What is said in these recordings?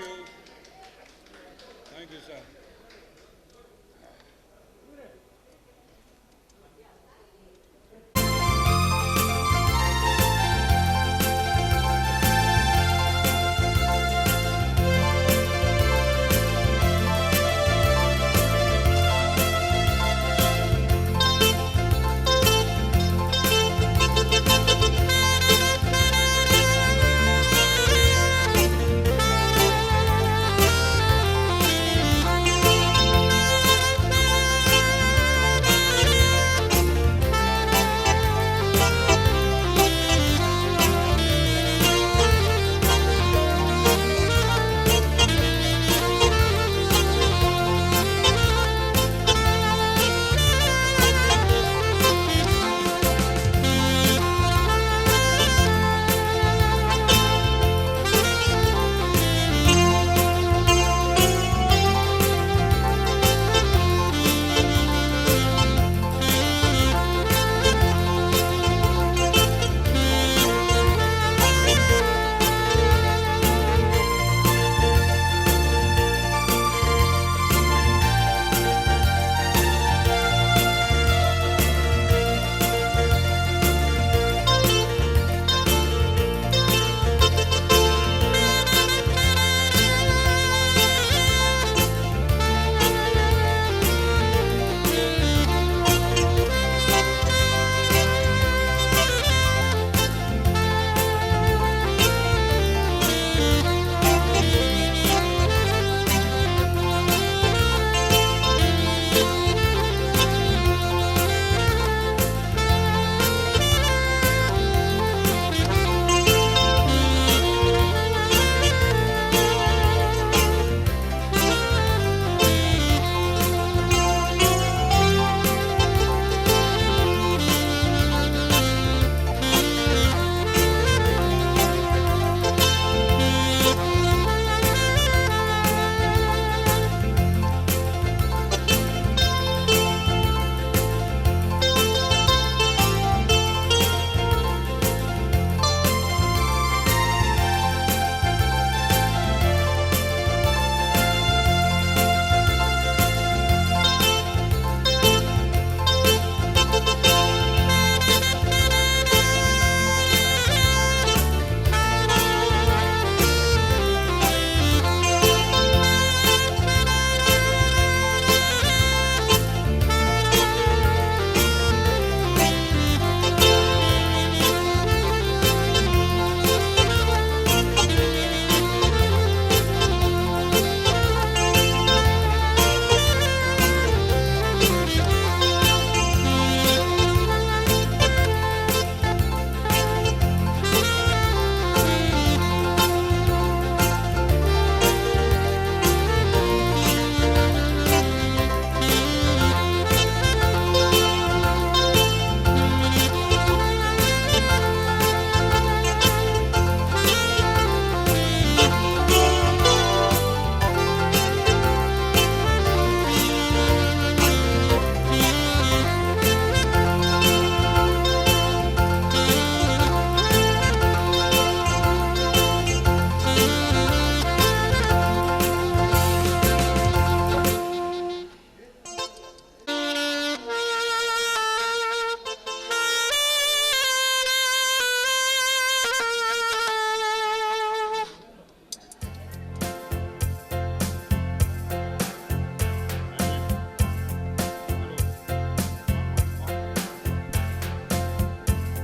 you. Thank you, sir.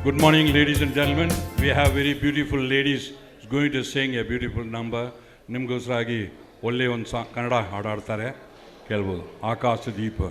Good morning, ladies and gentlemen. We have very beautiful ladies going to sing a beautiful number. ನಿಮಗೋಸ್ಕರಾಗಿ ಒಳ್ಳೆಯ ಒಂದು ಕನ್ನಡ ಹಾಡಾಡ್ತಾರೆ, ಕೇಳ್ಬೋದು. ಆಕಾಶ ದೀಪ.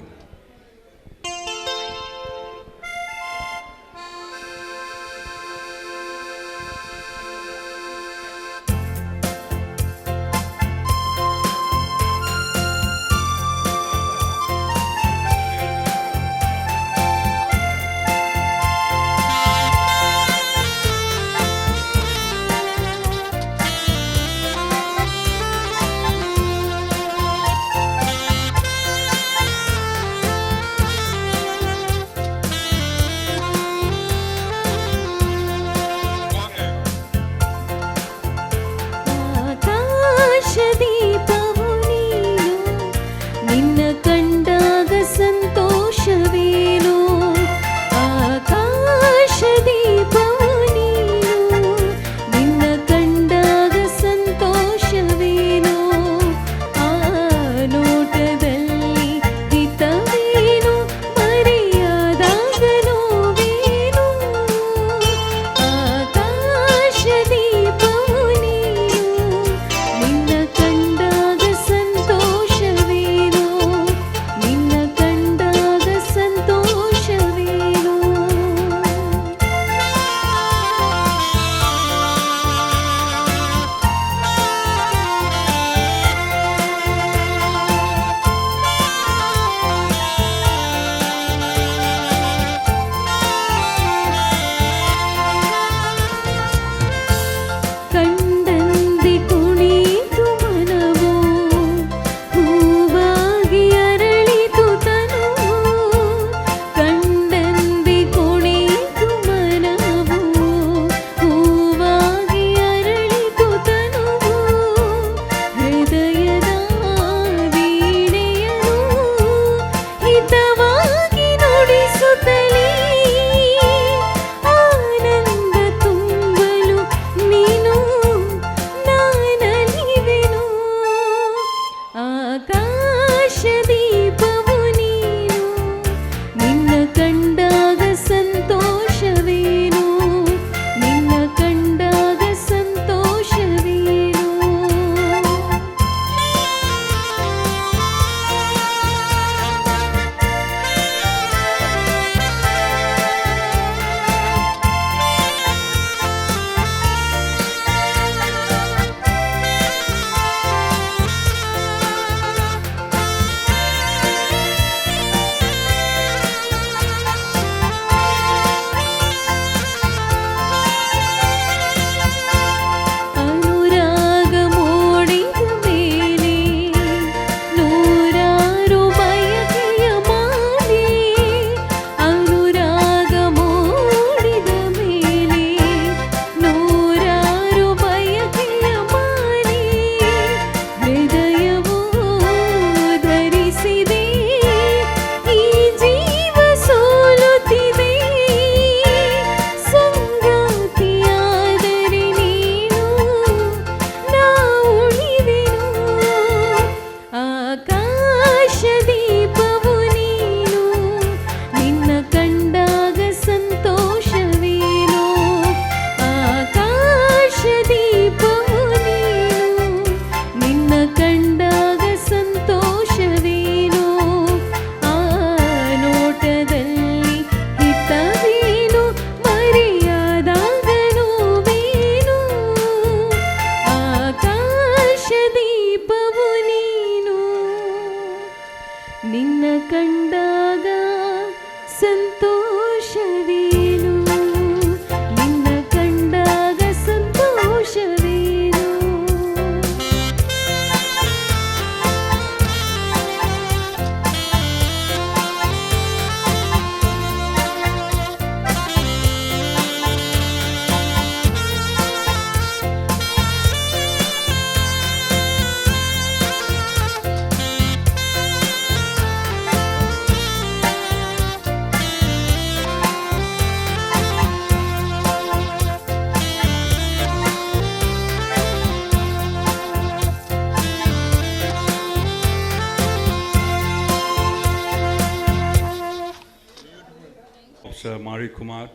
Ravi Kumar.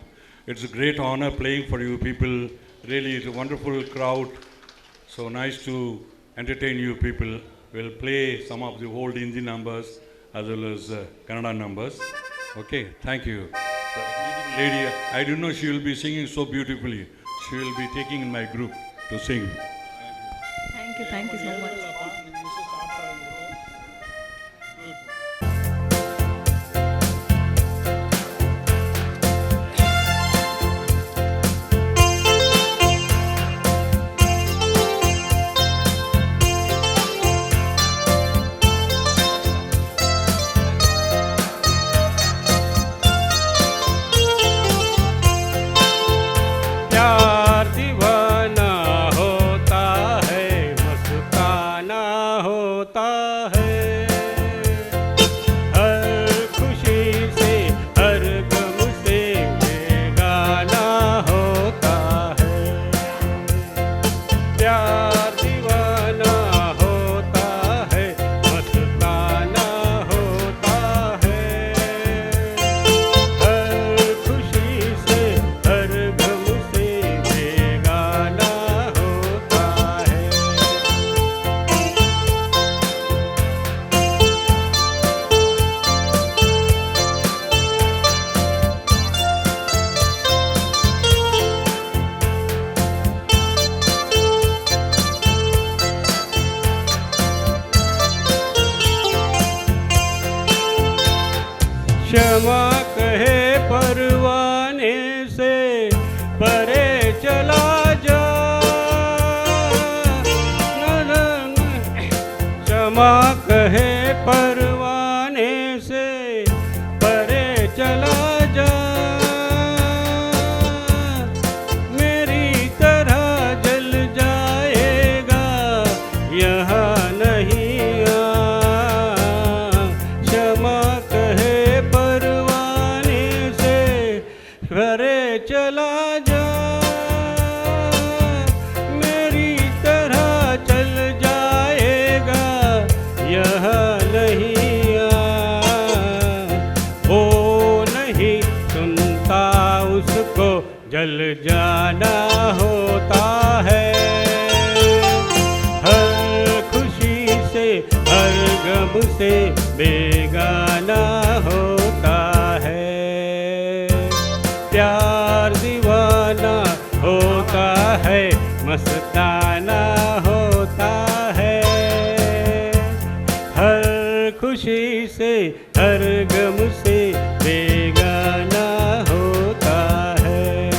It's a great honor playing for you people. Really, it's a wonderful crowd. So nice to entertain you people. We'll play some of the old Hindi numbers as well as Kannada numbers. Okay, thank you. The lady, I don't know, she will be singing so beautifully. She will be taking in my group to sing. Thank you so much. प्यार दीवाना होता है, मस्ताना होता है, हर खुशी से हर गम से बेगाना होता है। प्यार दीवाना होता है, मस्ताना होता है, हर खुशी से हर गम से बेगाना होता है। क्षमा कहे परवाने से परे चला जा, क्षमा कहे परवाने से परे चला जा, मेरी तरह जल जाएगा यहाँ नहीं आ। क्षमा कहे परवाने से परे चला जा, मेरी तरह चल जाएगा यह नहीं आ। वो नहीं सुनता उसको जल जाना होता है, हर खुशी से हर गम से बेगाना होता है। प्यार दीवाना होता है, मस्ताना होता है, हर खुशी से हर गम से बेगाना होता है।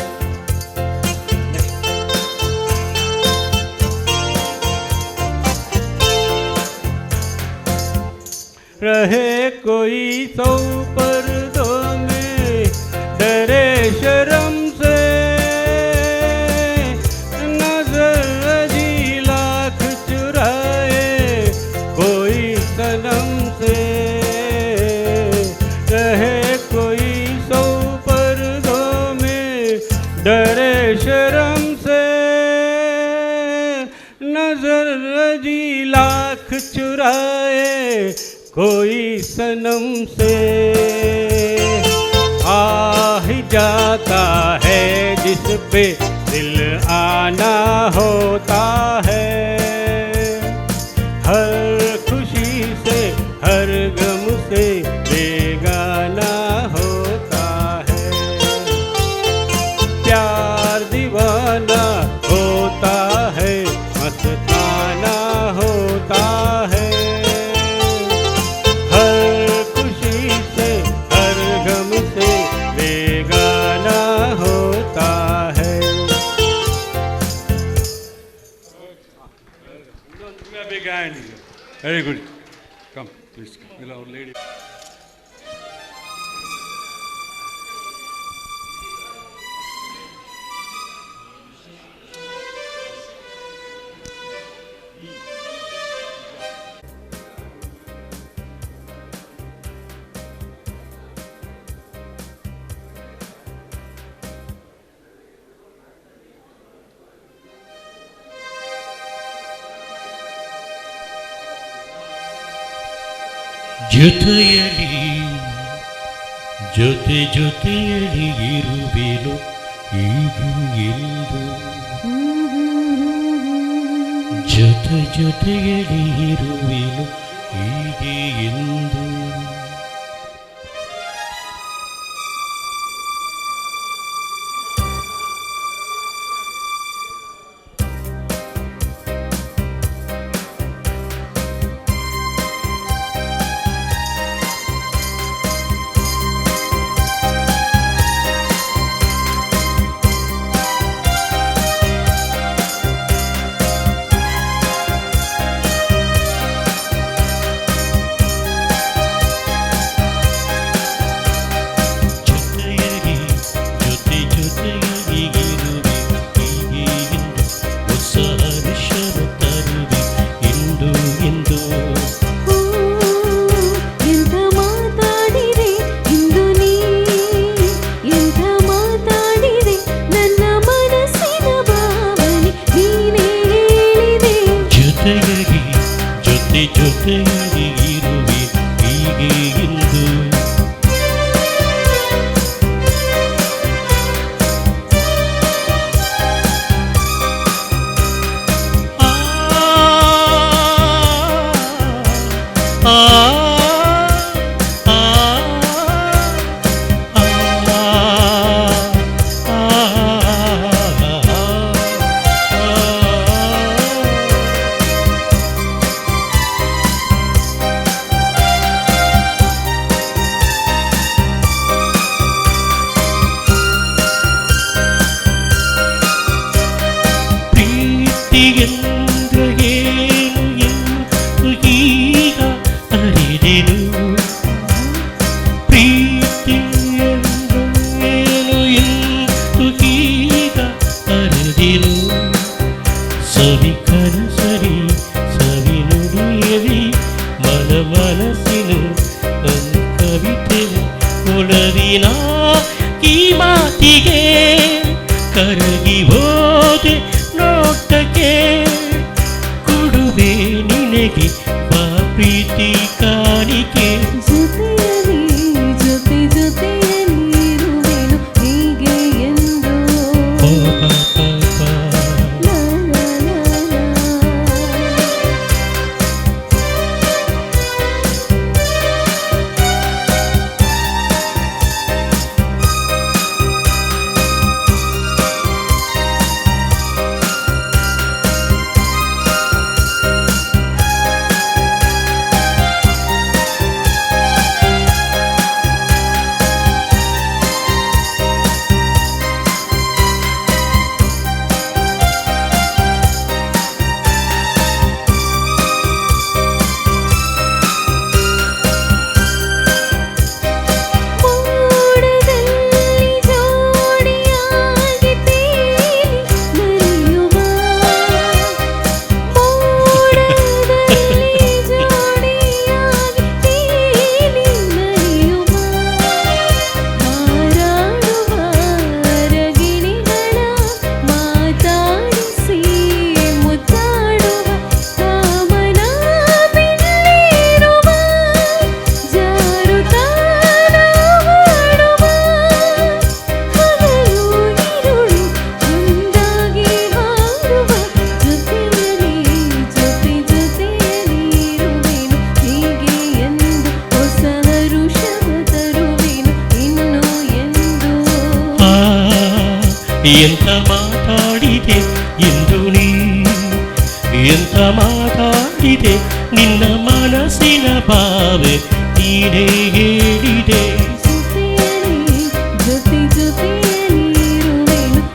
रहे कोई सौ पर्दों में डरे शर्म से, नजर अजी लाख चुराए कोई सनम से। रहे कोई सौ पर्दों में डरे शर्म से, नजर अजी लाख चुराए कोई सनम से। आ ही जाता है जिस पे दिल आना होता है, हर खुशी से हर गम से बेगाना होता है। प्यार दीवाना होता है, मस्ताना होता है, हर खुशी से हर गम से बेगाना होता है। Big hand. Very good. Come, please. Hello, lady. ಜೊತೆಯಲಿ ಜೊತೆ ಜೊತೆಯಲ್ಲಿ ಇರುವೆನು ಹೀಗೆ ಎಂದು ಜೊತೆ ಜೊತೆಯಲ್ಲಿ ಇರುವೆನು ಹೀಗೆ ಎಂದು ಜೊತೆಯಾಗಿ ಇರುವೆ ಹೀಗೆ ಎಂದು ಮನಸ್ಸಿನ ಕವಿತೆ ಒಲವಿನ ಈ ಮಾತಿಗೆ ಕರಗಿ ಹೋದೆ ನೋಟಕ್ಕೆ ಕೊಡುವೆ ನಿನಗೆ ಬಾ ಪ್ರೀತಿ ಕಾಣಿಕೆ ಜೊತೆ ಜೊತೆಯಲ್ಲಿರುವೆನು ಹೀಗೆ ಎಂದು ಎಂತ ಮಾತಾಡಿದೆ ಎಂದು ನೀ ಎಂತ ಮಾತಾಡಿದೆ ನಿನ್ನ ಮನಸ್ಸಿನ ಭಾವೆ ನೀನೇ ಹೇಳಿದೆ ಜೊತೆ ಜೊತೆಯಲ್ಲಿರುವೆನು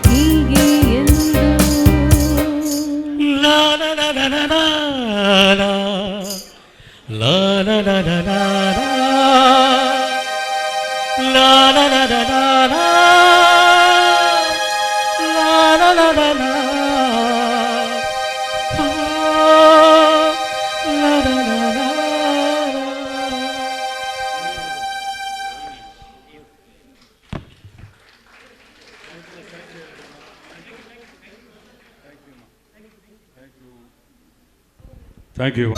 ಹೀಗೆ ಎಂದು ಲಾ ಲಾ ಲಾ ಲಾ ಲಾ ಲಾ ಲಾ ಲಾ ಲಾ ಲಾ ಲಾ ಲಾ ಲಾ ಲಾ ಲಾ ಲಾ Thank you.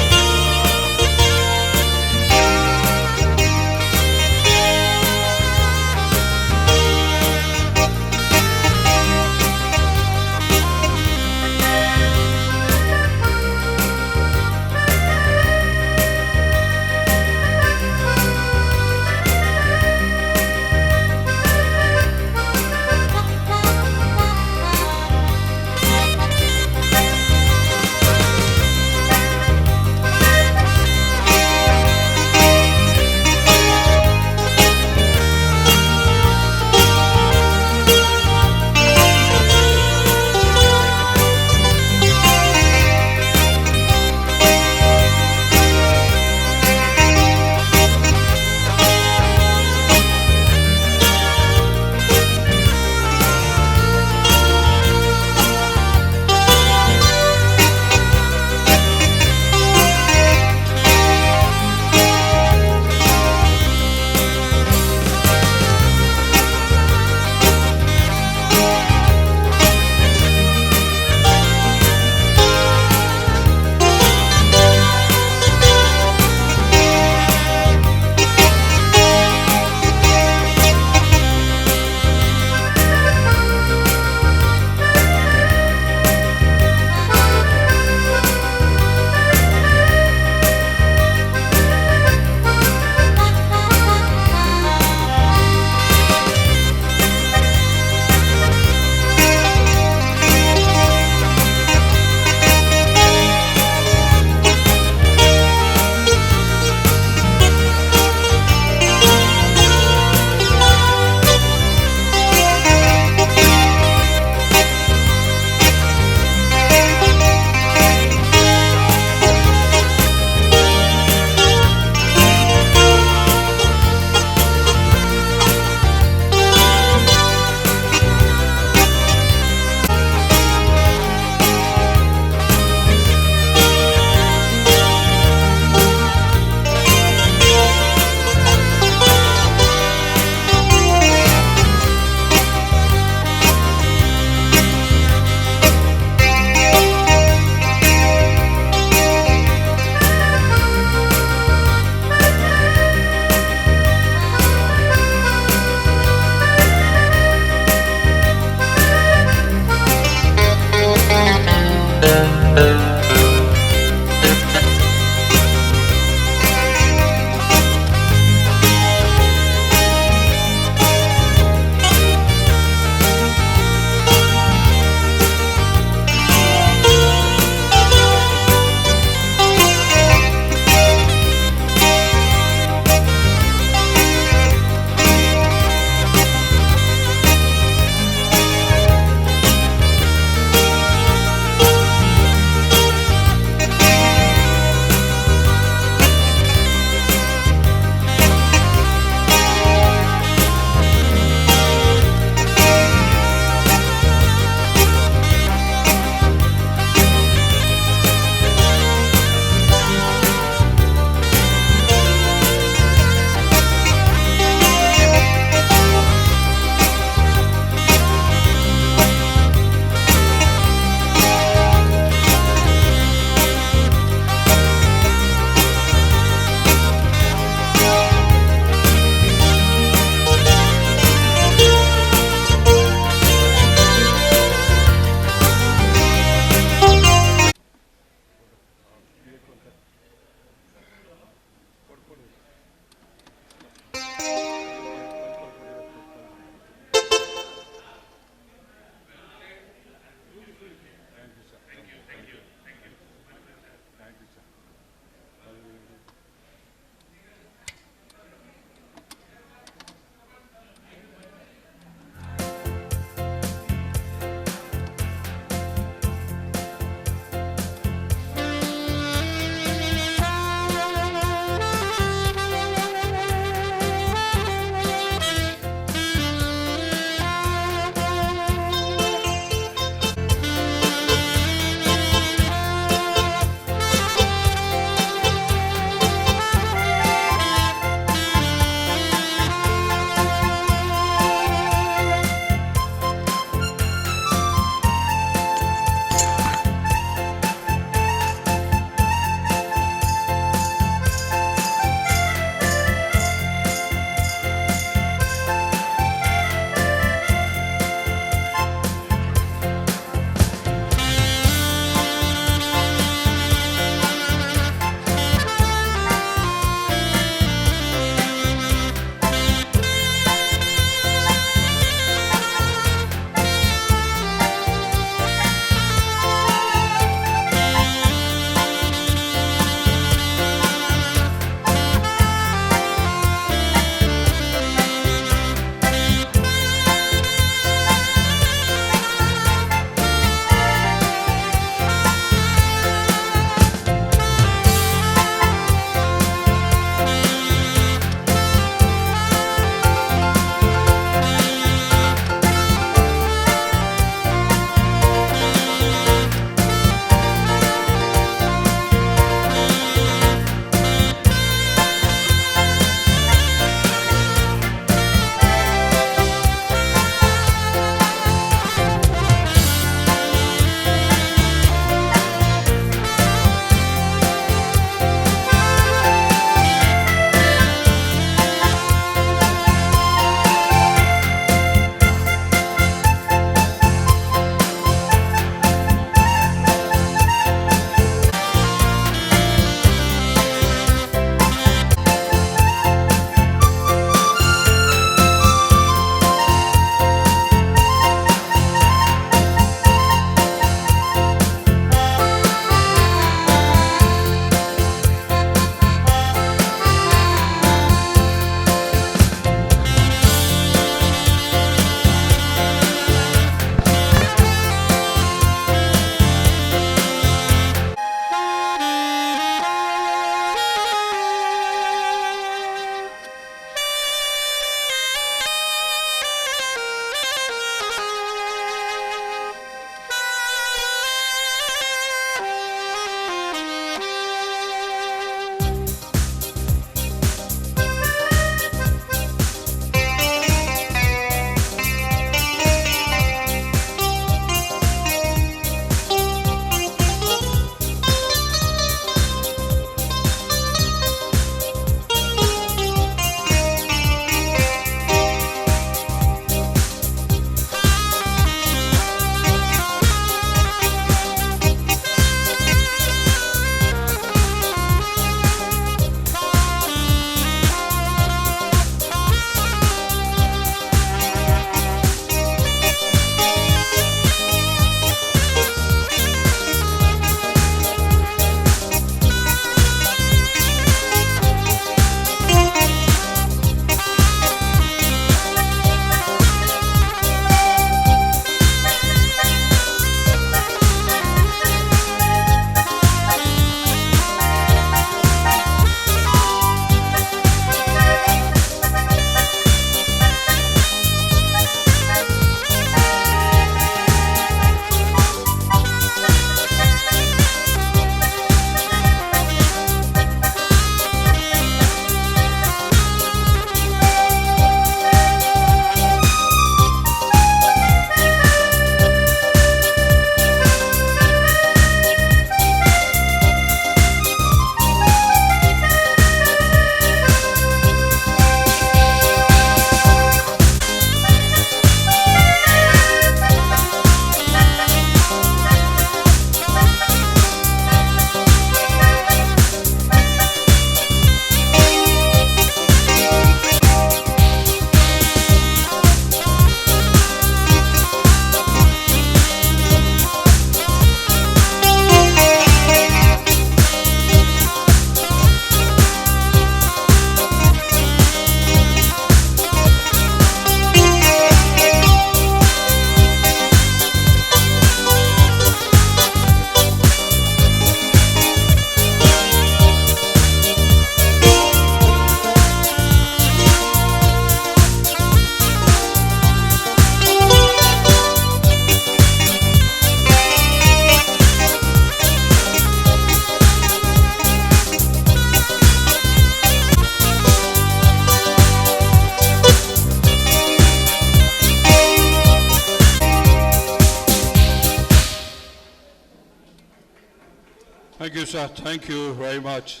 Thank you, sir. Thank you very much.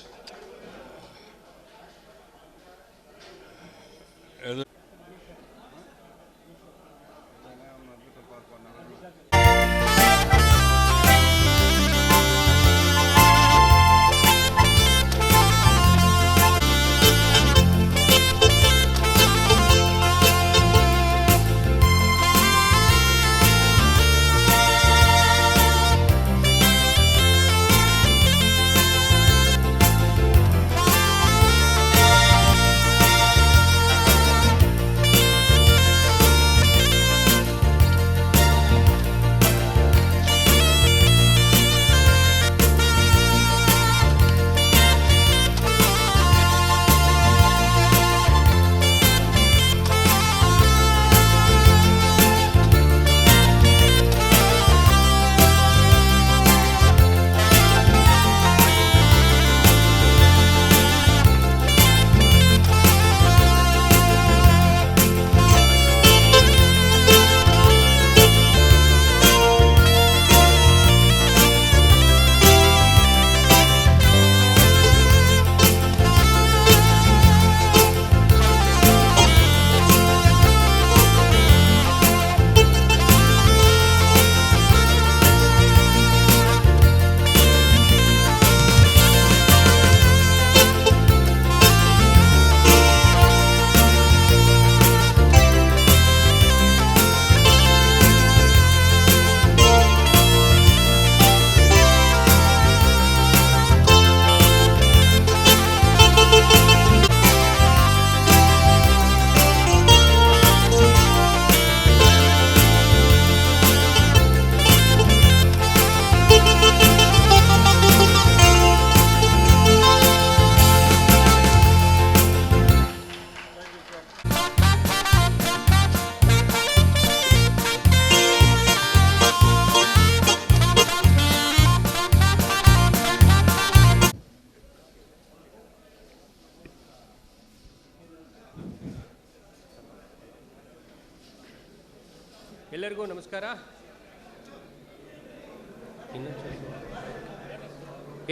ಎಲ್ಲರಿಗೂ ನಮಸ್ಕಾರ.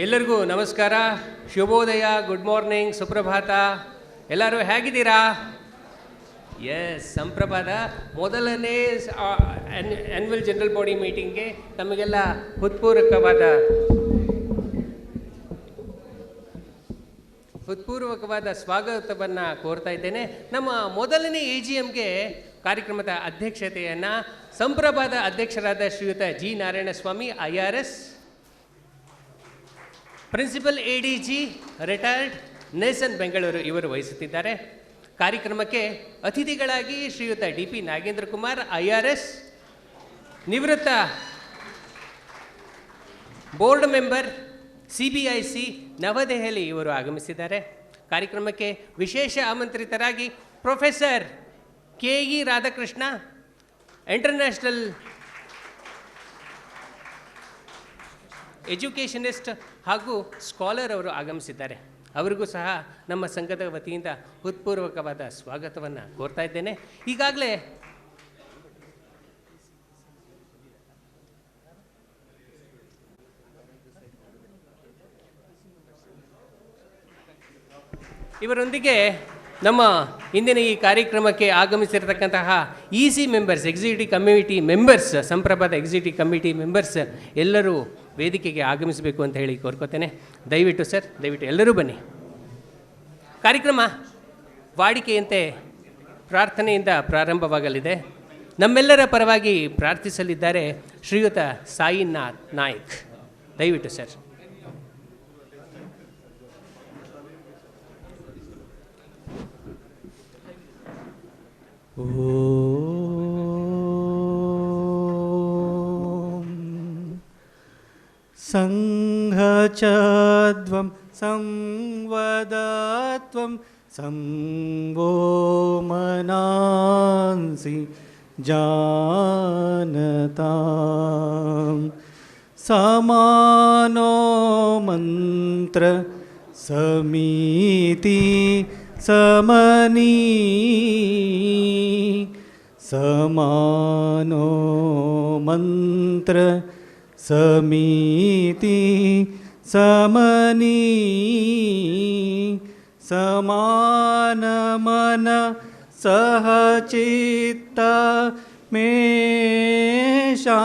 ಎಲ್ಲರಿಗೂ ನಮಸ್ಕಾರ, ಶುಭೋದಯ, ಗುಡ್ ಮಾರ್ನಿಂಗ್, ಸುಪ್ರಭಾತ. ಎಲ್ಲರೂ ಹೇಗಿದ್ದೀರಾ? ಎಸ್, ಸಂಪ್ರಭಾತ ಮೊದಲನೇ ಆ್ಯನ್ಯುವಲ್ ಜನರಲ್ ಬಾಡಿ ಮೀಟಿಂಗ್ಗೆ ತಮಗೆಲ್ಲ ಹೃತ್ಪೂರ್ವಕವಾದ ಸ್ವಾಗತವನ್ನು ಕೋರ್ತಾ ಇದ್ದೇನೆ. ನಮ್ಮ ಮೊದಲನೇ AGMಗೆ ಕಾರ್ಯಕ್ರಮದ ಅಧ್ಯಕ್ಷತೆಯನ್ನು ಸಂಪ್ರಭಾದ ಅಧ್ಯಕ್ಷರಾದ ಶ್ರೀಯುತ G Narayanaswamy IRS, principal ADG retired NACEN Bengaluru ಇವರು ವಹಿಸುತ್ತಿದ್ದಾರೆ. ಕಾರ್ಯಕ್ರಮಕ್ಕೆ ಅತಿಥಿಗಳಾಗಿ ಶ್ರೀಯುತ DP ನಾಗೇಂದ್ರ ಕುಮಾರ್ IRS, ನಿವೃತ್ತ ಬೋರ್ಡ್ ಮೆಂಬರ್ CBIC ನವದೆಹಲಿ ಇವರು ಆಗಮಿಸಿದ್ದಾರೆ. ಕಾರ್ಯಕ್ರಮಕ್ಕೆ ವಿಶೇಷ ಆಮಂತ್ರಿತರಾಗಿ professor KE Radhakrishna, international educationist ಹಾಗೂ ಸ್ಕಾಲರ್ ಅವರು ಆಗಮಿಸಿದ್ದಾರೆ. ಅವರಿಗೂ ಸಹ ನಮ್ಮ ಸಂಘದ ವತಿಯಿಂದ ಹೃತ್ಪೂರ್ವಕವಾದ ಸ್ವಾಗತವನ್ನು ಕೋರ್ತಾ ಇದ್ದೇನೆ. ಈಗಾಗಲೇ ಇವರೊಂದಿಗೆ ನಮ್ಮ ಇಂದಿನ ಈ ಕಾರ್ಯಕ್ರಮಕ್ಕೆ ಆಗಮಿಸಿರತಕ್ಕಂತಹ EC members, executive committee members, ಸಂಪ್ರಭಾದ ಎಕ್ಸಿಕ್ಯೂಟಿವ್ ಕಮಿಟಿ ಮೆಂಬರ್ಸ್ ಎಲ್ಲರೂ ವೇದಿಕೆಗೆ ಆಗಮಿಸಬೇಕು ಅಂತ ಹೇಳಿ ಕೋರ್ಕೋತೇನೆ. ದಯವಿಟ್ಟು ಸರ್, ದಯವಿಟ್ಟು ಎಲ್ಲರೂ ಬನ್ನಿ. ಕಾರ್ಯಕ್ರಮ ವಾಡಿಕೆಯಂತೆ ಪ್ರಾರ್ಥನೆಯಿಂದ ಪ್ರಾರಂಭವಾಗಲಿದೆ. ನಮ್ಮೆಲ್ಲರ ಪರವಾಗಿ ಪ್ರಾರ್ಥಿಸಲಿದ್ದಾರೆ ಶ್ರೀಯುತ ಸಾಯಿನಾಥ್ ನಾಯ್ಕ್. ದಯವಿಟ್ಟು ಸರ್. ಸಂಘಚದ್ವಂ ಸಂವದತ್ವಂ ಸಂವೋ ಮನಾಂಸಿ ಜಾನತಾಂ ಸಮಾನೋ ಮಂತ್ರ ಸಮಿತಿ ಸಮನೀ ಸಮಾನೋ ಮಂತ್ರ ಸಮಿತಿ समनी समानमन सहचित्त मेषां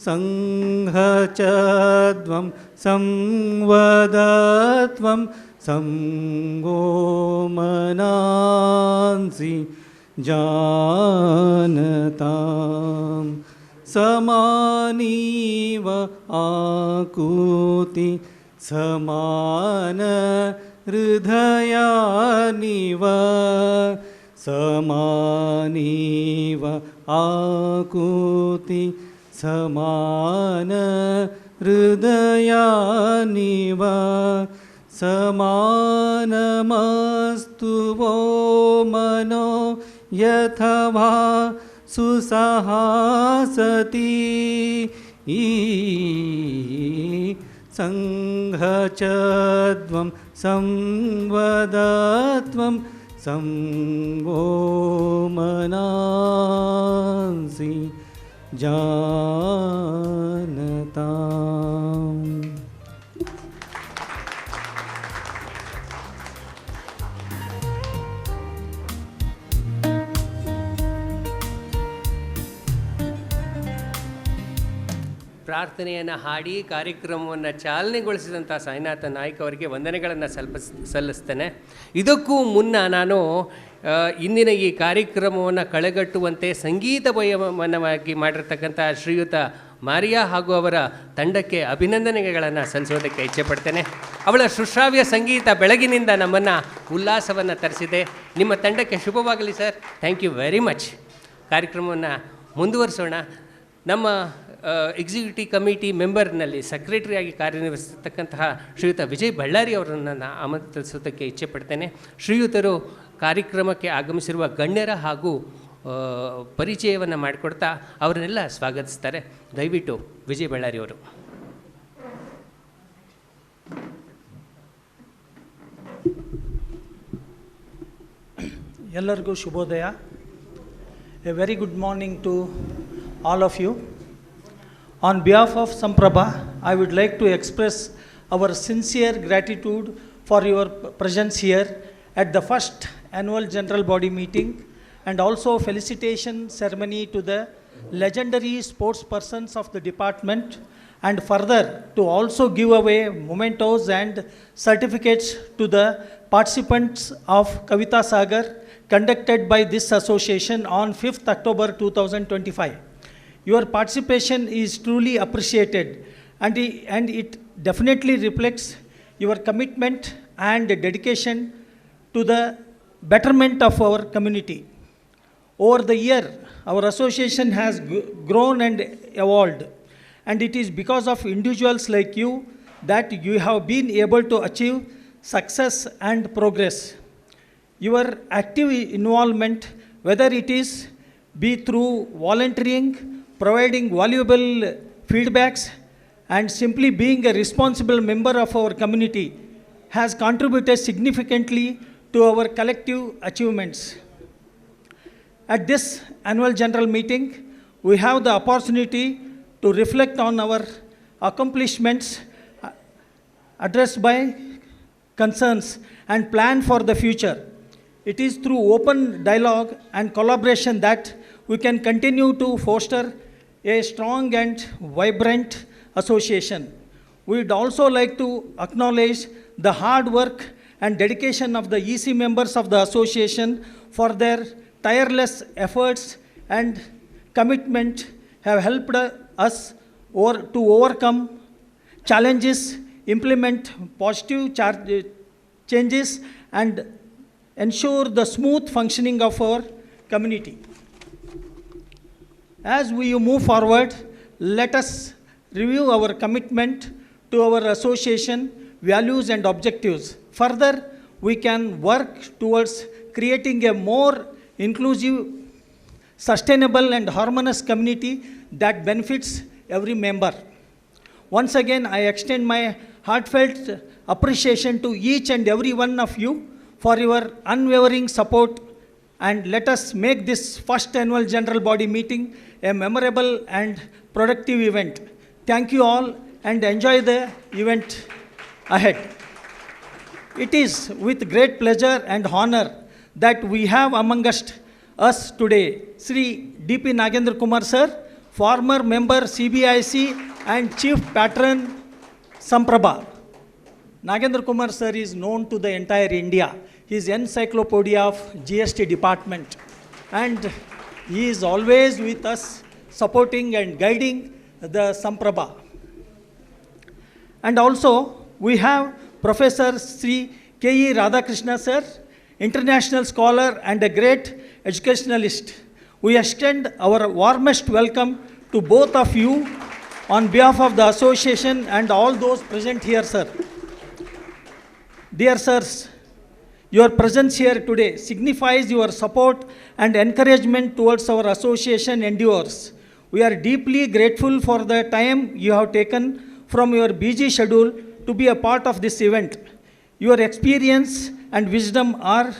संघचद्वं संवदत्वं संगोमनांसि जानतां समानीव आकुति समान हृदयानिव समानीव आकुति समान हृदयानिव समानमस्तु वो मनो यथवा सुसहासति संघचद्वं संवदत्वं संगोमनांसि जानताम्. ಪ್ರಾರ್ಥನೆಯನ್ನು ಹಾಡಿ ಕಾರ್ಯಕ್ರಮವನ್ನು ಚಾಲನೆಗೊಳಿಸಿದಂಥ ಸಾಯಿನಾಥ ನಾಯ್ಕ ಅವರಿಗೆ ವಂದನೆಗಳನ್ನು ಸಲ್ಲಿಸ್ತೇನೆ. ಇದಕ್ಕೂ ಮುನ್ನ ನಾನು ಇಂದಿನ ಈ ಕಾರ್ಯಕ್ರಮವನ್ನು ಕಳೆಗಟ್ಟುವಂತೆ ಸಂಗೀತಮಯವಾಗಿ ಮಾಡಿರ್ತಕ್ಕಂಥ ಶ್ರೀಯುತ ಮಾರಿಯಾ ಹಾಗೂ ಅವರ ತಂಡಕ್ಕೆ ಅಭಿನಂದನೆಗಳನ್ನು ಸಲ್ಲಿಸೋದಕ್ಕೆ ಇಚ್ಛೆಪಡ್ತೇನೆ. ಅವಳ ಸುಶ್ರಾವ್ಯ ಸಂಗೀತ ಬೆಳಗಿನಿಂದ ನಮ್ಮನ್ನು ಉಲ್ಲಾಸವನ್ನು ತರಿಸಿದೆ. ನಿಮ್ಮ ತಂಡಕ್ಕೆ ಶುಭವಾಗಲಿ sir. Thank you very much. ಕಾರ್ಯಕ್ರಮವನ್ನು ಮುಂದುವರಿಸೋಣ. ನಮ್ಮ ಎಕ್ಸಿಕ್ಯೂಟಿವ್ ಕಮಿಟಿ ಮೆಂಬರ್ನಲ್ಲಿ ಸೆಕ್ರೆಟರಿಯಾಗಿ ಕಾರ್ಯನಿರ್ವಹಿಸತಕ್ಕಂತಹ ಶ್ರೀಯುತ ವಿಜಯ್ ಬಳ್ಳಾರಿ ಅವರನ್ನು ನಾನು ಆಮಂತ್ರಿಸೋದಕ್ಕೆ ಇಚ್ಛೆಪಡ್ತೇನೆ. ಶ್ರೀಯುತರು ಕಾರ್ಯಕ್ರಮಕ್ಕೆ ಆಗಮಿಸಿರುವ ಗಣ್ಯರ ಹಾಗೂ ಪರಿಚಯವನ್ನು ಮಾಡಿಕೊಡ್ತಾ ಅವರನ್ನೆಲ್ಲ ಸ್ವಾಗತಿಸ್ತಾರೆ. ದಯವಿಟ್ಟು ವಿಜಯ್ ಬಳ್ಳಾರಿ ಅವರು. ಎಲ್ಲರಿಗೂ ಶುಭೋದಯ. A very good morning to all of you. On behalf of SAMPRAVNA, I would like to express our sincere gratitude for your presence here at the first annual general body meeting, and also felicitation ceremony to the legendary sports persons of the department, and further to also give away mementos and certificates to the participants of Kavita Sagar conducted by this association on 5th October 2025. Your participation is truly appreciated, and it definitely reflects your commitment and dedication to the betterment of our community. Over the year, our association has grown and evolved, and it is because of individuals like you that you have been able to achieve success and progress. Your active involvement, whether it is be through volunteering, providing valuable feedbacks, and simply being a responsible member of our community, has contributed significantly to our collective achievements. At this annual general meeting, we have the opportunity to reflect on our accomplishments, address by concerns, and plan for the future. It is through open dialogue and collaboration that we can continue to foster a strong and vibrant association. We would also like to acknowledge the hard work and dedication of the EC members of the association for their tireless efforts and commitment have helped us to overcome challenges, implement positive changes, and ensure the smooth functioning of our community. As we move forward, let us review our commitment to our association values and objectives. Further, we can work towards creating a more inclusive, sustainable, and harmonious community that benefits every member. Once again, I extend my heartfelt appreciation to each and every one of you for your unwavering support and let us make this first annual general body meeting a memorable and productive event. Thank you all and enjoy the event ahead. It is with great pleasure and honor that we have among us today Sri D.P. Nagendra Kumar sir, former member CBIC and chief patron SAMPRAVNA. Nagendra Kumar sir is known to the entire India. He is encyclopedia of GST department and he is always with us supporting and guiding the SAMPRAVNA. And also we have Professor Sri K.E. Radhakrishna sir, international scholar and a great educationalist. We extend our warmest welcome to both of you on behalf of the association and all those present here, sir. Dear sirs, your presence here today signifies your support and encouragement towards our association endeavors. We are deeply grateful for the time you have taken from your busy schedule to be a part of this event. Your experience and wisdom are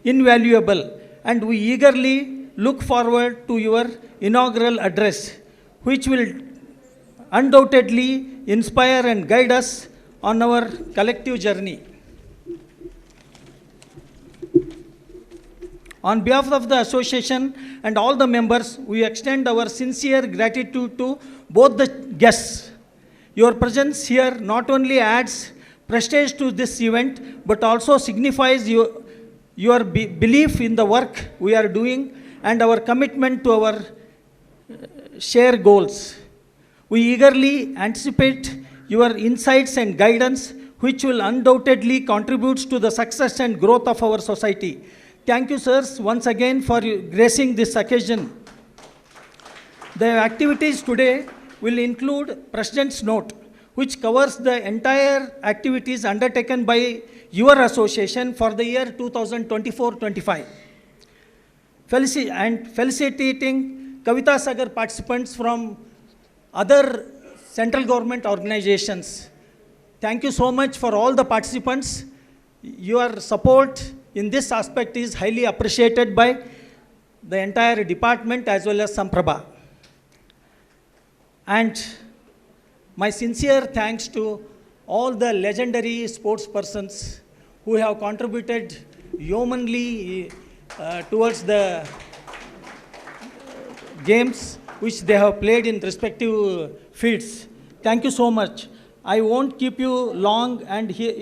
invaluable, and we eagerly look forward to your inaugural address, which will undoubtedly inspire and guide us on our collective journey. On behalf of the association and all the members, we extend our sincere gratitude to both the guests. Your presence here not only adds prestige to this event, but also signifies your belief in the work we are doing and our commitment to our shared goals. We eagerly anticipate your insights and guidance, which will undoubtedly contribute to the success and growth of our society. Thank you, sirs, once again for gracing this occasion. The activities today will include President's Note, which covers the entire activities undertaken by your association for the year 2024-25. Felicitating Kavita Sagar participants from other central government organizations. Thank you so much for all the participants. Your support in this aspect is highly appreciated by the entire department as well as SAMPRAVNA. And my sincere thanks to all the legendary sports persons who have contributed yeomanly towards the games which they have played in respective fields. Thank you so much. I won't keep you long, and here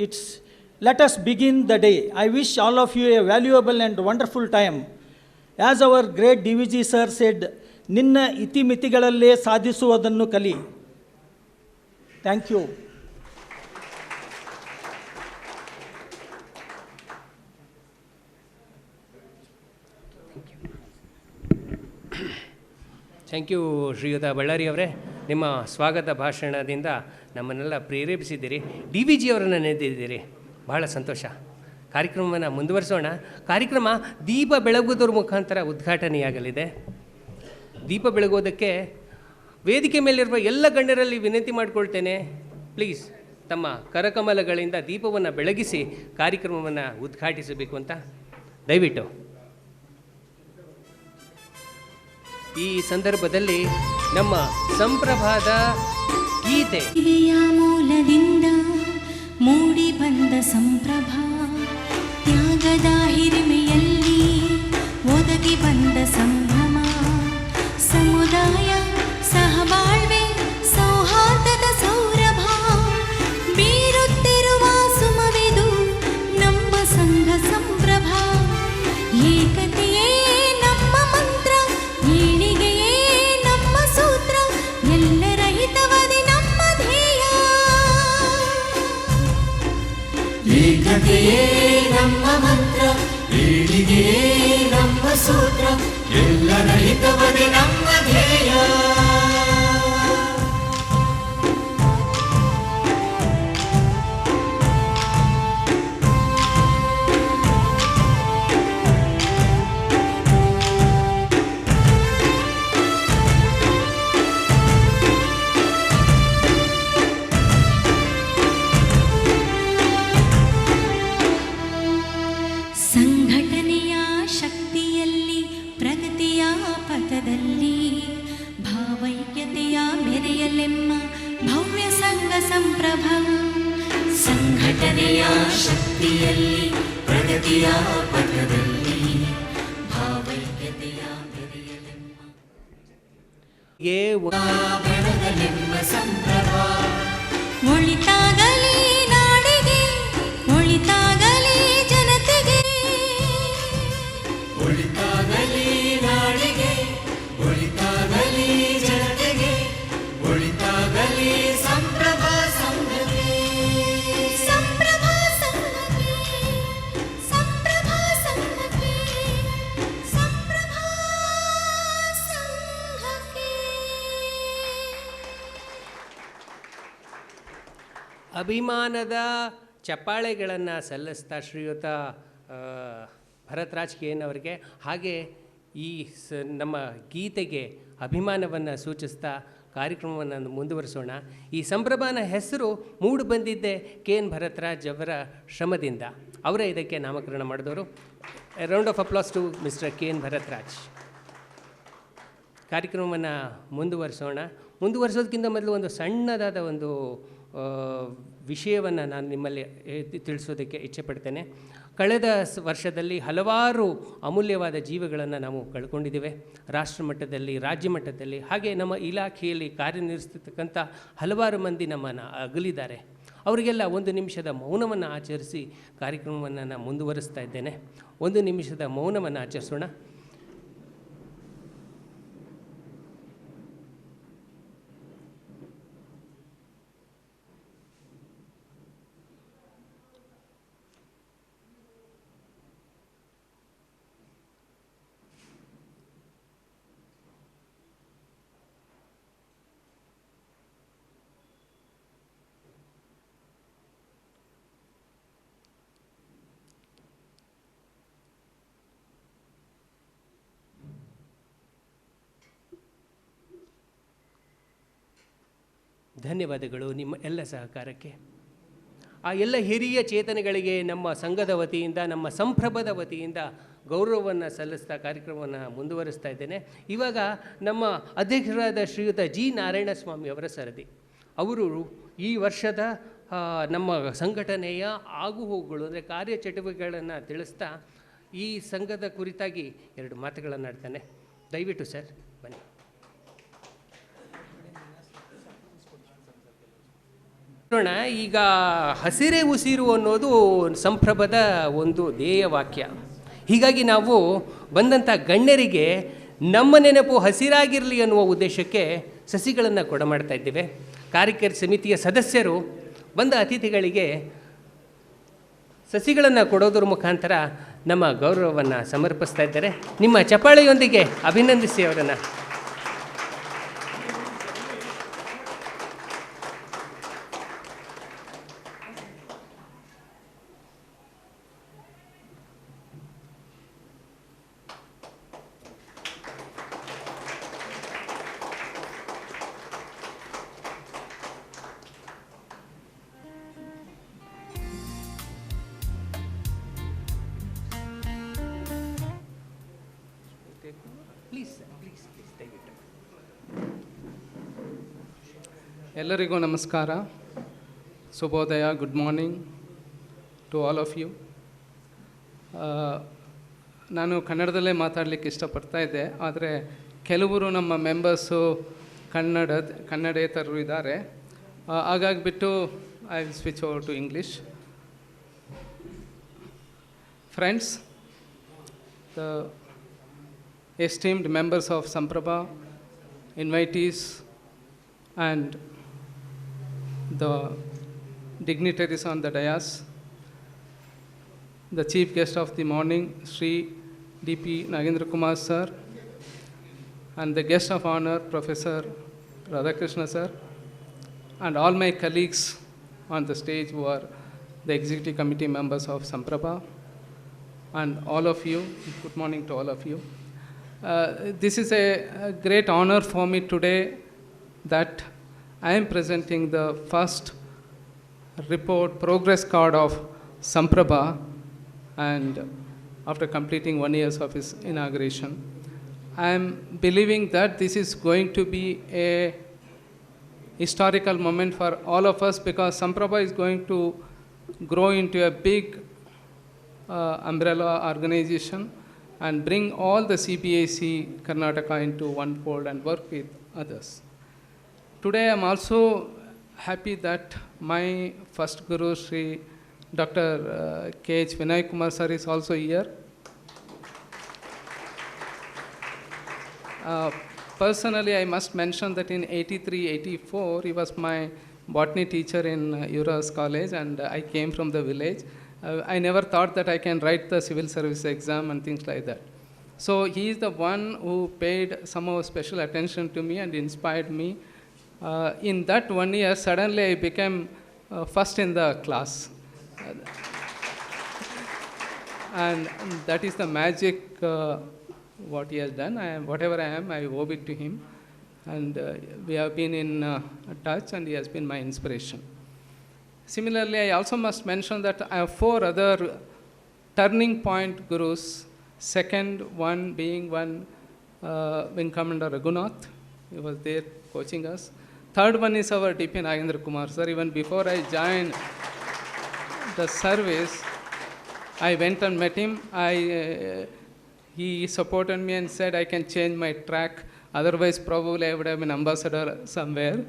let us begin the day. I wish all of you a valuable and wonderful time. As our great DVG sir said, Ninna iti mitigalalle sadhisuvadannu kali. Thank you. Thank you ಶ್ರೀಯುತ ಬಳ್ಳಾರಿ ಅವರೇ, ನಿಮ್ಮ ಸ್ವಾಗತ ಭಾಷಣದಿಂದ ನಮ್ಮನ್ನೆಲ್ಲ ಪ್ರೇರೇಪಿಸಿದ್ದೀರಿ. D V G ಅವರನ್ನು ನೆನೆದಿದ್ದೀರಿ, ಬಹಳ ಸಂತೋಷ. ಕಾರ್ಯಕ್ರಮವನ್ನು ಮುಂದುವರಿಸೋಣ. ಕಾರ್ಯಕ್ರಮ ದೀಪ ಬೆಳಗುವುದರ ಮುಖಾಂತರ ಉದ್ಘಾಟನೆಯಾಗಲಿದೆ. ದೀಪ ಬೆಳಗೋದಕ್ಕೆ ವೇದಿಕೆ ಮೇಲಿರುವ ಎಲ್ಲ ಗಣ್ಯರಲ್ಲಿ ವಿನಂತಿ ಮಾಡಿಕೊಳ್ತೇನೆ, ಪ್ಲೀಸ್ ತಮ್ಮ ಕರಕಮಲಗಳಿಂದ ದೀಪವನ್ನು ಬೆಳಗಿಸಿ ಕಾರ್ಯಕ್ರಮವನ್ನು ಉದ್ಘಾಟಿಸಬೇಕು ಅಂತ ದಯವಿಟ್ಟು. ಈ ಸಂದರ್ಭದಲ್ಲಿ ನಮ್ಮ ಸಂಪ್ರಭಾದ ಗೀತೆ ಮೂಲದಿಂದ ಮೂಡಿ ಬಂದ ಸಂಪ್ರಭಾ, ತ್ಯಾಗದ ಹಿರಿಮೆಯಲ್ಲಿ ಒದಗಿ ಬಂದ ಸಂಭ್ರಮ, ಸಮುದಾಯ ಸಹಬಾಳ್ವೆ ಸೌಹಾರ್ದದ ಸೌರಭ, ಬೀರುತ್ತಿರುವ ಸುಮವಿದು ನಮ್ಮ ಸಂಘ ಸಂಪ್ರಭಾ, ಏಕತೆಯೇ ನಮ್ಮ ಮಂತ್ರ, ಏಳಿಗೆಯೇ ನಮ್ಮ ಸೂತ್ರ, ಎಲ್ಲರ ಹಿತವದಿ ನಮ್ಮ ಧ್ಯೇಯ. ಏಕತೆಯೇ ನಮ್ಮ ಮಂತ್ರ, ಏಳಿಗೆಯೇ ನಮ್ಮ ಸೂತ್ರ, ಎಲ್ಲರ ಹಿತವದಿ ನಮ್ಮ ಧ್ಯೇಯ. ಸಂಘಟನೆಯ ಶಕ್ತಿಯಲ್ಲಿ ಸಂಪ್ರಭಾ ಸಂಘಟನೆಯ ಶಕ್ತಿಯಲ್ಲಿ ಪ್ರಗತಿಯ ಪಥದಲ್ಲಿ ಭಾವೈಕ್ಯತೆಯ ಬೆರೆಯಲೆಮ್ಮ ಬೆಳಗಲೆಮ್ಮ ಸಂಭ್ರಮ ಒಳಿತಾಗಲಿ ನಾಡಿಗೆ ಒಳಿತಾಗಲಿ ಜನತೆಗೆ ಒಳಿತಾಗಲಿ ನಾಡಿಗೆ ಒಳಿತಾಗಲಿ ಜನತೆಗೆ ಒಳಿತಾಗಲಿ ಸಂಭ್ರಮ ಸಂಘಕ್ಕೆ ಸಂಪ್ರಭಾ ಸಂಘಕ್ಕೆ ಸಂಪ್ರಭಾ ಸಂಘಕ್ಕೆ ಸಂಪ್ರಭಾ ಸಂಘಕ್ಕೆ. ಅಭಿಮಾನದ ಚಪ್ಪಾಳೆಗಳನ್ನು ಸಲ್ಲಿಸ್ತಾ ಶ್ರೀಯುತ ಭರತ್ರಾಜ್ ಕೆ.ಎನ್ ಅವರಿಗೆ, ಹಾಗೆ ಈ ನಮ್ಮ ಗೀತೆಗೆ ಅಭಿಮಾನವನ್ನು ಸೂಚಿಸ್ತಾ ಕಾರ್ಯಕ್ರಮವನ್ನು ಮುಂದುವರಿಸೋಣ. ಈ ಸಂಭ್ರಮನ ಹೆಸರು ಮೂಡು ಬಂದಿದ್ದೆ ಕೆ.ಎನ್. ಭರತ್ರಾಜ್ ಅವರ ಶ್ರಮದಿಂದ. ಅವರೇ ಇದಕ್ಕೆ ನಾಮಕರಣ ಮಾಡಿದವರು. A round of applause to mister K N. Bharatraj. ಕಾರ್ಯಕ್ರಮವನ್ನು ಮುಂದುವರಿಸೋದಕ್ಕಿಂತ ಮೊದಲು ಒಂದು ಸಣ್ಣದಾದ ಒಂದು ವಿಷಯವನ್ನು ನಾನು ನಿಮ್ಮಲ್ಲಿ ತಿಳಿಸೋದಕ್ಕೆ ಇಚ್ಛೆಪಡ್ತೇನೆ. ಕಳೆದ ವರ್ಷದಲ್ಲಿ ಹಲವಾರು ಅಮೂಲ್ಯವಾದ ಜೀವಗಳನ್ನು ನಾವು ಕಳ್ಕೊಂಡಿದ್ದೇವೆ. ರಾಷ್ಟ್ರ ಮಟ್ಟದಲ್ಲಿ, ರಾಜ್ಯ ಮಟ್ಟದಲ್ಲಿ, ಹಾಗೆ ನಮ್ಮ ಇಲಾಖೆಯಲ್ಲಿ ಕಾರ್ಯನಿರ್ವಹಿಸ್ತಕ್ಕಂಥ ಹಲವಾರು ಮಂದಿ ನಮ್ಮನ್ನು ಅಗಲಿದ್ದಾರೆ. ಅವರಿಗೆಲ್ಲ 1 ನಿಮಿಷದ ಮೌನವನ್ನು ಆಚರಿಸಿ ಕಾರ್ಯಕ್ರಮವನ್ನು ನಾನು ಮುಂದುವರಿಸ್ತಾ ಇದ್ದೇನೆ. 1 ನಿಮಿಷದ ಮೌನವನ್ನು ಆಚರಿಸೋಣ. ಧನ್ಯವಾದಗಳು ನಿಮ್ಮ ಎಲ್ಲ ಸಹಕಾರಕ್ಕೆ. ಆ ಎಲ್ಲ ಹಿರಿಯ ಚೇತನಗಳಿಗೆ ನಮ್ಮ ಸಂಘದ ವತಿಯಿಂದ, ನಮ್ಮ ಸಂಪ್ರಭದ ವತಿಯಿಂದ ಗೌರವವನ್ನು ಸಲ್ಲಿಸ್ತಾ ಕಾರ್ಯಕ್ರಮವನ್ನು ಮುಂದುವರಿಸ್ತಾ ಇದ್ದೇನೆ. ಇವಾಗ ನಮ್ಮ ಅಧ್ಯಕ್ಷರಾದ ಶ್ರೀಯುತ ಜಿ. ನಾರಾಯಣಸ್ವಾಮಿ ಅವರ ಸರದಿ. ಅವರು ಈ ವರ್ಷದ ನಮ್ಮ ಸಂಘಟನೆಯ ಆಗುಹೋಗುಗಳು ಅಂದರೆ ಕಾರ್ಯಚಟುವಟಿಕೆಗಳನ್ನು ತಿಳಿಸ್ತಾ ಈ ಸಂಘದ ಕುರಿತಾಗಿ 2 ಮಾತುಗಳನ್ನು ಆಡ್ತಾನೆ. ದಯವಿಟ್ಟು ಸರ್ ಬನ್ನಿ. ನೋಡೋಣ, ಈಗ ಹಸಿರೇ ಉಸಿರು ಅನ್ನೋದು ಸಂಪ್ರಭದ ಒಂದು ಧ್ಯೇಯವಾಕ್ಯ. ಹೀಗಾಗಿ ನಾವು ಬಂದಂಥ ಗಣ್ಯರಿಗೆ ನಮ್ಮ ನೆನಪು ಹಸಿರಾಗಿರಲಿ ಅನ್ನುವ ಉದ್ದೇಶಕ್ಕೆ ಸಸಿಗಳನ್ನು ಕೊಡಮಾಡ್ತಾ ಇದ್ದೇವೆ. ಕಾರ್ಯಕಾರಿ ಸಮಿತಿಯ ಸದಸ್ಯರು ಬಂದ ಅತಿಥಿಗಳಿಗೆ ಸಸಿಗಳನ್ನು ಕೊಡೋದ್ರ ಮುಖಾಂತರ ನಮ್ಮ ಗೌರವವನ್ನು ಸಮರ್ಪಿಸ್ತಾ ಇದ್ದಾರೆ. ನಿಮ್ಮ ಚಪ್ಪಾಳೆಯೊಂದಿಗೆ ಅಭಿನಂದಿಸಿ ಅವರನ್ನು. ಎಲ್ಲರಿಗೂ ನಮಸ್ಕಾರ, ಶುಭೋದಯ, good morning to all of you. ನಾನು ಕನ್ನಡದಲ್ಲೇ ಮಾತಾಡಲಿಕ್ಕೆ ಇಷ್ಟಪಡ್ತಾ ಇದ್ದೆ, ಆದರೆ ಕೆಲವರು ನಮ್ಮ ಮೆಂಬರ್ಸು ಕನ್ನಡೇತರರು ಇದ್ದಾರೆ. ಹಾಗಾಗಿಬಿಟ್ಟು I will switch over to English. Friends, the esteemed members of Samprabha, invitees, and the dignitaries on the dais, the chief guest of the morning, Sri D.P. Nagendra Kumar sir, and the guest of honor, Professor Radhakrishna sir, and all my colleagues on the stage who are the executive committee members of Samprabha, and all of you, good morning to all of you. This is a great honor for me today that I am presenting the first report progress card of Samprabha, and after completing 1 year of its inauguration. I am believing that this is going to be a historical moment for all of us because Samprabha is going to grow into a big umbrella organization and bring all the CBAC Karnataka into one fold and work with others. Today I am also happy that my first Guru, Sri Dr. K.H. Vinay Kumar sir is also here. Personally, I must mention that in 83-84, he was my botany teacher in Uras College, and I came from the village. I never thought that I can write the civil service exam and things like that. So he is the one who paid somehow special attention to me and inspired me. In that 1 year, suddenly I became first in the class. And that is the magic what he has done. Whatever I am, I owe it to him. And we have been in touch, and he has been my inspiration. Similarly, I also must mention that I have 4 other turning point gurus. Second one being Wing Commander Raghunath. He was there coaching us. Third one is our DP Nagendra Kumar sir. Even before I joined the service, I went and met him. He supported me and said I can change my track. Otherwise, probably I would have been ambassador somewhere.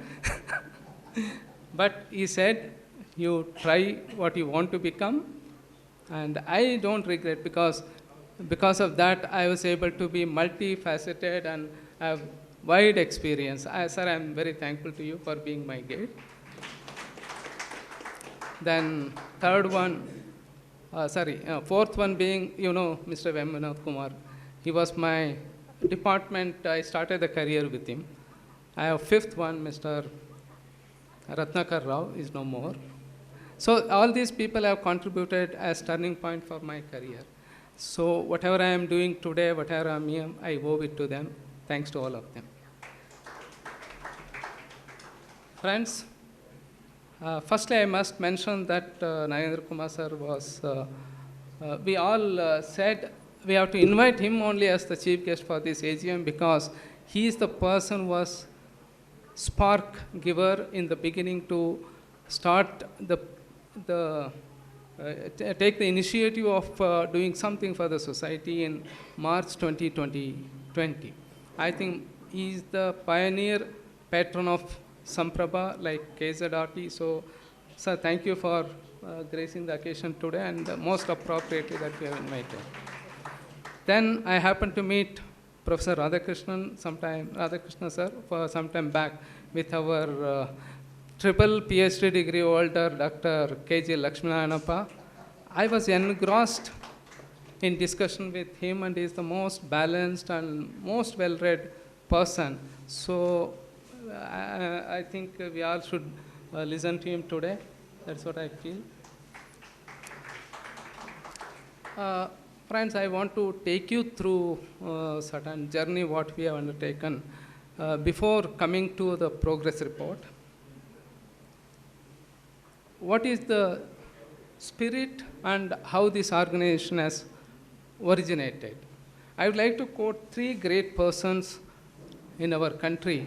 But he said, you try what you want to become. And I don't regret because of that, I was able to be multifaceted and have wide experience. Sir, I am very thankful to you for being my guide. Then fourth one being, Mr. Vemanath Kumar. He was my department. I started the career with him. I have fifth one, Mr. Ratnakar Rao is no more. So all these people have contributed as turning point for my career. So whatever I am doing today, whatever I am, I owe it to them. Thanks to all of them. Friends, firstly, I must mention that Nagendra Kumar sir was, we all said we have to invite him only as the chief guest for this AGM because he is the person who was spark giver in the beginning to start take the initiative of doing something for the society in March 2020. I think he is the pioneer patron of Samprabha like KZRT. So, sir, thank you for gracing the occasion today and most appropriately that we have invited. Then I happened to meet Professor Radhakrishna sir for some time back with our triple PhD degree holder, Dr. K.G. Lakshminarayanappa. I was engrossed in discussion with him, and he is the most balanced and most well-read person. So I think we all should listen to him today. That's what I feel. Friends, I want to take you through a certain journey what we have undertaken before coming to the progress report. What is the spirit and how this organization has originated? I would like to quote 3 great persons in our country.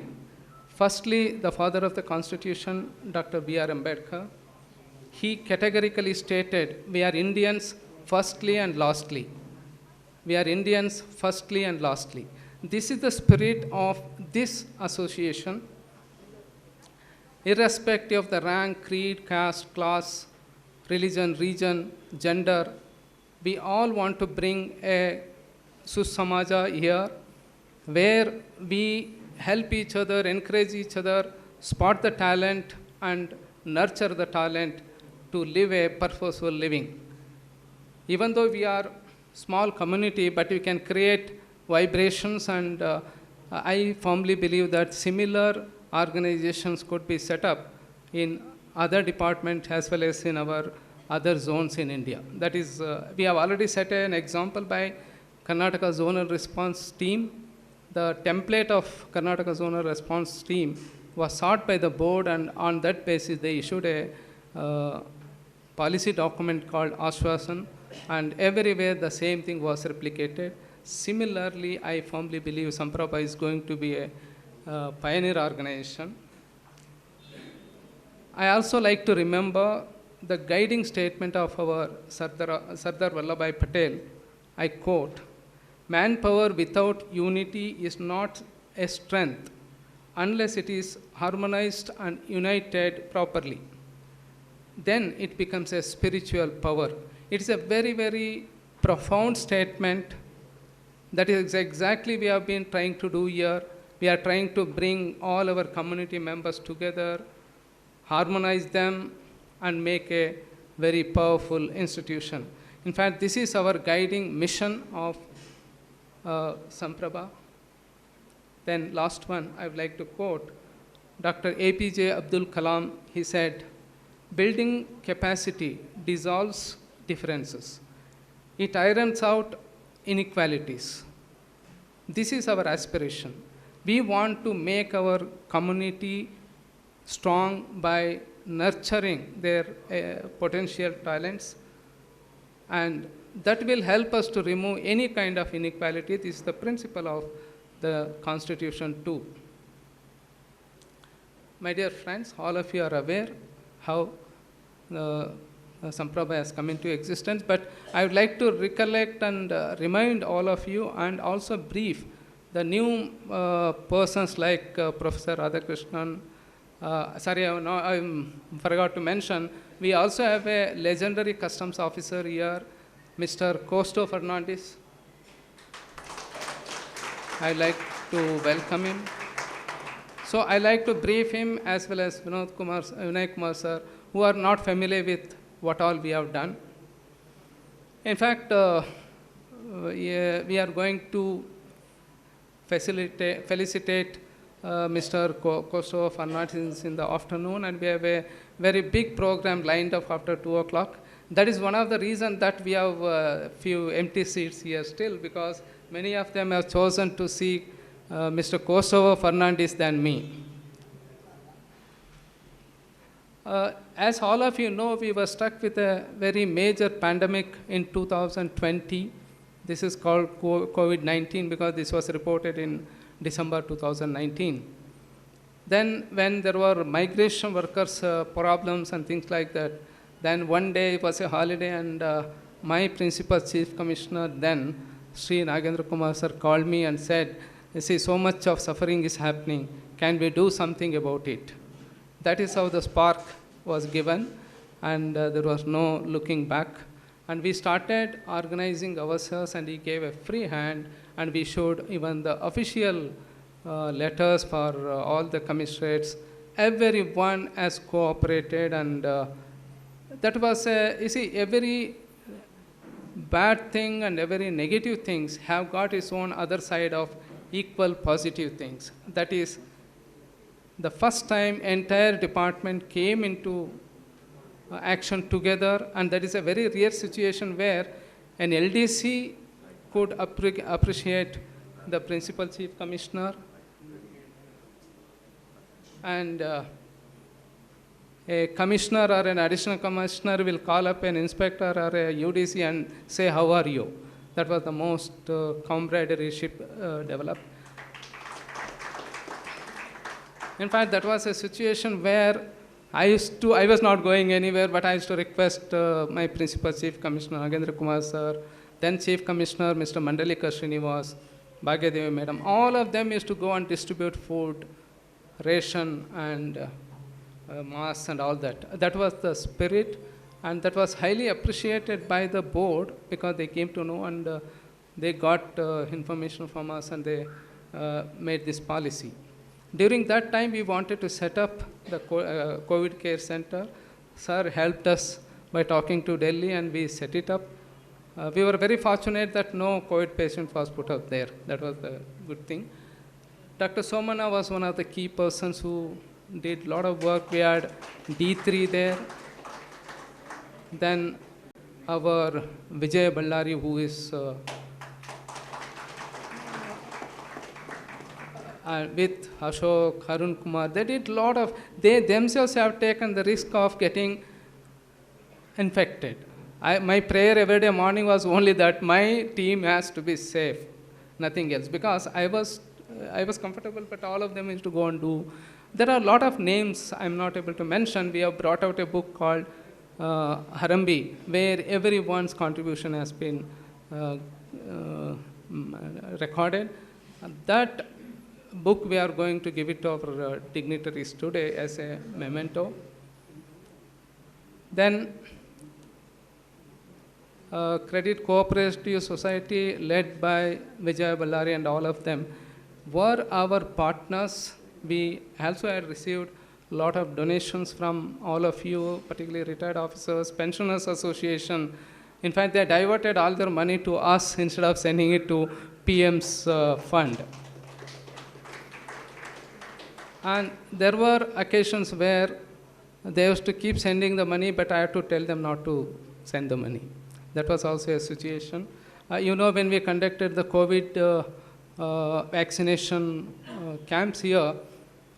Firstly, the father of the Constitution, Dr. B.R. Ambedkar. He categorically stated, we are Indians firstly and lastly. We are Indians firstly and lastly. This is the spirit of this association. Irrespective of the rank, creed, caste, class, religion, region, gender, we all want to bring a Susamaja here where we help each other, encourage each other, spot the talent and nurture the talent to live a purposeful living. Even though we are small community, but we can create vibrations, and I firmly believe that similar organizations could be set up in other departments as well as in our other zones in India. That is, we have already set an example by Karnataka Zonal Response Team. The template of Karnataka Zonal Response Team was sought by the board, and on that basis they issued a policy document called Ashwasan, and everywhere the same thing was replicated. Similarly, I firmly believe Samprabha is going to be a pioneer organization. I also like to remember the guiding statement of our Sardar Vallabhbhai Patel. I quote, "Manpower without unity is not a strength unless it is harmonized and united properly. Then it becomes a spiritual power." It is a very, very profound statement. That is exactly we have been trying to do here. We are trying to bring all our community members together, harmonize them, and make a very powerful institution. In fact, this is our guiding mission of SAMPRAVNA. Then last one, I would like to quote Dr. APJ Abdul Kalam. He said, "Building capacity dissolves differences. It irons out inequalities." This is our aspiration. We want to make our community strong by nurturing their potential talents, and that will help us to remove any kind of inequality. This is the principle of the Constitution too. My dear friends, all of you are aware how SAMPRAVNA has come into existence, but I would like to recollect and remind all of you and also brief the new persons like Professor Radhakrishnan. I forgot to mention, we also have a legendary customs officer here, Mr. Costo Fernandez. I'd like to welcome him. So I like to brief him as well as Vinay Kumar sir, who are not familiar with what all we have done. In fact, we are going to felicitate Mr. Costo Fernandez in the afternoon, and we have a very big program lined up after 2 o'clock. That is one of the reasons that we have a few empty seats here still, because many of them have chosen to see Mr. Costo Fernandez than me. As all of you know, we were struck with a very major pandemic in 2020. This is called COVID-19 because this was reported in December 2019. Then when there were migration workers problems and things like that, then one day it was a holiday, and my principal chief commissioner then, Sri Nagendra Kumar sir, called me and said, "You see, so much of suffering is happening. Can we do something about it?" That is how the spark was given, and there was no looking back. And we started organizing ourselves, and he gave a free hand, and we showed even the official letters for all the commissioners. Everyone has cooperated, and that was, you see, every bad thing and every negative things have got its own other side of equal positive things. That is, the first time entire department came into action together, and that is a very rare situation where an LDC could appreciate the principal chief commissioner, and a commissioner or an additional commissioner will call up an inspector or a UDC and say, "How are you?" That was the most camaraderie developed. In fact, that was a situation where I was not going anywhere, but I used to request my principal chief commissioner, Nagendra Kumar sir, then chief commissioner, Mr. Mandalika Srinivas, Bhagyadevi madam, all of them used to go and distribute food, ration, and masks and all that. That was the spirit, and that was highly appreciated by the board because they came to know, and they got information from us, and they made this policy. During that time, we wanted to set up the COVID care center. Sir helped us by talking to Delhi, and we set it up. We were very fortunate that no COVID patient was put up there. That was the good thing. Dr. Somana was one of the key persons who did a lot of work. We had D3 there. Then our Vijay Ballari, who is with Ashok, Harun Kumar, they did a lot of, they themselves have taken the risk of getting infected. My prayer every day morning was only that my team has to be safe, nothing else. Because I was I was comfortable, but all of them used to go and do. There are a lot of names I'm not able to mention. We have brought out a book called Harambi, where everyone's contribution has been recorded. That book we are going to give it to our dignitaries today as a memento. Then Credit Cooperative Society, led by Vijay Ballari and all of them, were our partners. We also had received a lot of donations from all of you, particularly retired officers, Pensioners Association. In fact, they diverted all their money to us instead of sending it to PM's fund. And there were occasions where they used to keep sending the money, but I had to tell them not to send the money. That was also a situation. You know, when we conducted the COVID vaccination camps here,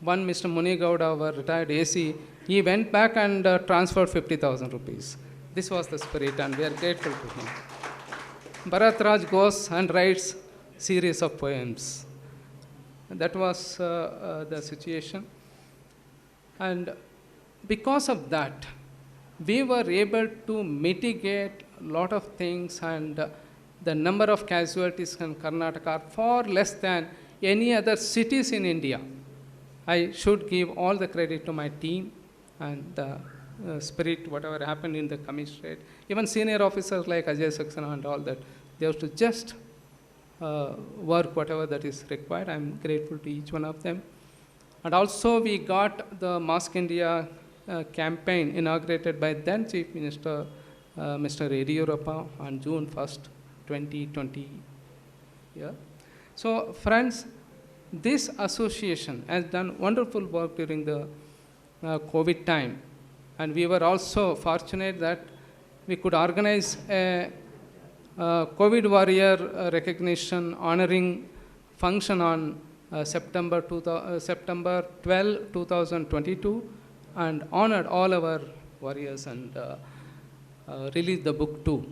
one Mr. Munigowda, our retired AC, he went back and transferred 50,000 rupees. This was the spirit, and we are grateful to him. Bharat Raj goes and writes series of poems. That was the situation. And because of that, we were able to mitigate a lot of things, and the number of casualties in Karnataka are far less than any other cities in India. I should give all the credit to my team and the spirit, whatever happened in the commissariat. Even senior officers like Ajay Saxena and all that, they have to just work whatever that is required. I'm grateful to each one of them. And also we got the Mask India campaign inaugurated by then Chief Minister Mr. Yediyurappa on June 1st, 2020. Yeah. So friends, this association has done wonderful work during the COVID time, and we were also fortunate that we could organize a COVID warrior recognition honoring function on September 12, 2022, and honored all our warriors and released the book too.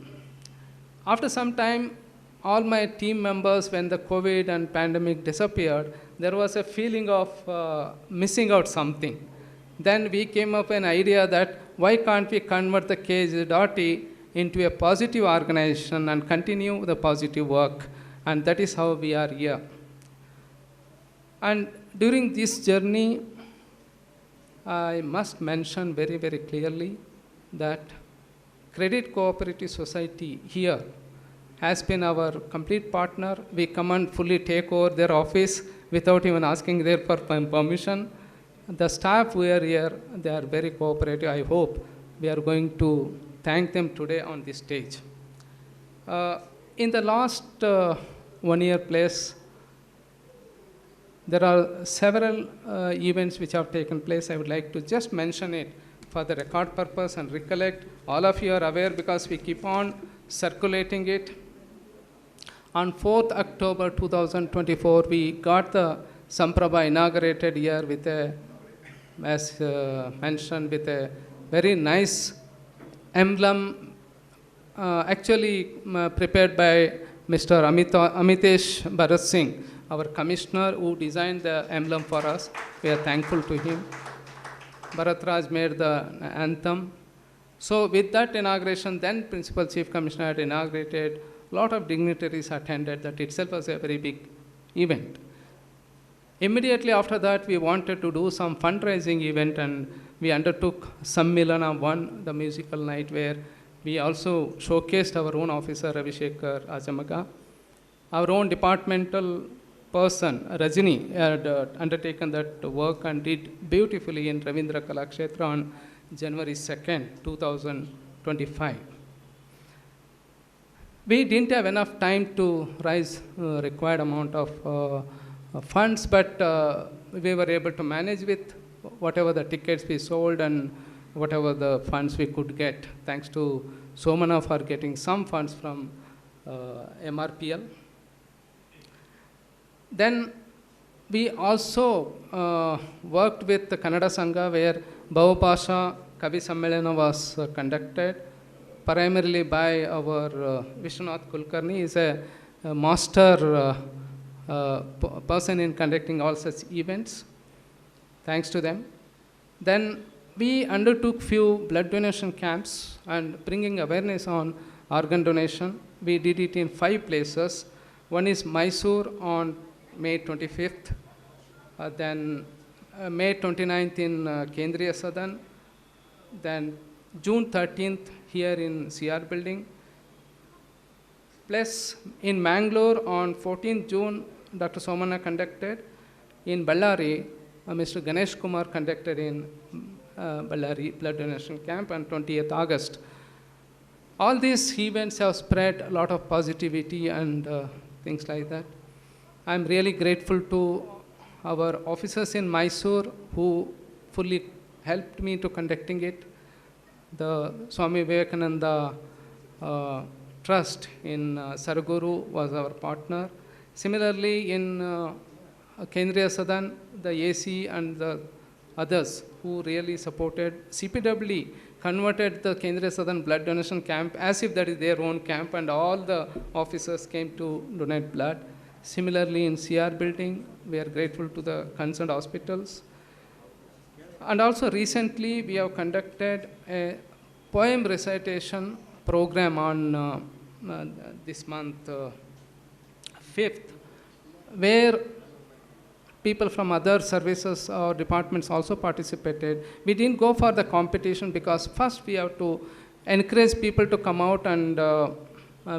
After some time, all my team members, when the COVID and pandemic disappeared, there was a feeling of missing out something. Then we came up with an idea that why can't we convert the KG.E into a positive organization and continue the positive work, and that is how we are here. And during this journey, I must mention very, very clearly that Credit Cooperative Society here has been our complete partner. We come and fully take over their office without even asking their permission. The staff who are here, they are very cooperative. I hope we are going to thank them today on this stage. In the last 1 year plus, there are several events which have taken place. I would like to just mention it for the record purpose and recollect. All of you are aware because we keep on circulating it. On 4th October 2024, we got the SAMPRAVNA inaugurated here with a, as mentioned, with a very nice emblem, actually prepared by Mr. Amitesh Bharat Singh, our commissioner who designed the emblem for us. We are thankful to him. Bharat Raj made the anthem. So with that inauguration, then Principal Chief Commissioner had inaugurated. A lot of dignitaries attended. That itself was a very big event. Immediately after that, we wanted to do some fundraising event, and we undertook Sammilana 1, the musical night, where we also showcased our own officer, Ravishekhar Ajamaga. Our own departmental person, Rajini, had undertaken that work and did beautifully in Ravindra Kalakshetra on January 2nd, 2025. We didn't have enough time to raise required amount of funds, but we were able to manage with whatever the tickets we sold and whatever the funds we could get, thanks to Somana for getting some funds from MRPL. Then we also worked with the Kannada Sangha, where Bhavapasha Kavi Sammelana was conducted, primarily by our Vishwanath Kulkarni. He is a master person in conducting all such events. Thanks to them. Then we undertook few blood donation camps and bringing awareness on organ donation. We did it in 5 places. One is Mysore on May 25th, then May 29th in Kendriya Sadan, then June 13th here in CR building. Plus in Mangalore on 14th June, Dr. Somana conducted. In Ballari, Mr. Ganesh Kumar conducted in Ballari blood donation camp on 20th August. All these events have spread a lot of positivity and things like that. I'm really grateful to our officers in Mysore who fully helped me to conducting it. The Swami Vivekananda Trust in Saraguru was our partner. Similarly, in Kendriya Sadan, the AC and the others who really supported. CPW converted the Kendriya Sadan blood donation camp as if that is their own camp, and all the officers came to donate blood. Similarly, in CR building, we are grateful to the concerned hospitals. And also recently, we have conducted a poem recitation program on this month, 5th, where people from other services or departments also participated. We didn't go for the competition because first we have to encourage people to come out and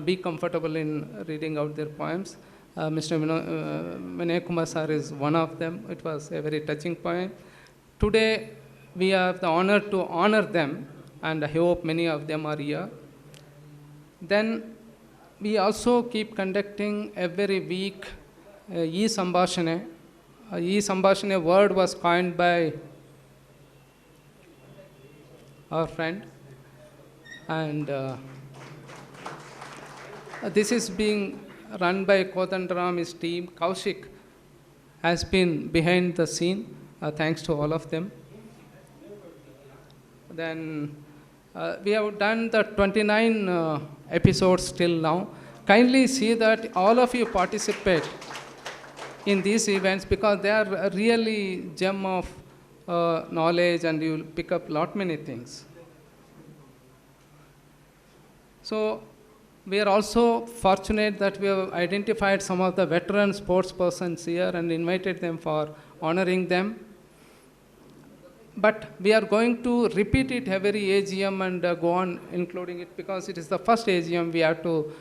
be comfortable in reading out their poems. Mr. Vinay Kumar sir is one of them. It was a very touching poem. Today, we have the honor to honor them, and I hope many of them are here. Then, we also keep conducting every week e-Sambhashane. E-Sambhashane word was coined by our friend, and this is being run by Kodandaram's team. Kaushik has been behind the scene. Thanks to all of them. Then we have done the 29 episodes till now. Kindly see that all of you participate in these events because they are really gem of knowledge, and you will pick up lot many things. So we are also fortunate that we have identified some of the veteran sports persons here and invited them for honoring them. But we are going to repeat it every AGM and go on including it because it is the first AGM. We have to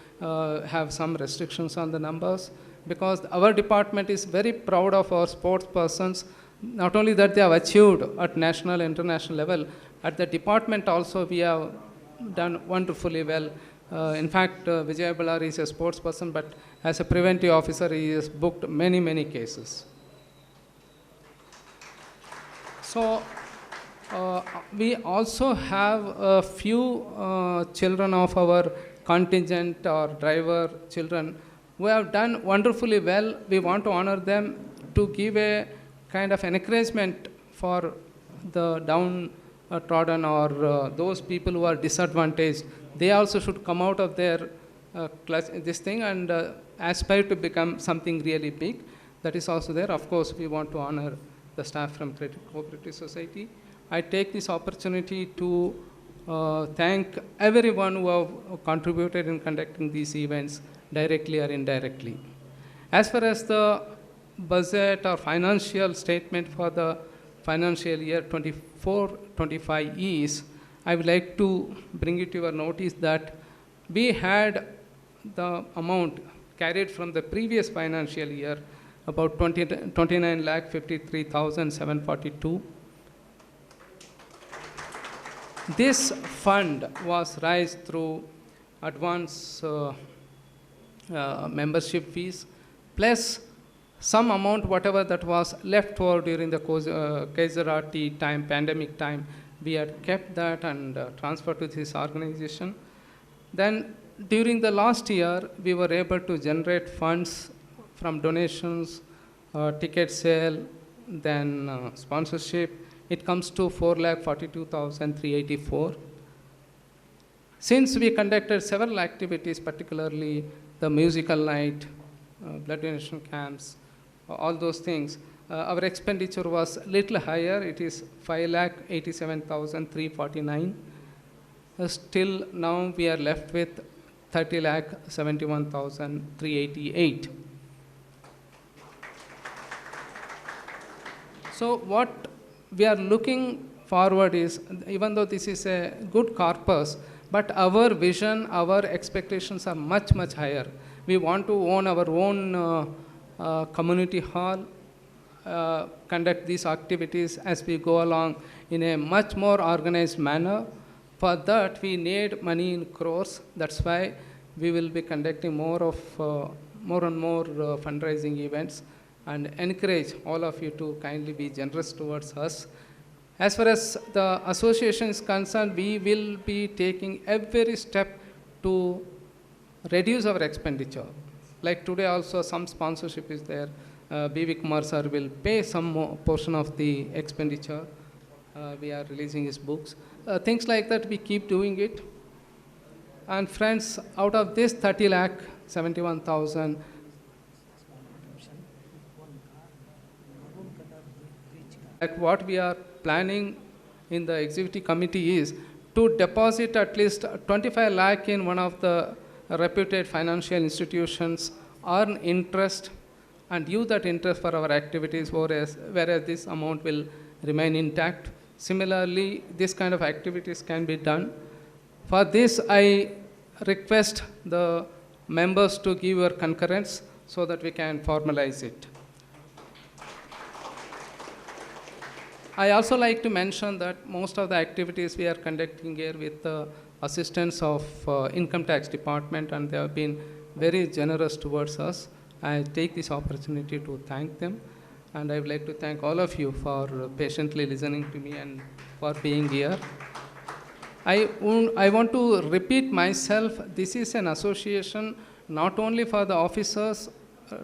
have some restrictions on the numbers because our department is very proud of our sports persons. Not only that they have achieved at national, international level, at the department also we have done wonderfully well. In fact, Vijay Ballari is a sports person, but as a preventive officer, he has booked many, many cases. So, we also have a few children of our contingent or driver children who have done wonderfully well. We want to honor them to give a kind of encouragement for the downtrodden or those people who are disadvantaged. They also should come out of their this thing and aspire to become something really big. That is also there. Of course, we want to honor the staff from Cooperative Society. I take this opportunity to thank everyone who have contributed in conducting these events directly or indirectly. As far as the budget or financial statement for the financial year 24-25 is, I would like to bring it to your notice that we had the amount carried from the previous financial year, about 29,53,742. This fund was raised through advance membership fees, plus some amount, whatever that was left over during the Kaiserati time, pandemic time, we had kept that and transferred to this organization. Then during the last year, we were able to generate funds from donations, ticket sale, then sponsorship. It comes to 4,42,384. Since we conducted several activities, particularly the musical night, blood donation camps, all those things. Our expenditure was little higher. It is 5,87,349. Still now we are left with 30,71,388. So what we are looking forward is, even though this is a good corpus, but our vision, our expectations are much, much higher. We want to own our own community hall, conduct these activities as we go along in a much more organized manner. For that, we need money in crores. That's why we will be conducting more and more fundraising events, and encourage all of you to kindly be generous towards us. As far as the association is concerned, we will be taking every step to reduce our expenditure. Like today also some sponsorship is there. B.V. Kumar sir will pay some more portion of the expenditure. We are releasing his books. Things like that, we keep doing it. And friends, out of this 30,71,000, like what we are planning in the executive committee is to deposit at least 25 lakh in one of the reputed financial institutions, earn interest, and use that interest for our activities, whereas this amount will remain intact. Similarly, this kind of activities can be done. For this, I request the members to give your concurrence so that we can formalize it. I also like to mention that most of the activities we are conducting here with the assistance of Income Tax Department, and they have been very generous towards us. I take this opportunity to thank them, and I would like to thank all of you for patiently listening to me and for being here. I want to repeat myself, this is an association not only for the officers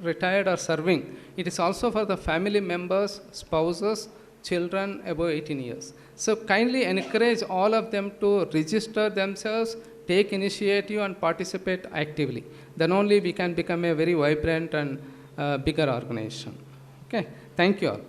retired or serving, it is also for the family members, spouses, children above 18 years. So kindly encourage all of them to register themselves, take initiative and participate actively. Then only we can become a very vibrant and bigger organization. Okay, thank you all.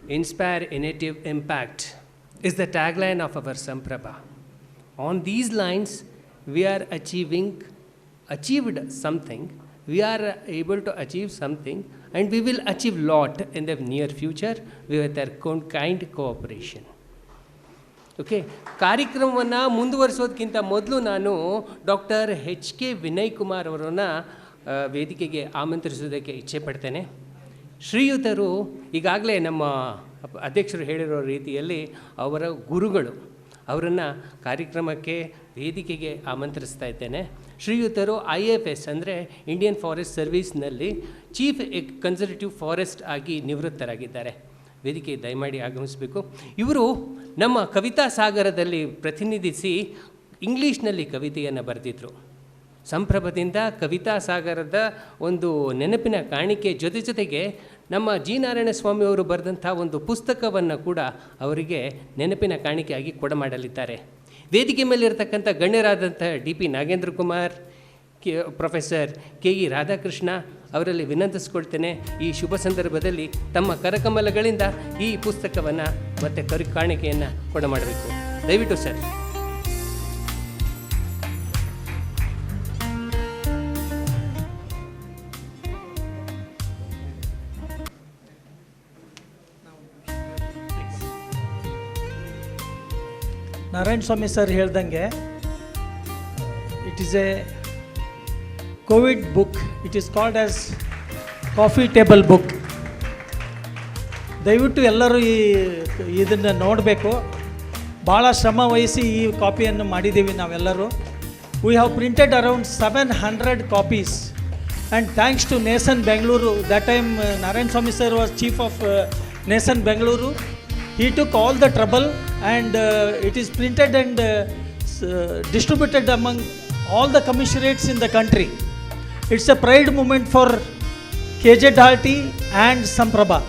Inspire, innovative, impact is the tagline of our SAMPRAVNA. On these lines, we are achieved something, we are able to achieve something, and we will achieve lot in the near future with their kind cooperation. Okay, ಕಾರ್ಯಕ್ರಮವನ್ನು ಮುಂದುವರಿಸೋದಕ್ಕಿಂತ ಮೊದಲು ನಾನು doctor H.K. Vinay Kumar ಅವರನ್ನು ವೇದಿಕೆಗೆ ಆಮಂತ್ರಿಸೋದಕ್ಕೆ ಇಚ್ಛೆ ಪಡ್ತೇನೆ. ಶ್ರೀಯುತರು ಈಗಾಗಲೇ ನಮ್ಮ ಅಧ್ಯಕ್ಷರು ಹೇಳಿರೋ ರೀತಿಯಲ್ಲಿ ಅವರ ಗುರುಗಳು, ಅವರನ್ನು ಕಾರ್ಯಕ್ರಮಕ್ಕೆ ವೇದಿಕೆಗೆ ಆಮಂತ್ರಿಸ್ತಾ ಇದ್ದೇನೆ. ಶ್ರೀಯುತರು IFS ಅಂದರೆ ಇಂಡಿಯನ್ ಫಾರೆಸ್ಟ್ ಸರ್ವೀಸ್ನಲ್ಲಿ ಚೀಫ್ ಕನ್ಸರ್ವೇಟಿವ್ ಫಾರೆಸ್ಟ್ ಆಗಿ ನಿವೃತ್ತರಾಗಿದ್ದಾರೆ. ವೇದಿಕೆ ದಯಮಾಡಿ ಆಗಮಿಸಬೇಕು. ಇವರು ನಮ್ಮ ಕವಿತಾ ಸಾಗರದಲ್ಲಿ ಪ್ರತಿನಿಧಿಸಿ ಇಂಗ್ಲೀಷ್ನಲ್ಲಿ ಕವಿತೆಯನ್ನು ಬರೆದಿದ್ದರು. ಸಂಪ್ರಭದಿಂದ ಕವಿತಾ ಸಾಗರದ ಒಂದು ನೆನಪಿನ ಕಾಣಿಕೆ ಜೊತೆಗೆ ನಮ್ಮ ಜಿ ನಾರಾಯಣ ಸ್ವಾಮಿಯವರು ಬರೆದಂಥ ಒಂದು ಪುಸ್ತಕವನ್ನು ಕೂಡ ಅವರಿಗೆ ನೆನಪಿನ ಕಾಣಿಕೆಯಾಗಿ ಕೊಡಮಾಡಲಿದ್ದಾರೆ. ವೇದಿಕೆ ಮೇಲಿರ್ತಕ್ಕಂಥ ಗಣ್ಯರಾದಂಥ DP Nagendra Kumar, professor KE Radhakrishna ಅವರಲ್ಲಿ ವಿನಂತಿಸ್ಕೊಳ್ತೇನೆ, ಈ ಶುಭ ಸಂದರ್ಭದಲ್ಲಿ ತಮ್ಮ ಕರಕಮಲಗಳಿಂದ ಈ ಪುಸ್ತಕವನ್ನು ಮತ್ತು ಕಾಣಿಕೆಯನ್ನು ಕೊಡಮಾಡಬೇಕು. ದಯವಿಟ್ಟು ಸರ್. ನಾರಾಯಣ ಸ್ವಾಮಿ ಸರ್ ಹೇಳ್ದಂಗೆ it is A Covid book. It is called as coffee table book. ದಯವಿಟ್ಟು ಎಲ್ಲರೂ ಇದನ್ನು ನೋಡಬೇಕು. ಭಾಳ ಶ್ರಮ ವಹಿಸಿ ಈ ಕಾಪಿಯನ್ನು ಮಾಡಿದ್ದೀವಿ ನಾವೆಲ್ಲರೂ. We have printed around 700 copies and thanks to NACEN Bengaluru. That time Narayana Swamy sir was chief of NACEN Bengaluru. He took all the trouble, and it is printed and distributed among all the commissarates in the country. It's a pride moment for KJ Dalti and Samprabha.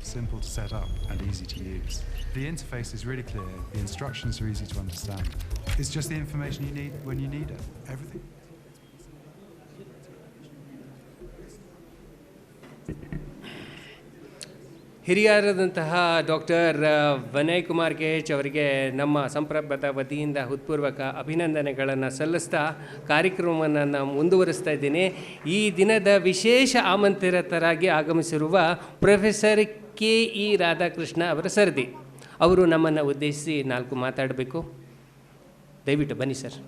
Simple to set up and easy to use. The interface is really clear, the instructions are easy to understand. It's just the information you need when you need it. Everything. ಹಿರಿಯರಾದಂತಹ doctor Vinay Kumar K H ಅವರಿಗೆ ನಮ್ಮ ಸಂಪ್ರಭದ ವತಿಯಿಂದ ಹೃತ್ಪೂರ್ವಕ ಅಭಿನಂದನೆಗಳನ್ನು ಸಲ್ಲಿಸ್ತಾ ಕಾರ್ಯಕ್ರಮವನ್ನು ನಾನು ಮುಂದುವರಿಸ್ತಾ ಇದ್ದೀನಿ. ಈ ದಿನದ ವಿಶೇಷ ಆಮಂತ್ರಿತರಾಗಿ ಆಗಮಿಸಿರುವ ಪ್ರೊಫೆಸರ್ KE ರಾಧಾಕೃಷ್ಣ ಅವರ ಸರದಿ ಅವರು ನಮ್ಮನ್ನು ಉದ್ದೇಶಿಸಿ 4 ಮಾತಾಡಬೇಕು. ದಯವಿಟ್ಟು ಬನ್ನಿ ಸರ್.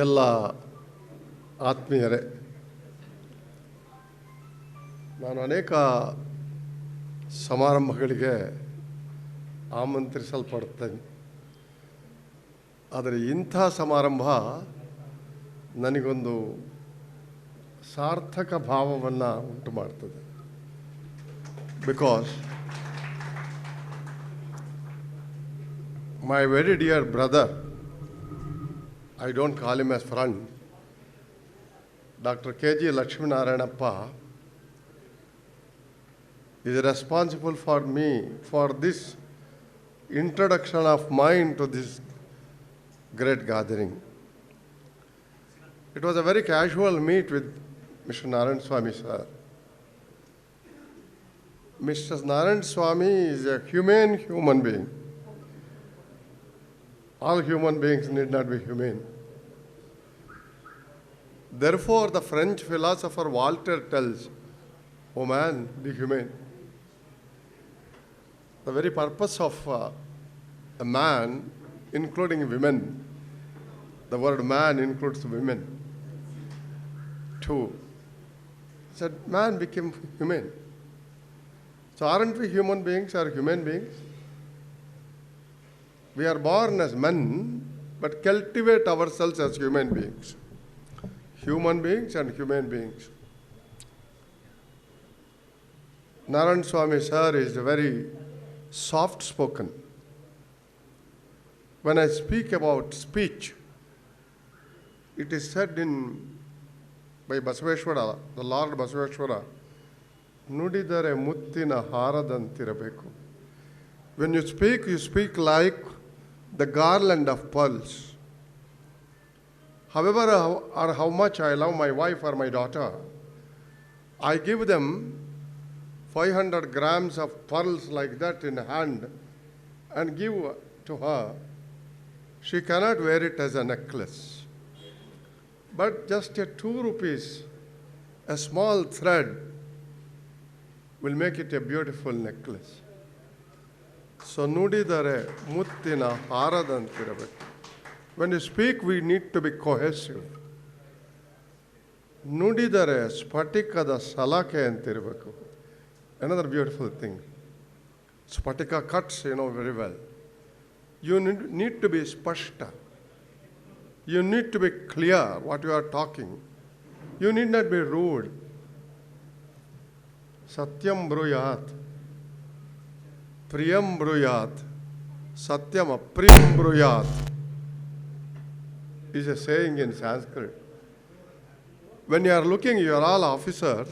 ಎಲ್ಲ ಆತ್ಮೀಯರೇ, ನಾನು ಅನೇಕ ಸಮಾರಂಭಗಳಿಗೆ ಆಮಂತ್ರಿಸಲ್ಪಡ್ತೇನೆ. ಆದರೆ ಇಂಥ ಸಮಾರಂಭ ನನಗೊಂದು ಸಾರ್ಥಕ ಭಾವವನ್ನು ಉಂಟು ಮಾಡ್ತದೆ. Because my very dear brother, I don't call him as friend, Dr. KG Lakshminarayanappa is responsible for me for this introduction of mine to this great gathering. It was a very casual meet with Mr. Narayan Swami sir. Mr. Narayan Swami is a humane human being. All human beings need not be humane. Therefore, the French philosopher Voltaire tells, "Oh man, be humane." The very purpose of a man, including women, the word man includes women too. Said man became humane. So aren't we human beings or human beings? We are born as men, but cultivate ourselves as human beings. Human beings and human beings. Narayan Swami sir is very soft spoken. When I speak about speech, it is said by Basaveshwara, the Lord Basaveshwara, ನುಡಿದರೆ ಮುತ್ತಿನ ಹಾರದಂತಿರಬೇಕು. When you speak like the garland of pearls. However, or how much I love my wife or my daughter, I give them 500 grams of pearls like that in hand and give to her. She cannot wear it as a necklace. But just a 2 rupees, a small thread, will make it a beautiful necklace. So ನುಡಿದರೆ ಮುತ್ತಿನ ಹಾರದಂತಿರಬೇಕು. When you speak, we need to be cohesive. ನುಡಿದರೆ ಸ್ಫಟಿಕದ ಸಲಾಕೆ ಅಂತಿರಬೇಕು. Another beautiful thing. Spatika cuts, very well. You need to be spashta. You need to be clear what you are talking. You need not be rude. Satyam bruyat. Priyam bruyat. Satyam apriyam bruyat is a saying in Sanskrit. When you are looking, you are all officers.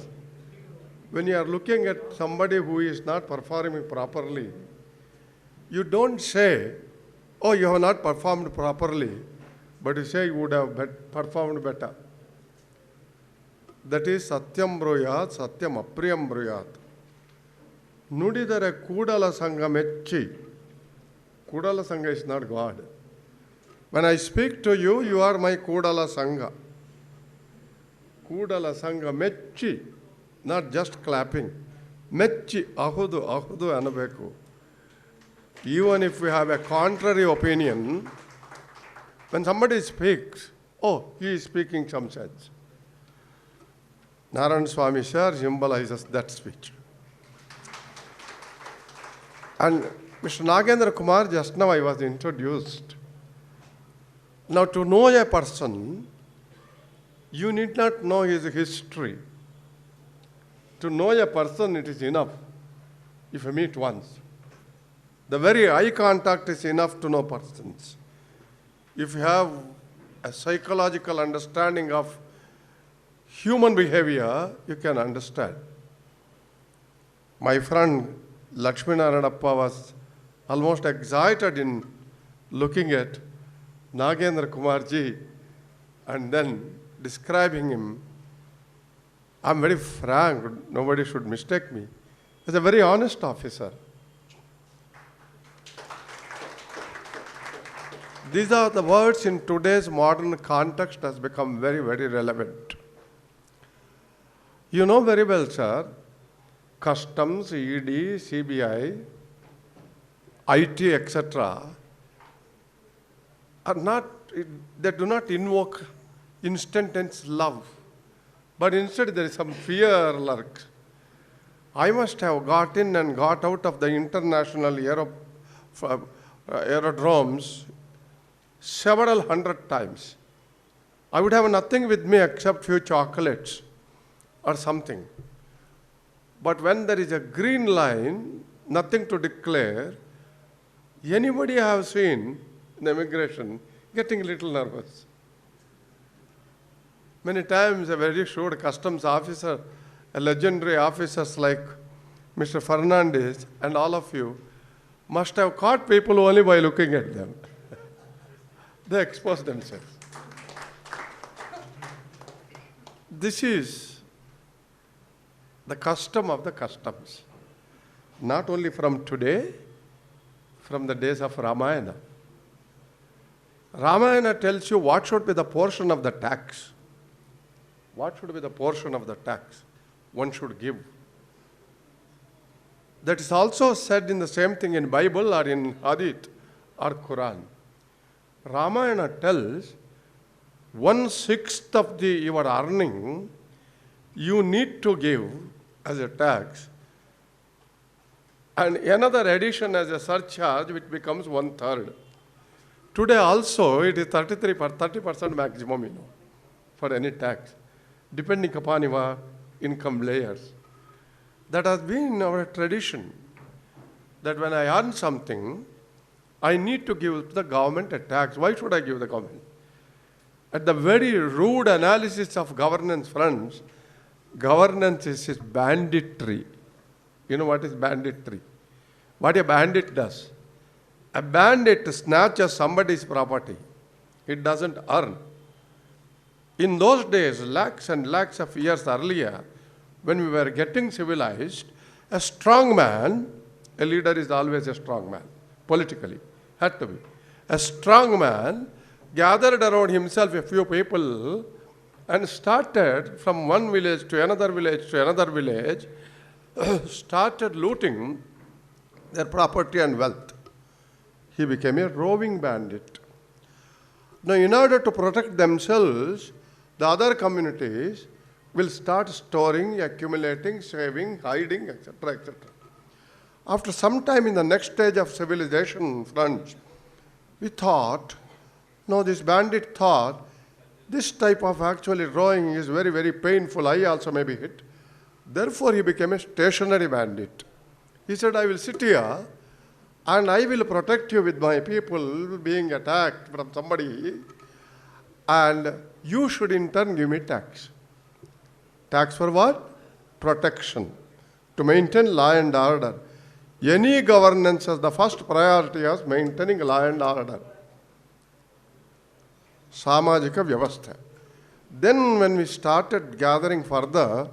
When you are looking at somebody who is not performing properly, you don't say, "Oh, you have not performed properly," but you say you would have performed better. That is Satyam bruyat, Satyam apriyam bruyat. ನುಡಿದರೆ ಕೂಡಲ ಸಂಘ ಮೆಚ್ಚಿ. Kudala Sangha is not God. When I speak to you, you are my Kudala Sangha. Kudala Sangha Mechi, not just clapping. Mechi, ahudu, ahudu anabeku. Even if we have a contrary opinion, when somebody speaks, oh, he is speaking some sense. Narayan Swami sir symbolizes that speech. And Mr. Nagendra Kumar, just now I was introduced. Now, to know a person, you need not know his history. To know a person, it is enough if you meet once. The very eye contact is enough to know persons. If you have a psychological understanding of human behavior, you can understand. My friend Lakshmi Narayanappa was almost excited in looking at Nagendra Kumarji and then describing him. I'm very frank, nobody should mistake me. He's a very honest officer. These are the words in today's modern context has become very, very relevant. You know very well, sir, customs, ED, CBI, IT, etc. are not, they do not invoke instantaneous love, but instead there is some fear lurks. I must have got in and got out of the international aerodromes several hundred times. I would have nothing with me except few chocolates or something. But when there is a green line, nothing to declare, anybody I have seen in immigration getting a little nervous. Many times a very shrewd customs officer, a legendary officers like Mr. Fernandez and all of you must have caught people only by looking at them. They expose themselves. This is the custom of the customs. Not only from today, from the days of Ramayana. Ramayana tells you what should be the portion of the tax. What should be the portion of the tax one should give. That is also said in the same thing in Bible or in Hadith or Quran. Ramayana tells 1/6 of your earning you need to give as a tax, and another addition as a surcharge which becomes 1/3. Today also it is 30% maximum, for any tax, depending upon your income layers. That has been our tradition, that when I earn something, I need to give to the government a tax. Why should I give the government? At the very rude analysis of governance, friends, governance is banditry. You know what is banditry? What a bandit does. A bandit snatches somebody's property. It doesn't earn. In those days, lakhs and lakhs of years earlier, when we were getting civilized, a strong man, a leader is always a strong man, politically, had to be. A strong man gathered around himself a few people and started from one village to another village to another village, started looting their property and wealth. He became a roving bandit. Now, in order to protect themselves, the other communities will start storing, accumulating, saving, hiding, etc., etc. After some time in the next stage of civilization, friends, we thought, no, this bandit thought, this type of actually rowing is very, very painful. I also may be hit. Therefore, he became a stationary bandit. He said, I will sit here and I will protect you with my people being attacked from somebody, and you should in turn give me tax. Tax for what? Protection. To maintain law and order. Any governance has the first priority is maintaining law and order. Samajika Vyavastha. Then when we started gathering further,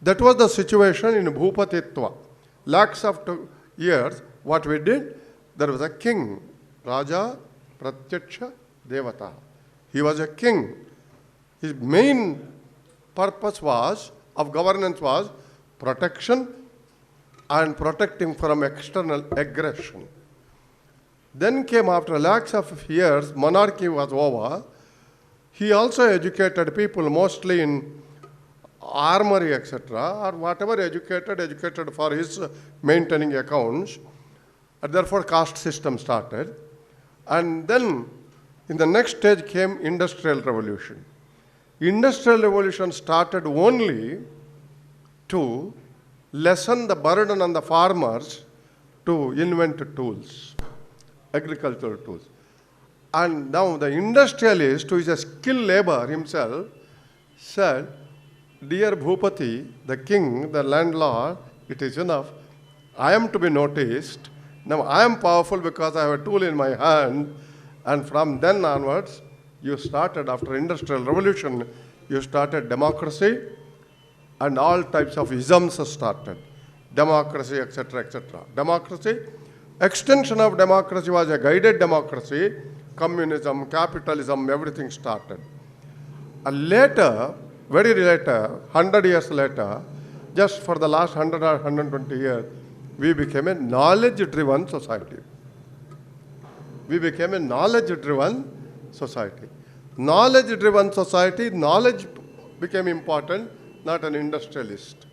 that was the situation in Bhupatitva. Lakhs of years, what we did, there was a king, Raja Pratyaksha Devata. He was a king. His main purpose of governance was protection and protecting from external aggression. Then came, after lakhs of years, monarchy was over. He also educated people mostly in armory, etc., or whatever educated for his maintaining accounts. And therefore, caste system started. And then, in the next stage came Industrial Revolution. Industrial Revolution started only to lessen the burden on the farmers to invent tools, agricultural tools. And now the industrialist, who is a skilled labor himself, said, "Dear Bhupati, the king, the landlord, it is enough. I am to be noticed. Now I am powerful because I have a tool in my hand." And from then onwards, you started, after Industrial Revolution, you started democracy, and all types of isms started. Democracy, etc., etc. Democracy, extension of democracy was a guided democracy. Communism, capitalism, everything started. And later, very later, 100 years later, just for the last 100 or 120 years, we became a knowledge-driven society. We became a knowledge-driven society. Knowledge-driven society, knowledge became important, not an industrialist.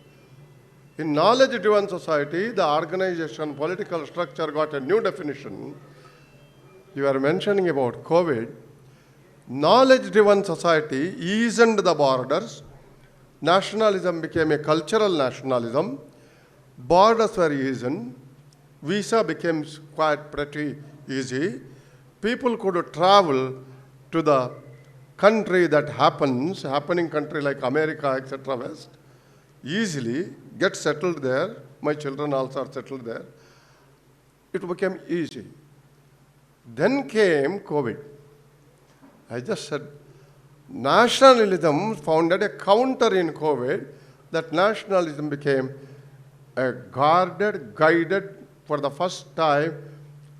In knowledge-driven society, the organization, political structure got a new definition. You are mentioning about COVID. Knowledge-driven society eased the borders. Nationalism became a cultural nationalism. Borders were eased. Visa became quite pretty easy. People could travel to the country that happening country like America, etc., West, easily, get settled there. My children also are settled there. It became easy. Then came COVID. I just said, nationalism founded a counter in COVID. That nationalism became a guided for the first time.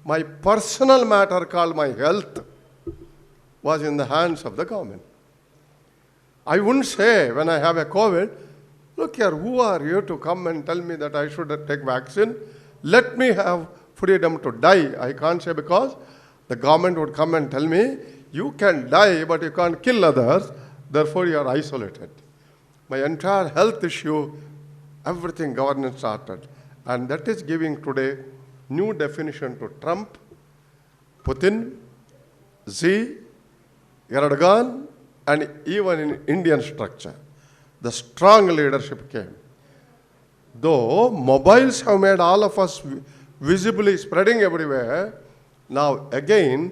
My personal matter called my health was in the hands of the government. I wouldn't say when I have a COVID, "Look here, who are you to come and tell me that I should take vaccine? Let me have freedom to die." I can't say, because the government would come and tell me, "You can die, but you can't kill others, therefore you are isolated." My entire health issue, everything governance started. And that is giving today new definition to Trump, Putin, Xi, Erdogan, and even in Indian structure. The strong leadership came. Though mobiles have made all of us visibly spreading everywhere, now again,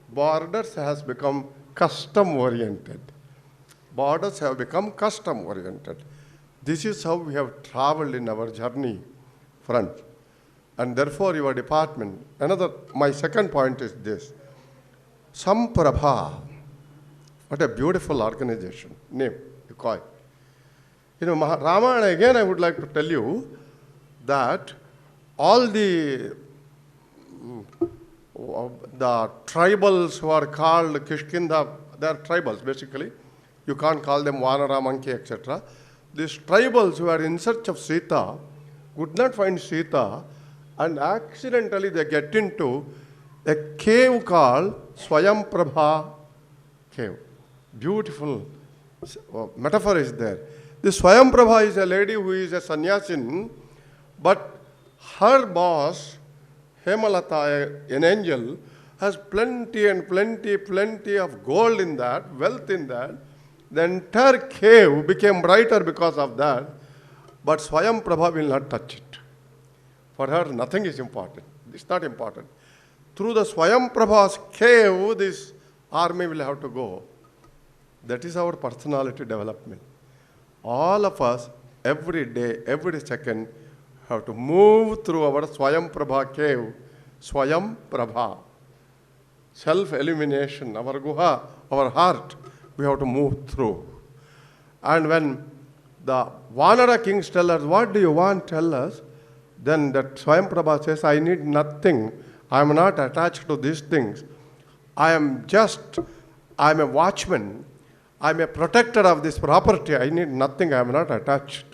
borders has become custom-oriented. Borders have become custom-oriented. This is how we have traveled in our journey front. And therefore, your department, my second point is this. SAMPRAVNA, what a beautiful organization, name you call it. Ramayana, again I would like to tell you that all the tribals who are called Kishkinda, they are tribals basically. You can't call them Vanara, monkey, etc. These tribals who are in search of Sita could not find Sita, and accidentally they get into a cave called Swayamprabha cave. Beautiful metaphor is there. This Swayamprabha is a lady who is a sannyasin, but her boss, Hemalata, an angel, has plenty of gold in that, wealth in that. The entire cave became brighter because of that, but Swayamprabha will not touch it. For her, nothing is important. It's not important. Through the Swayamprabha's cave, this army will have to go. That is our personality development. All of us, every day, every second, have to move through our Swayamprabha cave. Swayamprabha. Self-illumination, our guha, our heart, we have to move through. And when the Vanara kings tell us, "What do you want? Tell us." Then that Swayamprabha says, "I need nothing. I am not attached to these things. I am a watchman. I am a protector of this property. I need nothing. I am not attached."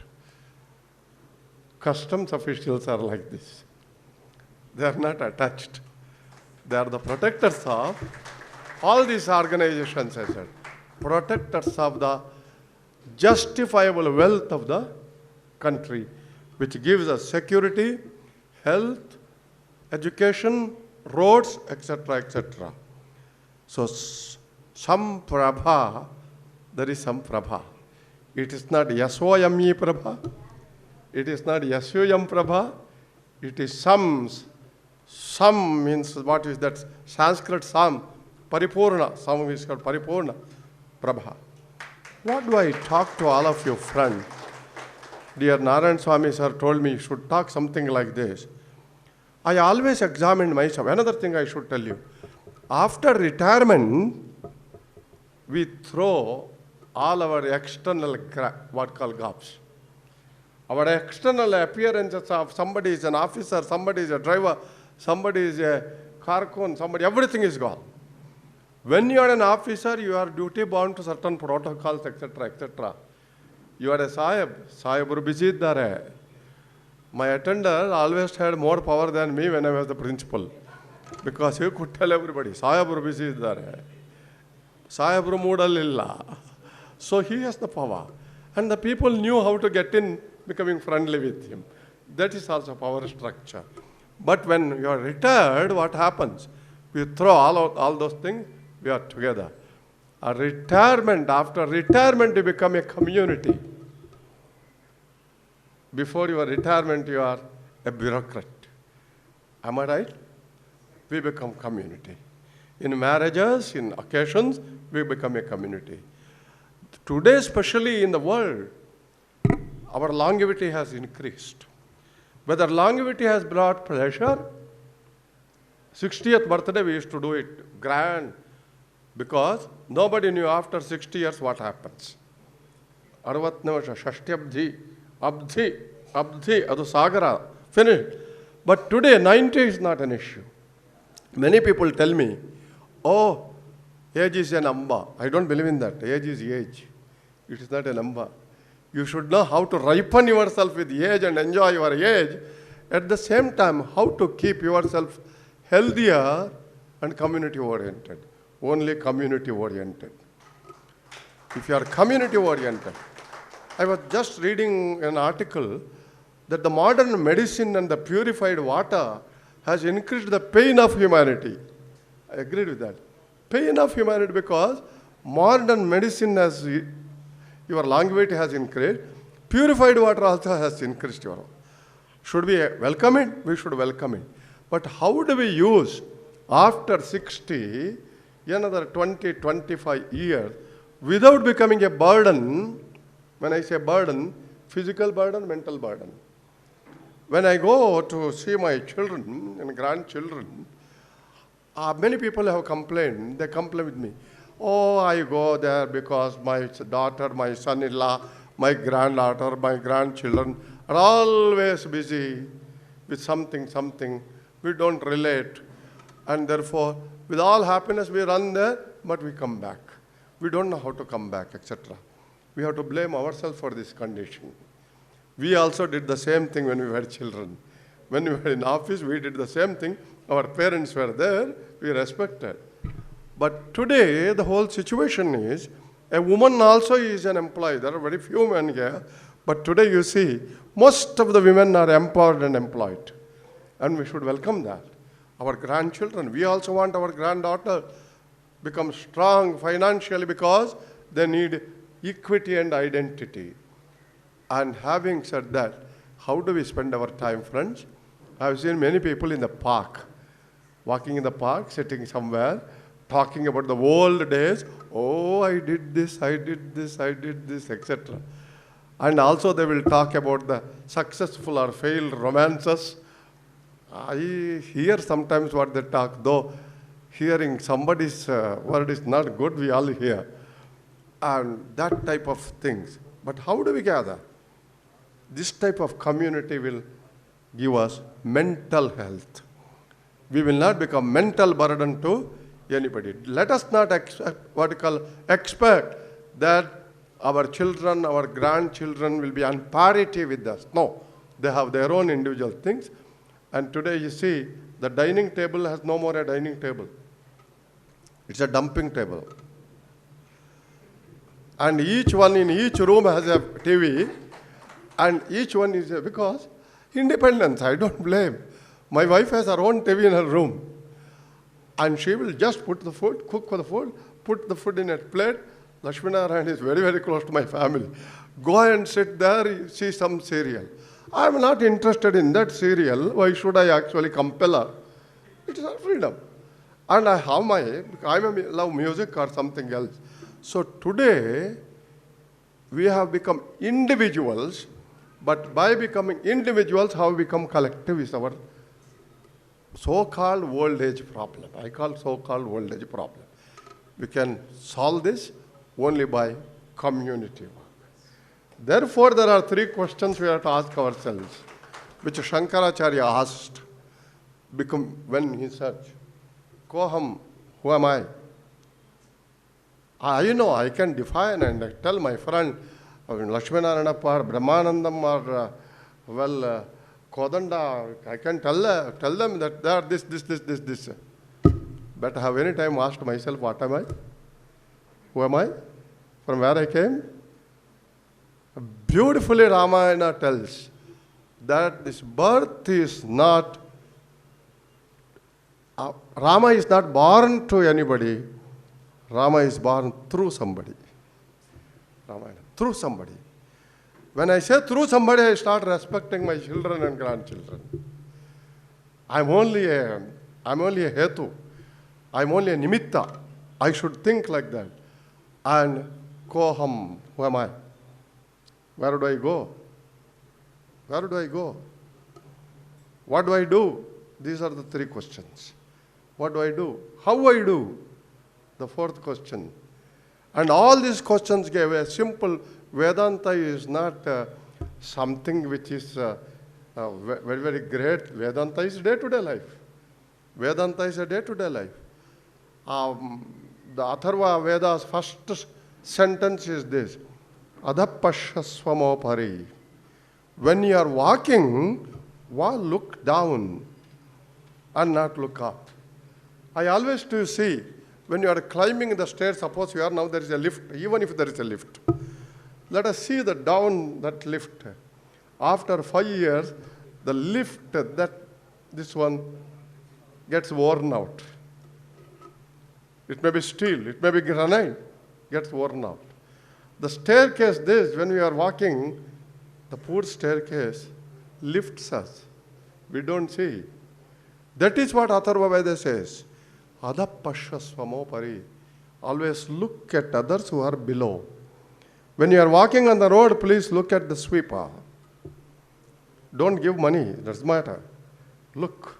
Customs officials are like this. They are not attached. They are the protectors of all these organizations, I said. Protectors of the justifiable wealth of the country, which gives us security, health, education, roads, etc., etc. So, Samprabha, there is Samprabha. It is not Yasoyami Prabha. It is not Yasoyam Prabha. It is Sams. Sam means, what is that? Sanskrit Sam. Paripurna. Sam is called Paripurna Prabha. What do I talk to all of you friends? Dear Narayan Swami sir told me you should talk something like this. I always examined myself. Another thing I should tell you. After retirement, we throw all our external, what called gaps. Our external appearances of somebody is an officer, somebody is a driver, somebody is a carcon, somebody, everything is gone. When you are an officer, you are duty bound to certain protocols, etc., etc. You are a Sahib, Sahibru busy iddare. My attender always had more power than me when I was the principal. Because he could tell everybody, Sahibru busy iddare. Sahibru moodalilla. So he has the power. And the people knew how to get in, becoming friendly with him. That is also power structure. But when you are retired, what happens? We throw all those things, we are together. A retirement, after retirement, you become a community. Before your retirement, you are a bureaucrat. Am I right? We become community. In marriages, in occasions, we become a community. Today, especially in the world, our longevity has increased. Whether longevity has brought pleasure, 60th birthday we used to do it grand, because nobody knew after 60 years what happens. 60 ವರ್ಷ abdhi, adu sagara, finished. But today 90 is not an issue. Many people tell me, oh, age is a number. I don't believe in that. Age is age. It is not a number. You should know how to ripen yourself with age and enjoy your age. At the same time, how to keep yourself healthier and community oriented. Only community oriented. If you are community oriented, I was just reading an article that the modern medicine and the purified water has increased the pain of humanity. I agreed with that. Pain of humanity, because modern medicine has, your longevity has increased. Purified water also has increased your. Should we welcome it? We should welcome it. But how do we use after 60, another 20, 25 years, without becoming a burden? When I say burden, physical burden, mental burden. When I go to see my children and grandchildren, many people have complained. They complain with me. Oh, I go there because my daughter, my son-in-law, my granddaughter, my grandchildren are always busy with something. We don't relate. And therefore, with all happiness, we run there, but we come back. We don't know how to come back, etc. We have to blame ourselves for this condition. We also did the same thing when we were children. When we were in office, we did the same thing. Our parents were there, we respected. But today, the whole situation is, a woman also is an employee. There are very few men here. But today you see, most of the women are empowered and employed. And we should welcome that. Our grandchildren, we also want our granddaughter become strong financially, because they need equity and identity. And having said that, how do we spend our time, friends? I've seen many people in the park, walking in the park, sitting somewhere, talking about the old days. Oh, I did this, etc. And also they will talk about the successful or failed romances. I hear sometimes what they talk, though hearing somebody's word is not good, we all hear. And that type of things. But how do we gather? This type of community will give us mental health. We will not become mental burden to anybody. Let us not expect that our children, our grandchildren will be on parity with us. No, they have their own individual things. And today you see, the dining table has no more a dining table. It's a dumping table. And each one in each room has a TV, and each one is because independence, I don't blame. My wife has her own TV in her room, and she will just put the food, cook for the food, put the food in a plate. Lakshminarayan is very, very close to my family. Go and sit there, see some serial. I am not interested in that serial. Why should I actually compel her? It is her freedom. And I have I love music or something else. So today, we have become individuals, but by becoming individuals, how we become collective is our so-called old age problem. I call so-called old age problem. We can solve this only by community work. Therefore, there are three questions we have to ask ourselves, which Shankaracharya asked when he said, Koham, who am I? I can define and tell my friend, Lakshminarayan or Brahmanandam or, Kodanda, I can tell them that they are this. But I have any time asked myself, what am I? Who am I? From where I came? Beautifully Ramayana tells that this birth is not, Rama is not born to anybody, Rama is born through somebody. Ramayana, through somebody. When I say through somebody, I start respecting my children and grandchildren. I'm only a hetu. I'm only a nimitta. I should think like that. And koham, who am I? Where do I go? Where do I go? What do I do? These are the three questions. What do I do? How I do? The fourth question. And all these questions gave a simple Vedanta is not something which is very, very great. Vedanta is day-to-day life. Vedanta is a day-to-day life. The Atharva Veda's first sentence is this. Adapashasvamopari. When you are walking, look down and not look up. I always do see, when you are climbing the stairs, suppose you are now there is a lift, even if there is a lift. Let us see that lift. After 5 years, the lift, this one gets worn out. It may be steel, it may be granite, gets worn out. The staircase, when we are walking, the poor staircase lifts us. We don't see. That is what Atharva Veda says. Adapashasvamopari. Always look at others who are below. When you are walking on the road, please look at the sweeper. Don't give money, doesn't matter. Look.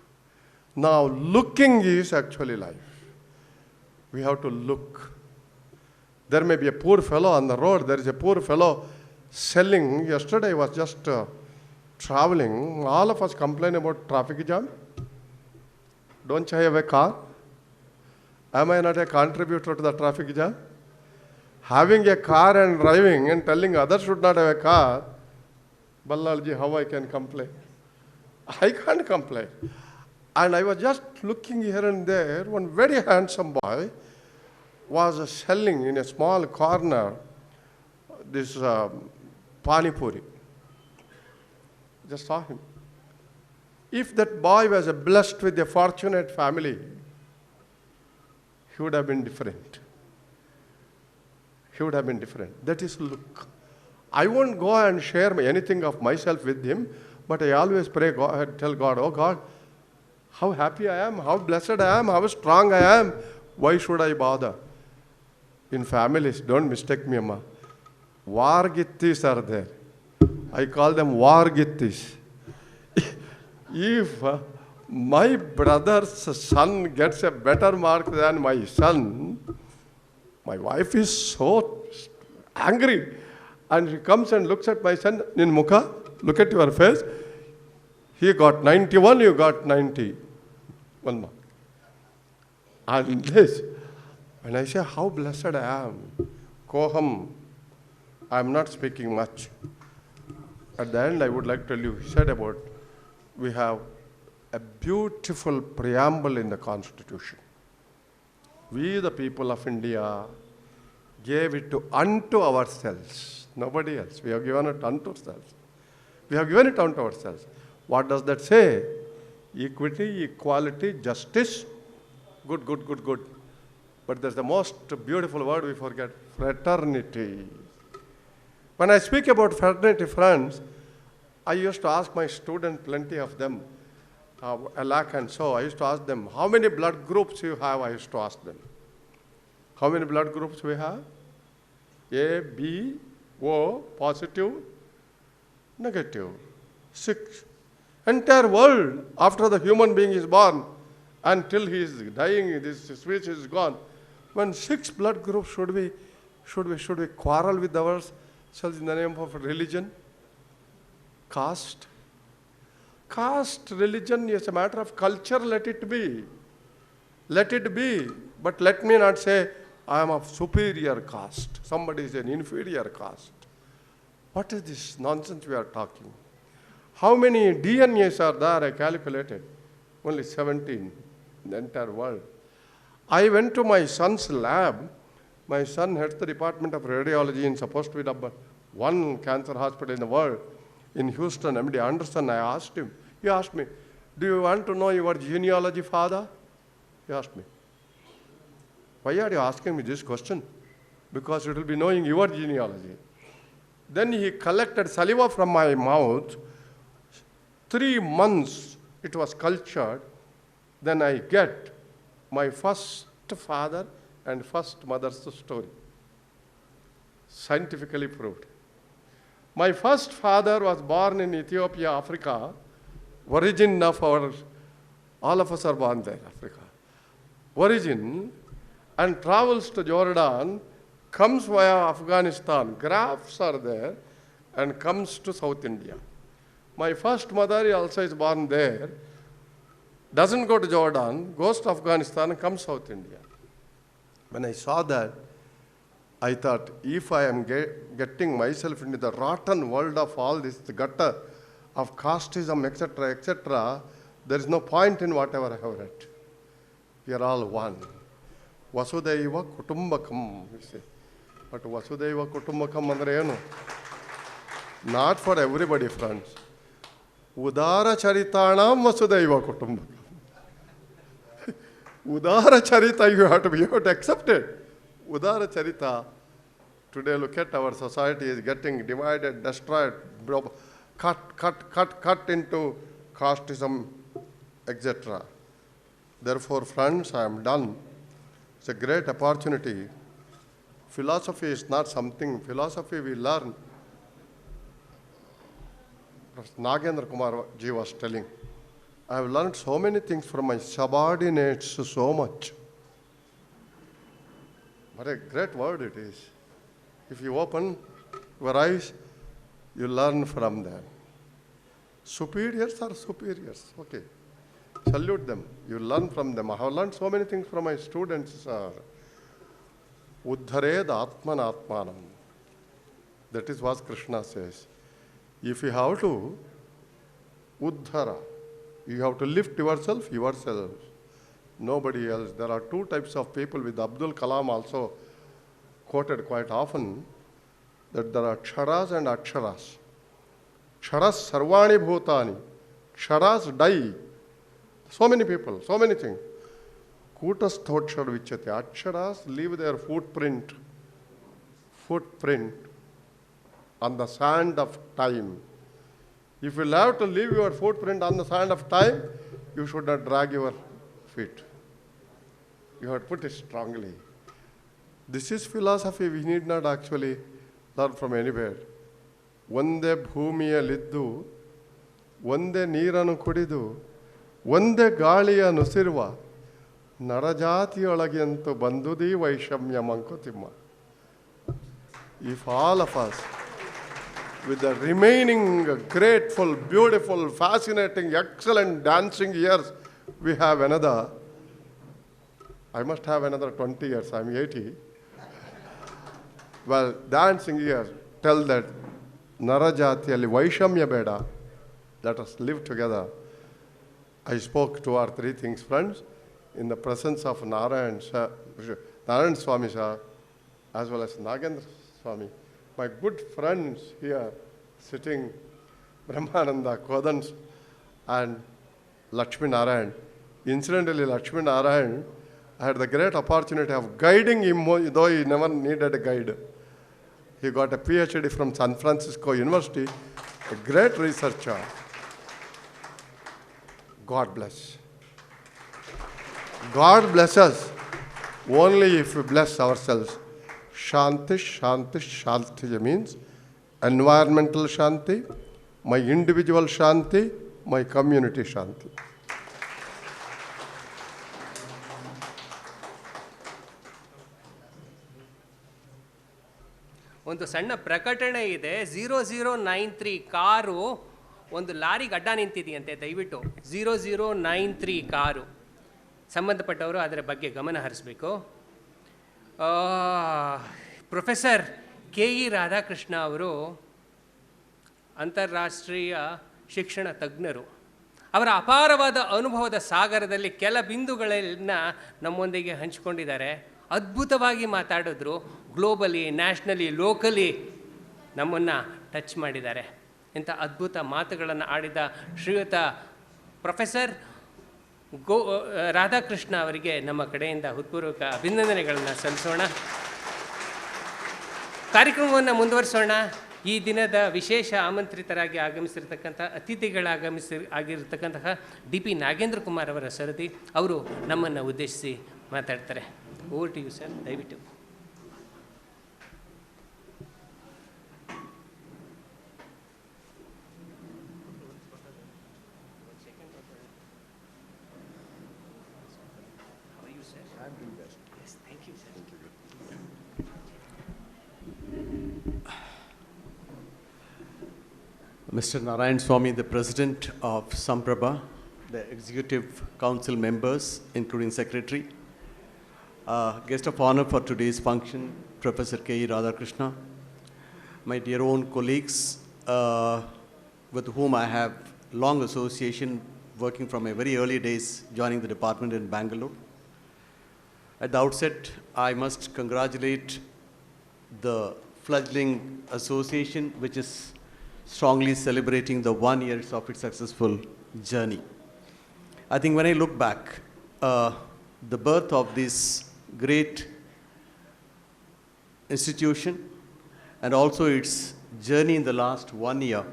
Now, looking is actually life. We have to look. There may be a poor fellow on the road. There is a poor fellow selling. Yesterday I was just traveling. All of us complain about traffic jam. Don't I have a car? Am I not a contributor to the traffic jam? Having a car and driving and telling others should not have a car, Ballalji, how I can complain? I can't complain. And I was just looking here and there. One very handsome boy was selling in a small corner this pani puri. Just saw him. If that boy was blessed with a fortunate family, he would have been different. He would have been different. That is look. I won't go and share anything of myself with him, but I always pray, God, tell God, oh God, how happy I am, how blessed I am, how strong I am. Why should I bother? In families, don't mistake me, Amma. Vargittis are there. I call them Vargittis. If my brother's son gets a better mark than my son, my wife is so angry. And she comes and looks at my son in Mukha, look at your face. He got 91, you got 90. One mark. And this, when I say how blessed I am, Koham, I am not speaking much. At the end, I would like to tell you, he said about, we have a beautiful preamble in the Constitution. We, the people of India, gave it to unto ourselves, nobody else. We have given it unto ourselves. We have given it unto ourselves. What does that say? Equity, equality, justice. Good, good, good, good. But there's the most beautiful word we forget, fraternity. When I speak about fraternity, friends, I used to ask my students, plenty of them, a lakh and so, I used to ask them, how many blood groups you have? I used to ask them. How many blood groups we have? A, B, O, positive, negative. 6. Entire world, after the human being is born, until he is dying, this speech is gone. When 6 blood groups should we quarrel with ourselves in the name of religion? Caste? Caste, religion is a matter of culture, let it be. Let it be. But let me not say, I am of superior caste. Somebody is an inferior caste. What is this nonsense we are talking? How many DNAs are there? I calculated. Only 17 in the entire world. I went to my son's lab. My son heads the department of radiology and supposed to be number 1 cancer hospital in the world. In Houston, MD Anderson, I asked him. He asked me, do you want to know your genealogy, father? He asked me. Why are you asking me this question? Because it will be knowing your genealogy. Then he collected saliva from my mouth. 3 months it was cultured. Then I get my first father and first mother's story. Scientifically proved. My first father was born in Ethiopia, Africa. Origin of all of us are born there, Africa. Origin, and travels to Jordan, comes via Afghanistan, grafts are there, and comes to South India. My first mother also is born there, doesn't go to Jordan, goes to Afghanistan, and comes South India. When I saw that, I thought, if I am getting myself into the rotten world of all this gutter of casteism, etc., there is no point in whatever I have read. We are all one. Vasudhaiva Kutumbakam, you say. But Vasudhaiva Kutumbakam andre enu? Not for everybody, friends. Udara Charitanam Vasudhaiva Kutumbakam. Udara Charita, you have to accept it. Udara Charita, today look at our society is getting divided, destroyed, cut into casteism, etc. Therefore, friends, I am done. It's a great opportunity. Philosophy is not something, philosophy we learn. Nagendra Kumar ji was telling, I have learned so many things from my subordinates so much. What a great word it is. If you open your eyes, you learn from them. Superiors are superiors. Okay. Salute them. You learn from them. I have learned so many things from my students, sir. Uddhared Atman Atmanam. That is what Krishna says. If you have to uddhara, you have to lift yourself. Nobody else. There are 2 types of people with Abdul Kalam also quoted quite often, that there are ksharas and aksharas. Ksharas sarvani bhutani. Ksharas die. So many people, so many things. Kutasthotkshar vichyate. Aksharas leave their footprint on the sand of time. If you have to leave your footprint on the sand of time, you should not drag your feet. You have to put it strongly. This is philosophy we need not actually learn from anywhere. Onde bhumiyaliddu, onde neeranu kudidu, onde gaaliya nusirva, ನರಜಾತಿಯೊಳಗೆಂತು ಬಂದುದೀ ವೈಷಮ್ಯ Mankutimma. If all of us, with the remaining grateful, beautiful, fascinating, excellent dancing years, we have another, I must have another 20 years, I'm 80. Well, dancing years tell that Narajatiyalli Vaishamya Beda, let us live together. I spoke 2 or 3 things, friends, in the presence of Narayan Swami Sir as well as Nagendra Swami, my good friends here sitting, Brahmananda, Kodans, and Lakshmi Narayan. Incidentally, Lakshmi Narayan, I had the great opportunity of guiding him, though he never needed a guide. He got a PhD from San Francisco University, a great researcher. God bless. God bless us only if we bless ourselves. Shanti, Shanti, Shanti means environmental Shanti, my individual Shanti, my community Shanti. ಒಂದು ಸಣ್ಣ ಪ್ರಕಟಣೆ ಇದೆ. 0093 car ಒಂದು ಲಾರಿಗೆ ಅಡ್ಡ ನಿಂತಿದೆಯಂತೆ. ದಯವಿಟ್ಟು 0093 car ಸಂಬಂಧಪಟ್ಟವರು ಅದರ ಬಗ್ಗೆ ಗಮನ ಹರಿಸಬೇಕು. ಪ್ರೊಫೆಸರ್ KE ರಾಧಾಕೃಷ್ಣ ಅವರು ಅಂತಾರಾಷ್ಟ್ರೀಯ ಶಿಕ್ಷಣ ತಜ್ಞರು. ಅವರ ಅಪಾರವಾದ ಅನುಭವದ ಸಾಗರದಲ್ಲಿ ಕೆಲ ಬಿಂದುಗಳನ್ನು ನಮ್ಮೊಂದಿಗೆ ಹಂಚಿಕೊಂಡಿದ್ದಾರೆ. ಅದ್ಭುತವಾಗಿ ಮಾತಾಡಿದ್ರು. ಗ್ಲೋಬಲಿ, ನ್ಯಾಷನಲಿ, ಲೋಕಲಿ ನಮ್ಮನ್ನು ಟಚ್ ಮಾಡಿದ್ದಾರೆ. ಇಂಥ ಅದ್ಭುತ ಮಾತುಗಳನ್ನು ಆಡಿದ ಶ್ರೀಯುತ ಪ್ರೊಫೆಸರ್ ರಾಧಾಕೃಷ್ಣ ಅವರಿಗೆ ನಮ್ಮ ಕಡೆಯಿಂದ ಹೃತ್ಪೂರ್ವಕ ಅಭಿನಂದನೆಗಳನ್ನು ಸಲ್ಲಿಸೋಣ. ಕಾರ್ಯಕ್ರಮವನ್ನು ಮುಂದುವರಿಸೋಣ. ಈ ದಿನದ ವಿಶೇಷ ಆಮಂತ್ರಿತರಾಗಿ ಆಗಮಿಸಿರ್ತಕ್ಕಂಥ ಆಗಿರತಕ್ಕಂತಹ DP ನಾಗೇಂದ್ರ ಕುಮಾರ್ ಅವರ ಸರದಿ. ಅವರು ನಮ್ಮನ್ನು ಉದ್ದೇಶಿಸಿ ಮಾತಾಡ್ತಾರೆ. ಓವರ್ ಟು ಯು ಸರ್, ದಯವಿಟ್ಟು. Mr. Narayan Swami, the President of SAMPRAVNA, the Executive Council members, including Secretary, guest of honor for today's function, Professor KE Radhakrishna, my dear own colleagues with whom I have long association working from my very early days joining the department in Bengaluru. At the outset, I must congratulate the fledgling association which is strongly celebrating the 1 year of its successful journey. I think when I look back, the birth of this great institution and also its journey in the last 1 year,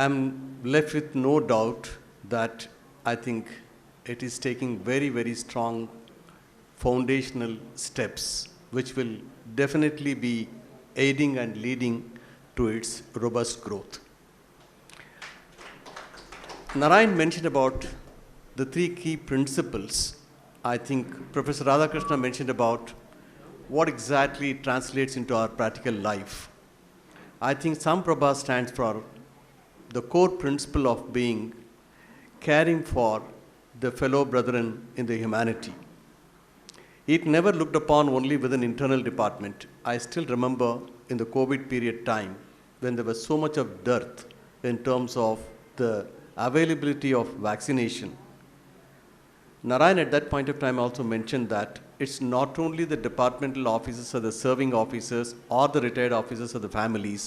I'm left with no doubt that I think it is taking very, very strong foundational steps which will definitely be aiding and leading to its robust growth. Narayan mentioned about the 3 key principles. I think Professor Radhakrishna mentioned about what exactly translates into our practical life. I think SAMPRAVNA stands for the core principle of being caring for the fellow brethren in the humanity. It never looked upon only within internal department. I still remember in the COVID period time when there was so much of dearth in terms of the availability of vaccination. Narayan at that point of time also mentioned that it's not only the departmental officers or the serving officers or the retired officers or the families.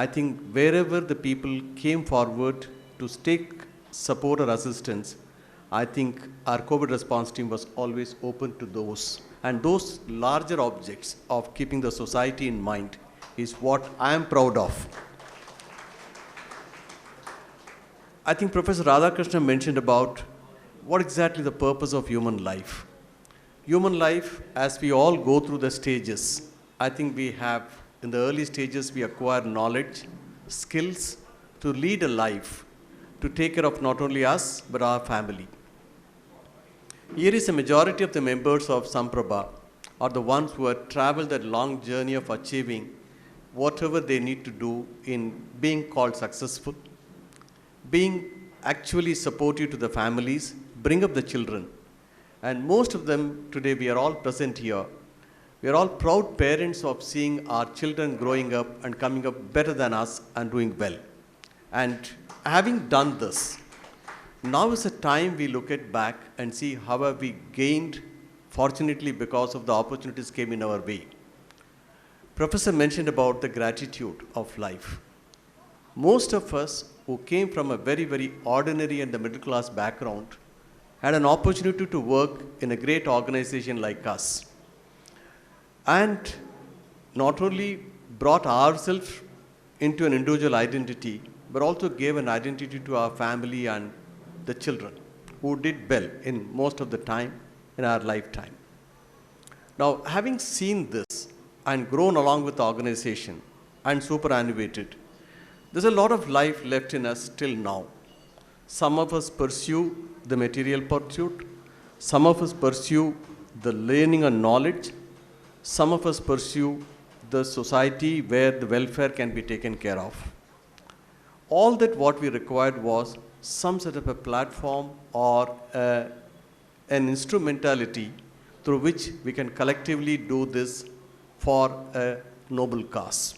I think wherever the people came forward to take support or assistance, I think our COVID response team was always open to those. And those larger objects of keeping the society in mind is what I am proud of. I think Professor Radhakrishna mentioned about what exactly the purpose of human life. Human life, as we all go through the stages, I think we have, in the early stages, we acquire knowledge, skills to lead a life, to take care of not only us, but our family. Here is a majority of the members of SAMPRAVNA are the ones who have traveled that long journey of achieving whatever they need to do in being called successful, being actually supportive to the families, bring up the children. And most of them today, we are all present here. We are all proud parents of seeing our children growing up and coming up better than us and doing well. And having done this, now is a time we look at back and see how have we gained fortunately because of the opportunities came in our way. Professor mentioned about the gratitude of life. Most of us who came from a very, very ordinary and the middle class background had an opportunity to work in a great organization like us. And not only brought ourselves into an individual identity, but also gave an identity to our family and the children who did well in most of the time in our lifetime. Now, having seen this and grown along with the organization and superannuated, there's a lot of life left in us till now. Some of us pursue the material pursuit, some of us pursue the learning and knowledge, some of us pursue the society where the welfare can be taken care of. All that what we required was some sort of a platform or an instrumentality through which we can collectively do this for a noble cause.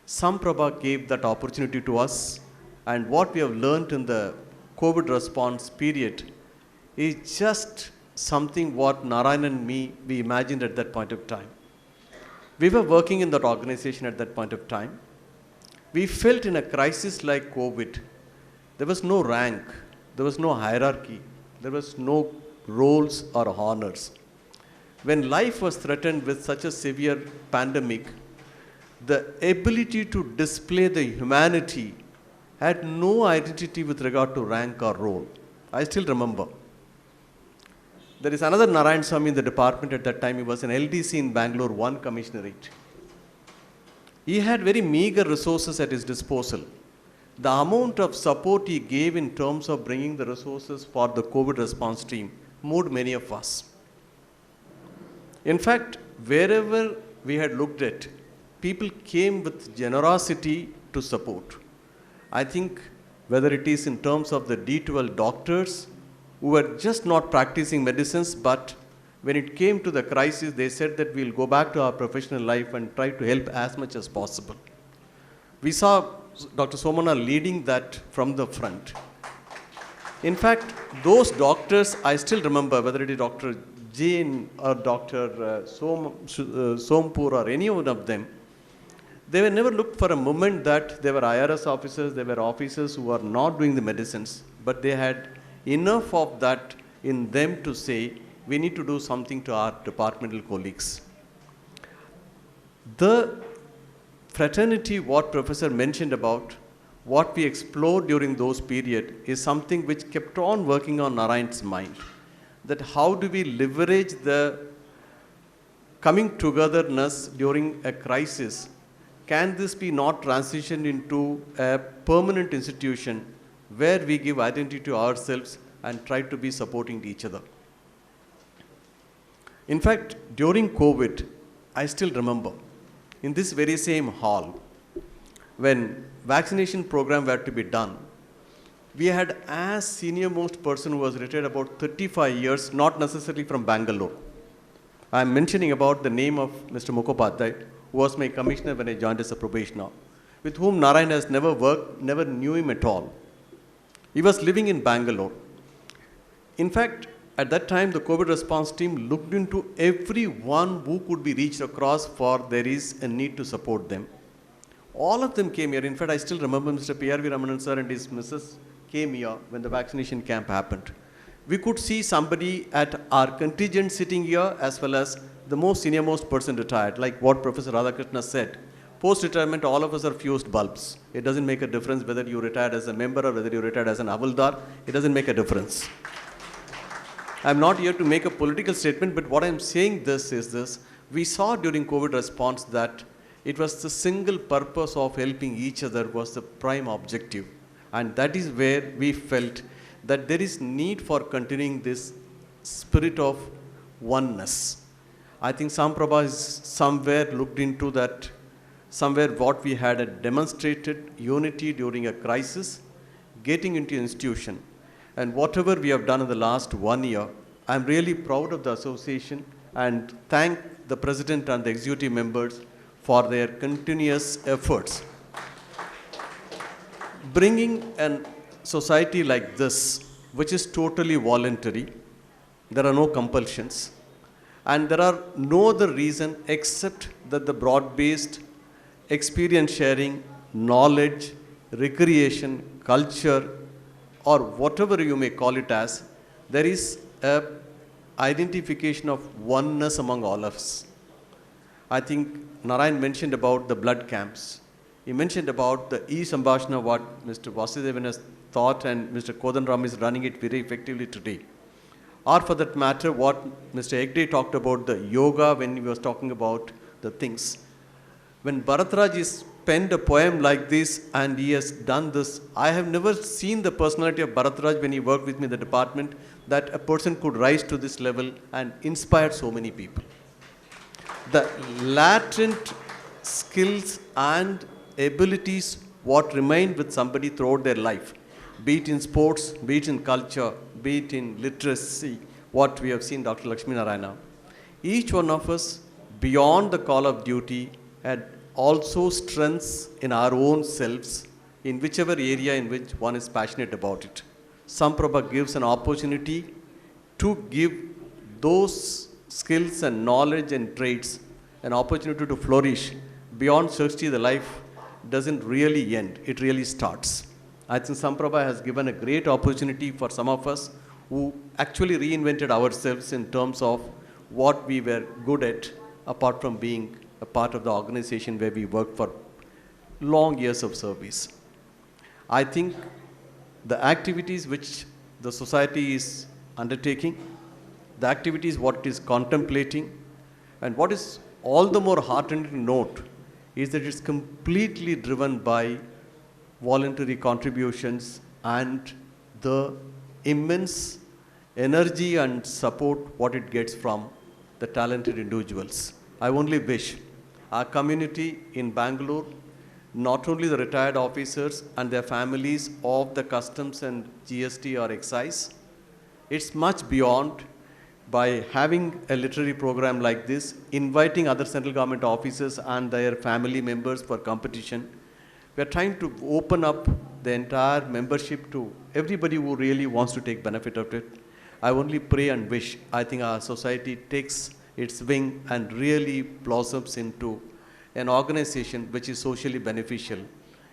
SAMPRAVNA gave that opportunity to us, and what we have learned in the COVID response period is just something what Narayan and me, we imagined at that point of time. We were working in that organization at that point of time. We felt in a crisis like COVID, there was no rank, there was no hierarchy, there was no roles or honors. When life was threatened with such a severe pandemic, the ability to display the humanity had no identity with regard to rank or role. I still remember. There is another Narayan Swami in the department at that time. He was an LDC in Bengaluru, 1 commissionerate. He had very meager resources at his disposal. The amount of support he gave in terms of bringing the resources for the COVID response team moved many of us. In fact, wherever we had looked at, people came with generosity to support. I think whether it is in terms of the D12 doctors who were just not practicing medicines, but when it came to the crisis, they said that we'll go back to our professional life and try to help as much as possible. We saw Dr. Somana leading that from the front. In fact, those doctors, I still remember, whether it is Dr. Jain or Dr. Sompur or any one of them, they were never looked for a moment that they were IRS officers, they were officers who are not doing the medicines, but they had enough of that in them to say, we need to do something to our departmental colleagues. The fraternity, what Professor mentioned about, what we explored during those period is something which kept on working on Narayan's mind. That how do we leverage the coming togetherness during a crisis? Can this be not transitioned into a permanent institution where we give identity to ourselves and try to be supporting each other? In fact, during COVID, I still remember, in this very same hall, when vaccination program were to be done, we had as senior most person who was retired about 35 years, not necessarily from Bengaluru. I am mentioning about the name of Mr. Mukhopadhyay, who was my commissioner when I joined as a probationer, with whom Narayan has never worked, never knew him at all. He was living in Bengaluru. In fact, at that time, the COVID response team looked into everyone who could be reached across for there is a need to support them. All of them came here. In fact, I still remember Mr. P.R.V. Ramanan sir and his missus came here when the vaccination camp happened. We could see somebody at our contingent sitting here as well as the most senior most person retired, like what Professor Radhakrishna said. Post-retirement, all of us are fused bulbs. It doesn't make a difference whether you retired as a member or whether you retired as an havildar. It doesn't make a difference. I'm not here to make a political statement, but what I'm saying this is this. We saw during COVID response that it was the single purpose of helping each other was the prime objective. And that is where we felt that there is need for continuing this spirit of oneness. I think SAMPRAVNA is somewhere looked into that, somewhere what we had a demonstrated unity during a crisis, getting into institution. And whatever we have done in the last 1 year, I'm really proud of the association and thank the president and the executive members for their continuous efforts. Bringing a society like this, which is totally voluntary, there are no compulsions, And there are no other reason except that the broad-based experience sharing, knowledge, recreation, culture, or whatever you may call it as, there is a identification of oneness among all of us. I think Narayan mentioned about the blood camps. He mentioned about the e-Sambhashana, what Mr. Vasudevan has thought, and Mr. Kodanram is running it very effectively today. Or for that matter, what Mr. Hegde talked about, the yoga, when he was talking about the things. When Bharatraj is penned a poem like this and he has done this, I have never seen the personality of Bharatraj when he worked with me in the department, that a person could rise to this level and inspire so many people. The latent skills and abilities what remain with somebody throughout their life, be it in sports, be it in culture, be it in literacy, what we have seen Dr. Lakshmi Narayana. Each one of us, beyond the call of duty, had also strengths in our own selves, in whichever area in which one is passionate about it. Samprabha gives an opportunity to give those skills and knowledge and traits an opportunity to flourish. Beyond 60, the life doesn't really end, it really starts. I think Samprabha has given a great opportunity for some of us who actually reinvented ourselves in terms of what we were good at, apart from being a part of the organization where we worked for long years of service. I think the activities which the society is undertaking, the activities what it is contemplating, and what is all the more heartening to note is that it's completely driven by voluntary contributions and the immense energy and support what it gets from the talented individuals. I only wish our community in Bengaluru, not only the retired officers and their families of the customs and GST or excise, it's much beyond. By having a literary program like this, inviting other central government officers and their family members for competition, we are trying to open up the entire membership to everybody who really wants to take benefit of it. I only pray and wish, I think our society takes its wing and really blossoms into an organization which is socially beneficial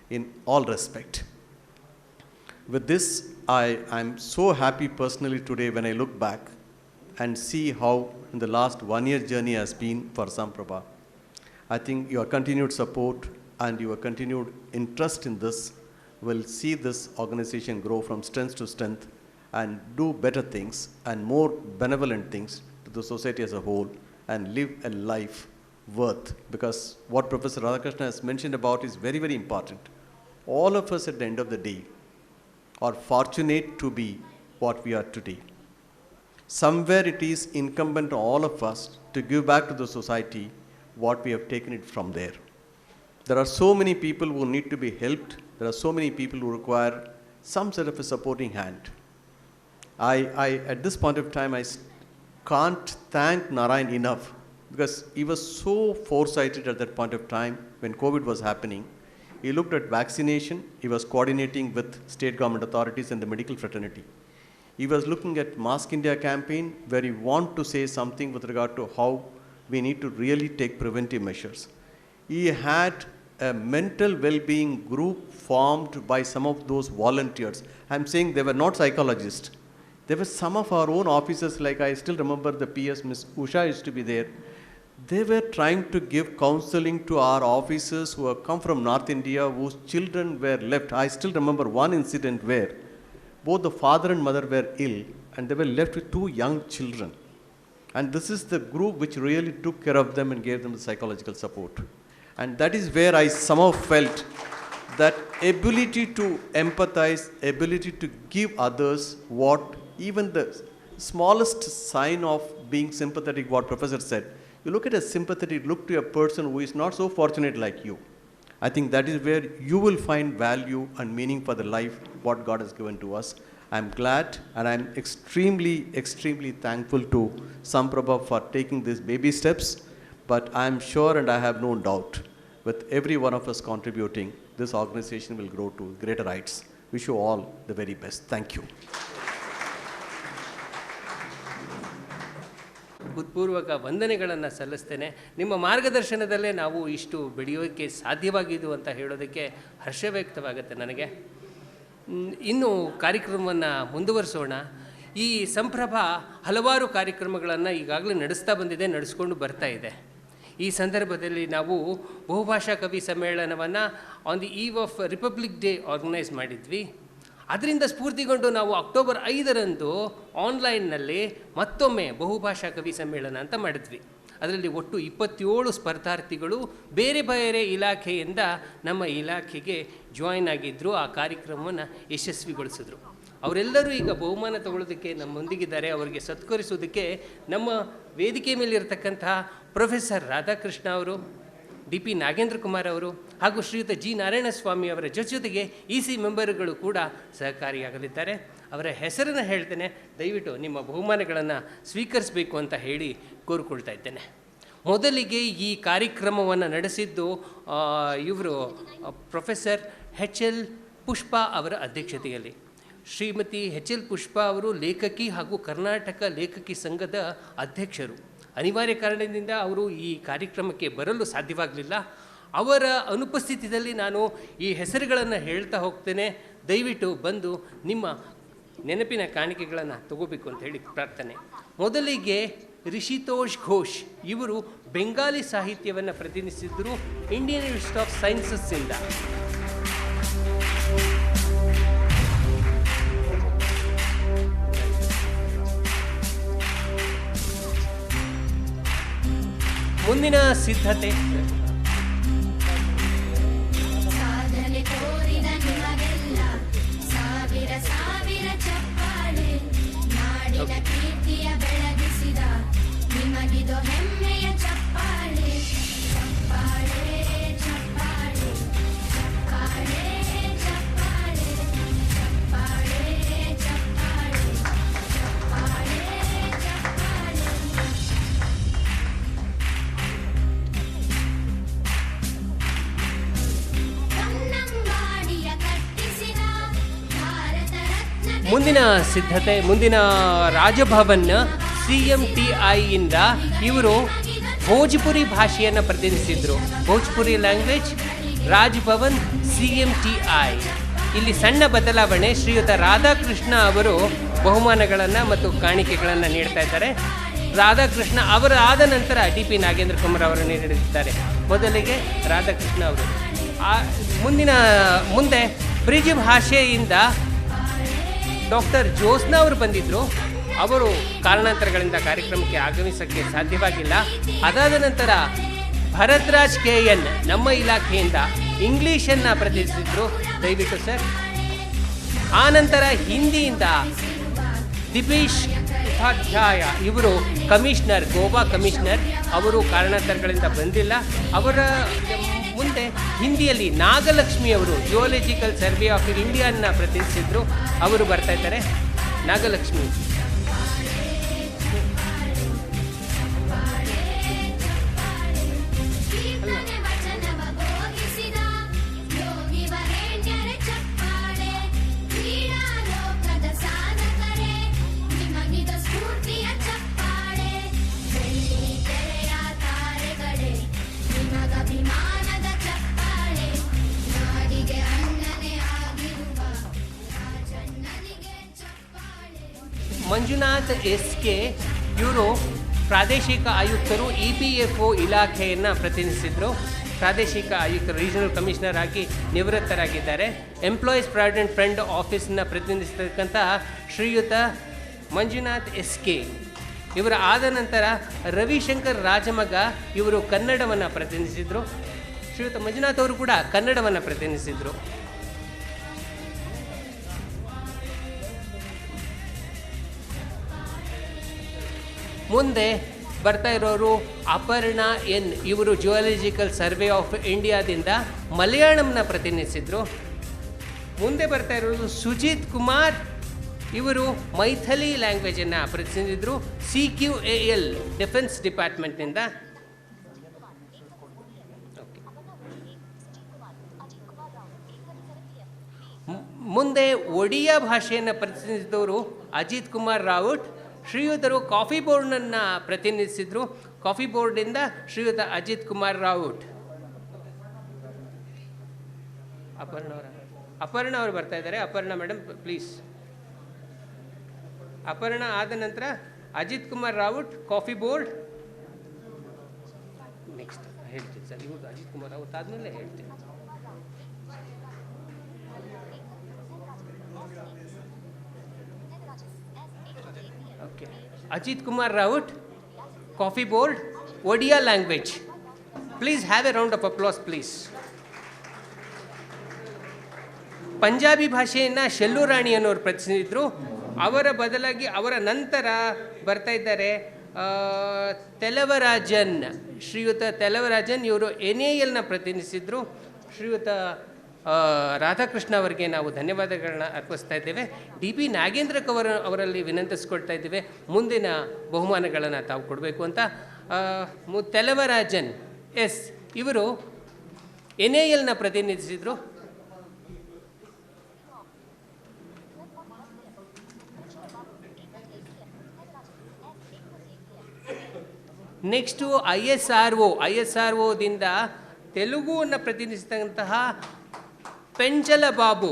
in all respect. With this, I'm so happy personally today when I look back and see how in the last 1 year journey has been for Samprabha. I think your continued support and your continued interest in this will see this organization grow from strength to strength and do better things and more benevolent things to the society as a whole and live a life worth. Because what Professor Radhakrishna has mentioned about is very, very important. All of us at the end of the day are fortunate to be what we are today. Somewhere it is incumbent on all of us to give back to the society what we have taken it from there. There are so many people who need to be helped. There are so many people who require some sort of a supporting hand. At this point of time, I can't thank Narayan enough because he was so foresighted at that point of time when COVID was happening. He looked at vaccination. He was coordinating with state government authorities and the medical fraternity. He was looking at Mask India campaign where he wanted to say something with regard to how we need to really take preventive measures. He had a mental well-being group formed by some of those volunteers. I'm saying they were not psychologists. There were some of our own officers, like I still remember the PS, Miss Usha used to be there. They were trying to give counseling to our officers who have come from North India, whose children were left. I still remember one incident where both the father and mother were ill and they were left with 2 young children. And this is the group which really took care of them and gave them the psychological support. And that is where I somehow felt that ability to empathize, ability to give others what even the smallest sign of being sympathetic, what Professor said. You look at a sympathetic look to a person who is not so fortunate like you. I think that is where you will find value and meaning for the life what God has given to us. I'm glad and I'm extremely, extremely thankful to Samprabha for taking these baby steps. But I'm sure and I have no doubt with every one of us contributing, this organization will grow to greater heights. Wish you all the very best. Thank you. ಹೃತ್ಪೂರ್ವಕ ವಂದನೆಗಳನ್ನು ಸಲ್ಲಿಸ್ತೇನೆ. ನಿಮ್ಮ ಮಾರ್ಗದರ್ಶನದಲ್ಲೇ ನಾವು ಇಷ್ಟು ಬೆಳೆಯೋಕ್ಕೆ ಸಾಧ್ಯವಾಗಿದ್ದು ಅಂತ ಹೇಳೋದಕ್ಕೆ ಹರ್ಷ ವ್ಯಕ್ತವಾಗುತ್ತೆ ನನಗೆ. ಇನ್ನು ಕಾರ್ಯಕ್ರಮವನ್ನು ಮುಂದುವರಿಸೋಣ. ಈ ಸಂಪ್ರಭಾ ಹಲವಾರು ಕಾರ್ಯಕ್ರಮಗಳನ್ನು ಈಗಾಗಲೇ ನಡೆಸ್ತಾ ಬಂದಿದೆ, ನಡೆಸ್ಕೊಂಡು ಬರ್ತಾ ಇದೆ. ಈ ಸಂದರ್ಭದಲ್ಲಿ ನಾವು ಬಹುಭಾಷಾ ಕವಿ ಸಮ್ಮೇಳನವನ್ನು on the eve of Republic Day organise ಮಾಡಿದ್ವಿ. ಅದರಿಂದ ಸ್ಫೂರ್ತಿಗೊಂಡು ನಾವು ಅಕ್ಟೋಬರ್ 5ರಂದು ಆನ್ಲೈನ್ನಲ್ಲಿ ಮತ್ತೊಮ್ಮೆ ಬಹುಭಾಷಾ ಕವಿ ಸಮ್ಮೇಳನ ಅಂತ ಮಾಡಿದ್ವಿ. ಅದರಲ್ಲಿ ಒಟ್ಟು 27 ಸ್ಪರ್ಧಾರ್ಥಿಗಳು ಬೇರೆ ಬೇರೆ ಇಲಾಖೆಯಿಂದ ನಮ್ಮ ಇಲಾಖೆಗೆ ಜಾಯಿನ್ ಆಗಿದ್ದರು. ಆ ಕಾರ್ಯಕ್ರಮವನ್ನು ಯಶಸ್ವಿಗೊಳಿಸಿದ್ರು. ಅವರೆಲ್ಲರೂ ಈಗ ಬಹುಮಾನ ತಗೊಳ್ಳೋದಕ್ಕೆ ನಮ್ಮೊಂದಿಗಿದ್ದಾರೆ. ಅವರಿಗೆ ಸತ್ಕರಿಸೋದಕ್ಕೆ ನಮ್ಮ ವೇದಿಕೆ ಮೇಲಿರ್ತಕ್ಕಂತಹ ಪ್ರೊಫೆಸರ್ ರಾಧಾಕೃಷ್ಣ ಅವರು, ಡಿ ಪಿ ನಾಗೇಂದ್ರ ಕುಮಾರ್ ಅವರು ಹಾಗೂ ಶ್ರೀಯುತ ಜಿ ನಾರಾಯಣಸ್ವಾಮಿ ಅವರ ಜೊತೆಗೆ EC ಮೆಂಬರ್ಗಳು ಕೂಡ ಸಹಕಾರಿಯಾಗಲಿದ್ದಾರೆ. ಅವರ ಹೆಸರನ್ನು ಹೇಳ್ತೇನೆ, ದಯವಿಟ್ಟು ನಿಮ್ಮ ಬಹುಮಾನಗಳನ್ನು ಸ್ವೀಕರಿಸಬೇಕು ಅಂತ ಹೇಳಿ ಕೋರಿಕೊಳ್ತಾ ಇದ್ದೇನೆ. ಮೊದಲಿಗೆ ಈ ಕಾರ್ಯಕ್ರಮವನ್ನು ನಡೆಸಿದ್ದು ಇವರು ಪ್ರೊಫೆಸರ್ HL ಪುಷ್ಪಾ ಅವರ ಅಧ್ಯಕ್ಷತೆಯಲ್ಲಿ. ಶ್ರೀಮತಿ HL ಪುಷ್ಪಾ ಅವರು ಲೇಖಕಿ ಹಾಗೂ ಕರ್ನಾಟಕ ಲೇಖಕಿ ಸಂಘದ ಅಧ್ಯಕ್ಷರು. ಅನಿವಾರ್ಯ ಕಾರಣದಿಂದ ಅವರು ಈ ಕಾರ್ಯಕ್ರಮಕ್ಕೆ ಬರಲು ಸಾಧ್ಯವಾಗಲಿಲ್ಲ. ಅವರ ಅನುಪಸ್ಥಿತಿಯಲ್ಲಿ ನಾನು ಈ ಹೆಸರುಗಳನ್ನು ಹೇಳ್ತಾ ಹೋಗ್ತೇನೆ. ದಯವಿಟ್ಟು ಬಂದು ನಿಮ್ಮ ನೆನಪಿನ ಕಾಣಿಕೆಗಳನ್ನು ತಗೋಬೇಕು ಅಂತ ಹೇಳಿ ಪ್ರಾರ್ಥನೆ. ಮೊದಲಿಗೆ ರಿಷಿತೋಷ್ ಘೋಷ್ ಇವರು ಬೆಂಗಾಲಿ ಸಾಹಿತ್ಯವನ್ನು ಪ್ರತಿನಿಧಿಸಿದ್ರು ಇಂಡಿಯನ್ ಇನ್ಸ್ಟಿಟ್ಯೂಟ್ ಆಫ್ ಸೈನ್ಸಸ್ಸಿಂದ. ಮುಂದಿನ ಸಿದ್ಧತೆ ಸಾಧನೆ ತೋರಿದ ನಿಮಗೆಲ್ಲ ಸಾವಿರ ಸಾವಿರ ಚಪ್ಪಾಳೆ, ನಾಡಿನ ಕೀರ್ತಿಯ ಬೆಳಗಿಸಿದ ನಿಮಗಿದು ಹೆಮ್ಮೆಯ ಚಪ್ಪಾಳೆ. ಚಪ್ಪಾಳೆ ಚಪ್ಪಾಳೆ ಚಪ್ಪಾಳೆ ಚಪ್ಪಾಳೆ ಚಪ್ಪಾಳೆ ಚಪ್ಪಾಳೆ ಚಪ್ಪಾಳೆ ಚಪ್ಪಾಳೆ. ಮುಂದಿನ ಸಿದ್ಧತೆ, ಮುಂದಿನ ರಾಜಭವನ್ನ CMTI ಇಂದ ಇವರು ಭೋಜ್ಪುರಿ ಭಾಷೆಯನ್ನು ಪ್ರತಿನಿಧಿಸಿದ್ರು. Bhojpuri language Rajbhavan CMTI. ಇಲ್ಲಿ ಸಣ್ಣ ಬದಲಾವಣೆ, ಶ್ರೀಯುತ ರಾಧಾಕೃಷ್ಣ ಅವರು ಬಹುಮಾನಗಳನ್ನು ಮತ್ತು ಕಾಣಿಕೆಗಳನ್ನು ನೀಡ್ತಾ ಇದ್ದಾರೆ. ರಾಧಾಕೃಷ್ಣ ಅವರ ಆದ ನಂತರ DP ನಾಗೇಂದ್ರ ಕುಮಾರ್ ಅವರನ್ನು ನೀಡಿದ್ದಾರೆ. ಮೊದಲಿಗೆ ರಾಧಾಕೃಷ್ಣ ಅವರು. ಮುಂದೆ ಬ್ರಿಜ್ ಭಾಷೆಯಿಂದ ಡಾಕ್ಟರ್ ಜ್ಯೋತ್ಸ್ನಾ ಅವರು ಬಂದಿದ್ದರು. ಅವರು ಕಾರಣಾಂತರಗಳಿಂದ ಕಾರ್ಯಕ್ರಮಕ್ಕೆ ಆಗಮಿಸೋಕ್ಕೆ ಸಾಧ್ಯವಾಗಿಲ್ಲ. ಅದಾದ ನಂತರ ಭರದ್ರಾಜ್ KN ನಮ್ಮ ಇಲಾಖೆಯಿಂದ ಇಂಗ್ಲೀಷನ್ನು ಪ್ರತಿನಿಧಿಸಿದ್ರು. ದಯವಿಟ್ಟು ಸರ್. ಆನಂತರ ಹಿಂದಿಯಿಂದ ದಿಪೇಶ್ ಉಪಾಧ್ಯಾಯ ಇವರು ಕಮಿಷನರ್, ಗೋವಾ ಕಮಿಷನರ್. ಅವರು ಕಾರಣಾಂತರಗಳಿಂದ ಬಂದಿಲ್ಲ. ಅವರ ಮುಂದೆ ಹಿಂದಿಯಲ್ಲಿ ನಾಗಲಕ್ಷ್ಮಿ ಅವರು ಜಿಯೋಲಜಿಕಲ್ ಸರ್ವೆ ಆಫ್ ಇಂಡಿಯಾನ ಪ್ರತಿನಿಧಿಸಿದ್ರು. ಅವರು ಬರ್ತಾ ಇದ್ದಾರೆ. ನಾಗಲಕ್ಷ್ಮಿ. ಮಂಜುನಾಥ್ SK ಇವರು ಪ್ರಾದೇಶಿಕ ಆಯುಕ್ತರು, EPFO ಇಲಾಖೆಯನ್ನು ಪ್ರತಿನಿಧಿಸಿದರು. ಪ್ರಾದೇಶಿಕ ಆಯುಕ್ತರು, ರೀಜನಲ್ ಕಮಿಷನರ್ ಆಗಿ ನಿವೃತ್ತರಾಗಿದ್ದಾರೆ. ಎಂಪ್ಲಾಯೀಸ್ ಪ್ರಾವಿಡೆಂಟ್ ಫಂಡ್ ಆಫೀಸನ್ನು ಪ್ರತಿನಿಧಿಸತಕ್ಕಂಥ ಶ್ರೀಯುತ ಮಂಜುನಾಥ್ SK ಇವರ ಆದ ನಂತರ ರವಿಶಂಕರ್ ರಾಜಮಗ ಇವರು ಕನ್ನಡವನ್ನು ಪ್ರತಿನಿಧಿಸಿದರು. ಶ್ರೀಯುತ ಮಂಜುನಾಥ್ ಅವರು ಕೂಡ ಕನ್ನಡವನ್ನು ಪ್ರತಿನಿಧಿಸಿದರು. ಮುಂದೆ ಬರ್ತಾ ಇರೋರು ಅಪರ್ಣಾ N ಇವರು ಜಿಯೋಲಜಿಕಲ್ ಸರ್ವೆ ಆಫ್ ಇಂಡಿಯಾದಿಂದ ಮಲಯಾಳಂನ ಪ್ರತಿನಿಧಿಸಿದರು. ಮುಂದೆ ಬರ್ತಾ ಇರೋರು ಸುಜಿತ್ ಕುಮಾರ್ ಇವರು ಮೈಥಿಲಿ ಲ್ಯಾಂಗ್ವೇಜನ್ನು ಪ್ರತಿನಿಧಿಸಿದರು. CQAL ಡಿಫೆನ್ಸ್ ಡಿಪಾರ್ಟ್ಮೆಂಟ್ನಿಂದ. ಮುಂದೆ ಒಡಿಯಾ ಭಾಷೆಯನ್ನು ಪ್ರತಿನಿಧಿಸಿದವರು ಅಜಿತ್ ಕುಮಾರ್ ರಾವುಟ್ ಶ್ರೀಯುತರು ಕಾಫಿ ಬೋರ್ಡನ್ನು ಪ್ರತಿನಿಧಿಸಿದರು. ಕಾಫಿ ಬೋರ್ಡಿಂದ ಶ್ರೀಯುತ ಅಜಿತ್ ಕುಮಾರ್ ರಾವುಟ್. ಅಪರ್ಣ ಅವರು ಬರ್ತಾ ಇದ್ದಾರೆ. Aparna madam please. ಅಪರ್ಣ ಆದ ನಂತರ Ajit Kumar Raut coffee board. Next ಹೇಳ್ತೀನಿ ಸರ್, ಇವ್ರದ್ದು ಅಜಿತ್ ಕುಮಾರ್ ರಾವುತ್ ಆದಮೇಲೆ ಹೇಳ್ತೀನಿ. Okay, Ajit Kumar Raut coffee board Odia language. Please have a round of applause please. Punjabi ಭಾಷೆಯನ್ನು ಶೆಲ್ಲೂರಾಣಿ ಅನ್ನೋರು ಪ್ರತಿನಿಧಿಸಿದ್ರು. ಅವರ ಬದಲಾಗಿ ಅವರ ನಂತರ ಬರ್ತಾ ಇದ್ದಾರೆ ತೆಲವರಾಜನ್, ಶ್ರೀಯುತ ತೆಲವರಾಜನ್. ಇವರು NALನ ಪ್ರತಿನಿಧಿಸಿದ್ರು. ಶ್ರೀಯುತ ರಾಧಾಕೃಷ್ಣ ಅವರಿಗೆ ನಾವು ಧನ್ಯವಾದಗಳನ್ನ ಅರ್ಪಿಸ್ತಾ ಇದ್ದೇವೆ. DP ನಾಗೇಂದ್ರ ಅವರಲ್ಲಿ ವಿನಂತಿಸ್ಕೊಳ್ತಾ ಇದ್ದೇವೆ ಮುಂದಿನ ಬಹುಮಾನಗಳನ್ನು ತಾವು ಕೊಡಬೇಕು ಅಂತ. ತೆಲವರಾಜನ್ ಇವರು NALನ ಪ್ರತಿನಿಧಿಸಿದರು. ನೆಕ್ಸ್ಟು ISROದಿಂದ ತೆಲುಗುವನ್ನು ಪ್ರತಿನಿಧಿಸಿದಂತಹ ಪೆಂಚಲ ಬಾಬು.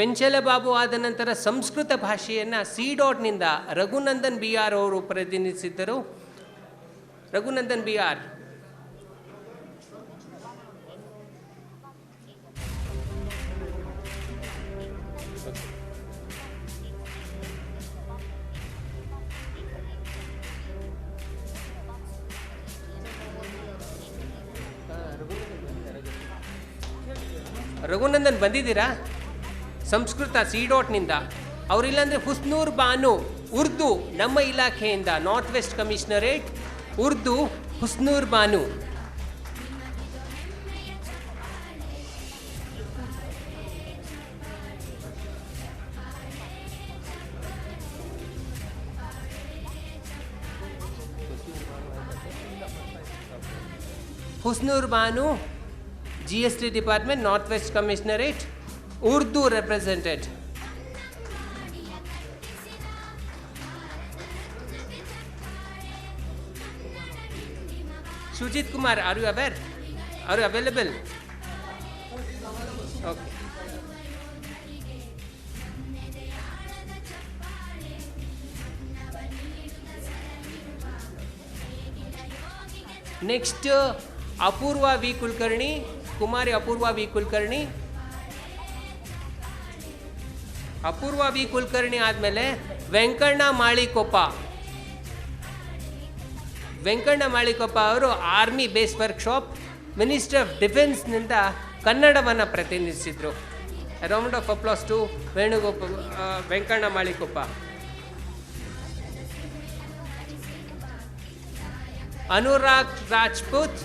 ಪೆಂಚಲ ಬಾಬು ಆದ ನಂತರ ಸಂಸ್ಕೃತ ಭಾಷೆಯನ್ನು C.ನಿಂದ ರಘುನಂದನ್ BR ಅವರು ಪ್ರತಿನಿಧಿಸಿದ್ದರು. ರಘುನಂದನ್ BR. ರಘುನಂದನ್ ಬಂದಿದ್ದೀರಾ? ಸಂಸ್ಕೃತ C.ನಿಂದ. ಅವರಿಲ್ಲಾಂದರೆ ಹುಸ್ನೂರ್ ಬಾನು ಉರ್ದು ನಮ್ಮ ಇಲಾಖೆಯಿಂದ, north west commissionerate Urdu Husnoor Banu. Husnoor Banu GST department, north west commissionerate, Urdu represented. Sujit Kumar, are you aware? Are you available? Okay. Next, Apurva V. Kulkarni, Kumari Apurva V. Kulkarni. Apurva V Kulkarni ಆದಮೇಲೆ ವೆಂಕಣ್ಣ ಮಾಳಿಕೊಪ್ಪ ಅವರು army base workshop, ministry of ಡಿಫೆನ್ಸ್ನಿಂದ ಕನ್ನಡವನ್ನು ಪ್ರತಿನಿಧಿಸಿದರು. Round of applause to Venkanna Malikoppa. Anurag Rajput,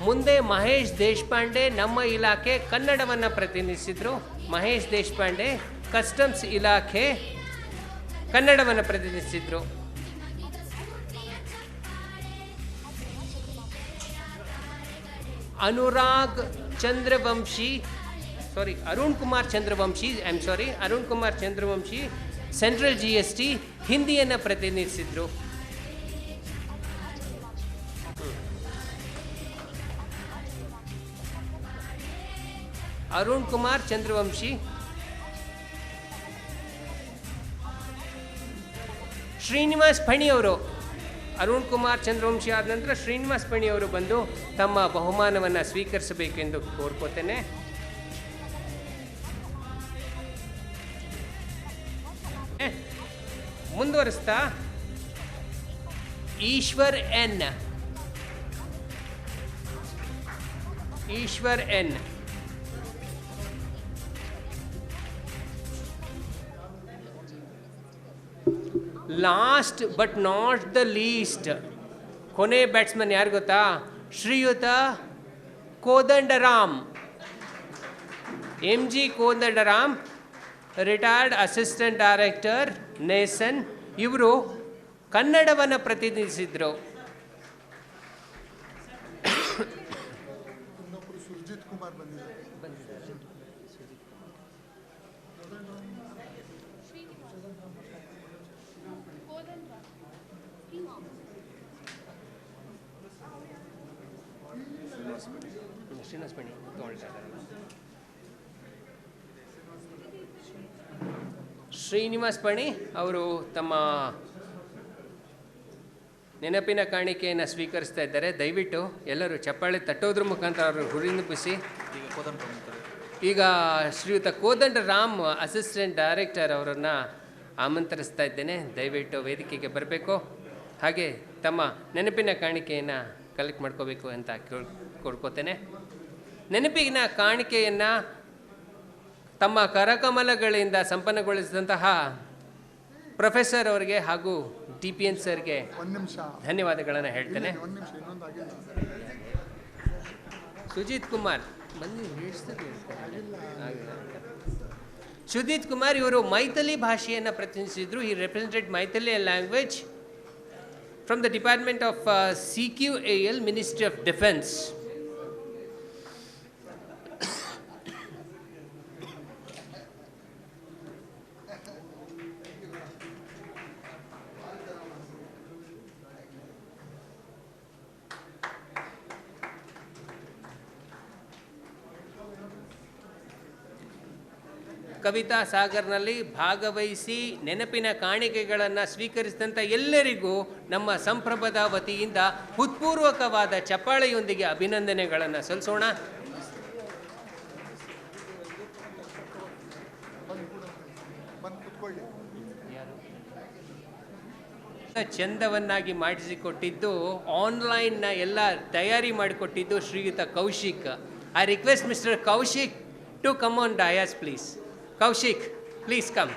ಮುಂದೆ ಮಹೇಶ್ ದೇಶಪಾಂಡೆ, ನಮ್ಮ ಇಲಾಖೆ ಕನ್ನಡವನ್ನು ಪ್ರತಿನಿಧಿಸಿದರು. Mahesh Deshpande customs ಇಲಾಖೆ ಕನ್ನಡವನ್ನು ಪ್ರತಿನಿಧಿಸಿದರು. ಅರುಣ್ ಕುಮಾರ್ ಚಂದ್ರವಂಶಿ ಸೆಂಟ್ರಲ್ GST ಹಿಂದಿಯನ್ನು ಪ್ರತಿನಿಧಿಸಿದರು. ಅರುಣ್ ಕುಮಾರ್ ಚಂದ್ರವಂಶಿ. ಶ್ರೀನಿವಾಸ್ ಫಣಿಯವರು, ಅರುಣ್ ಕುಮಾರ್ ಚಂದ್ರವಂಶಿ ಆದ ನಂತರ ಶ್ರೀನಿವಾಸ್ ಫಣಿಯವರು ಬಂದು ತಮ್ಮ ಬಹುಮಾನವನ್ನು ಸ್ವೀಕರಿಸಬೇಕೆಂದು ಕೋರ್ಕೋತೇನೆ. ಮುಂದುವರಿಸ್ತಾ Ishwar N. Last but not the least, ಕೊನೆ ಬ್ಯಾಟ್ಸ್ಮನ್ ಯಾರು ಗೊತ್ತಾ? ಶ್ರೀಯುತ Kodandaram, MG Kodandaram, retired assistant director, ನೇಸನ್. ಇವರು ಕನ್ನಡವನ್ನು ಪ್ರತಿನಿಧಿಸಿದ್ರು. ಶ್ರೀನಿವಾಸ್ ಪಣಿ ಅವರು ತಮ್ಮ ನೆನಪಿನ ಕಾಣಿಕೆಯನ್ನು ಸ್ವೀಕರಿಸ್ತಾ ಇದ್ದಾರೆ. ದಯವಿಟ್ಟು ಎಲ್ಲರೂ ಚಪ್ಪಾಳೆ ತಟ್ಟೋದ್ರ ಮುಖಾಂತರ ಅವರು ಹುರಿದುಂಬಿಸಿ. ಈಗ ಶ್ರೀಯುತ ಕೋದಂಡರಾಮ್ ಅಸಿಸ್ಟೆಂಟ್ ಡೈರೆಕ್ಟರ್ ಅವರನ್ನು ಆಮಂತ್ರಿಸ್ತಾ ಇದ್ದೇನೆ. ದಯವಿಟ್ಟು ವೇದಿಕೆಗೆ ಬರಬೇಕು. ಹಾಗೆ ತಮ್ಮ ನೆನಪಿನ ಕಾಣಿಕೆಯನ್ನು ಕಲೆಕ್ಟ್ ಮಾಡ್ಕೋಬೇಕು ಅಂತ ಕೋರ್ಕೋತೇನೆ. ನೆನಪಿನ ಕಾಣಿಕೆಯನ್ನು ತಮ್ಮ ಕರಕಮಲಗಳಿಂದ ಸಂಪನ್ನಗೊಳಿಸಿದಂತಹ ಪ್ರೊಫೆಸರ್ ಅವರಿಗೆ ಹಾಗೂ DPN ಸರ್ಗೆ ಧನ್ಯವಾದಗಳನ್ನು ಹೇಳ್ತೇನೆ. ಸುಜಿತ್ ಕುಮಾರ್ ಸುಜಿತ್ ಕುಮಾರ್ ಇವರು ಮೈಥಿಲಿ ಭಾಷೆಯನ್ನು ಪ್ರತಿನಿಧಿಸಿದ್ರು. ಈ represented Maithili language from the department of CQAL, ministry of defence. Kavita ಸಾಗರ್ನಲ್ಲಿ ಭಾಗವಹಿಸಿ ನೆನಪಿನ ಕಾಣಿಕೆಗಳನ್ನು ಸ್ವೀಕರಿಸಿದಂಥ ಎಲ್ಲರಿಗೂ ನಮ್ಮ ಸಂಪ್ರಭದ ವತಿಯಿಂದ ಹೃತ್ಪೂರ್ವಕವಾದ ಚಪ್ಪಾಳೆಯೊಂದಿಗೆ ಅಭಿನಂದನೆಗಳನ್ನು ಸಲ್ಲಿಸೋಣ. ಚಂದವನ್ನಾಗಿ ಮಾಡಿಸಿಕೊಟ್ಟಿದ್ದು, ಆನ್ಲೈನ್ನ ಎಲ್ಲ ತಯಾರಿ ಮಾಡಿಕೊಟ್ಟಿದ್ದು ಶ್ರೀಯುತ Kaushik. I request mister Kaushik to come on dais please. Kaushik, please come.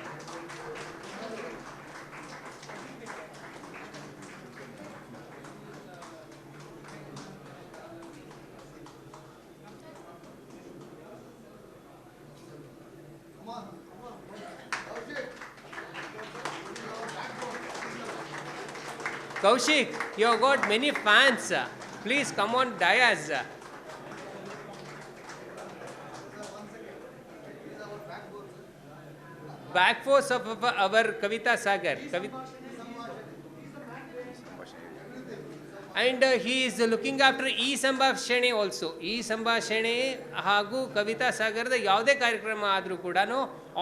Kaushik, you have got many fans. Please come on dais. Back force of our Kavita Sagar. And he is looking after e-ಸಂಭಾಷಣೆ also. e-ಸಂಭಾಷಣೆ ಹಾಗೂ ಕವಿತಾ ಸಾಗರದ ಯಾವುದೇ ಕಾರ್ಯಕ್ರಮ ಆದರೂ ಕೂಡ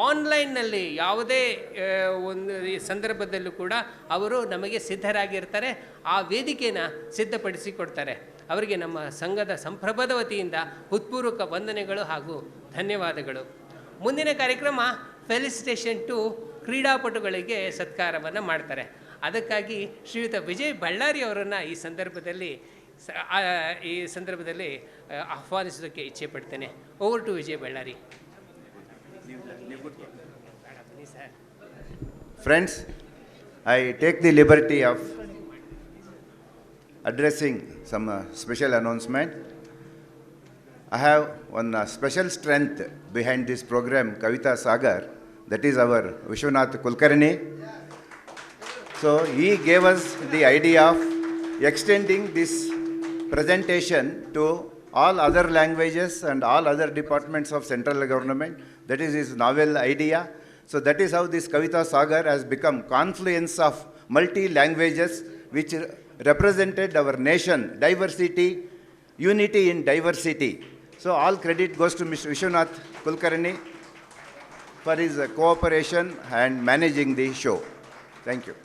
ಆನ್ಲೈನ್ನಲ್ಲಿ ಯಾವುದೇ ಒಂದು ಸಂದರ್ಭದಲ್ಲೂ ಕೂಡ ಅವರು ನಮಗೆ ಸಿದ್ಧರಾಗಿರ್ತಾರೆ. ಆ ವೇದಿಕೆನ ಸಿದ್ಧಪಡಿಸಿ ಕೊಡ್ತಾರೆ. ಅವರಿಗೆ ನಮ್ಮ ಸಂಘದ ಸಂಪ್ರಭದ ವತಿಯಿಂದ ಹೃತ್ಪೂರ್ವಕ ವಂದನೆಗಳು ಹಾಗೂ ಧನ್ಯವಾದಗಳು. ಮುಂದಿನ ಕಾರ್ಯಕ್ರಮ ಫೆಲಿಸಿಟೇಷನ್ ಟು ಕ್ರೀಡಾಪಟುಗಳಿಗೆ ಸತ್ಕಾರವನ್ನು ಮಾಡ್ತಾರೆ. ಅದಕ್ಕಾಗಿ ಶ್ರೀಯುತ ವಿಜಯ್ ಬಳ್ಳಾರಿ ಅವರನ್ನು ಈ ಸಂದರ್ಭದಲ್ಲಿ ಆಹ್ವಾನಿಸೋದಕ್ಕೆ ಇಚ್ಛೆ ಪಡ್ತೇನೆ. Over to Vijay Ballari. Friends, I take the liberty of addressing some special announcement. I have one special strength behind this program, Kavita Sagar, that is our Vishwanath Kulkarni. So he gave us the idea of extending this presentation to all other languages and all other departments of central government. That is his novel idea. So that is how this Kavita Sagar has become confluence of multi-languages which represented our nation, diversity, unity in diversity. So all credit goes to Mr. Vishwanath Kulkarni for his cooperation and managing the show. Thank you.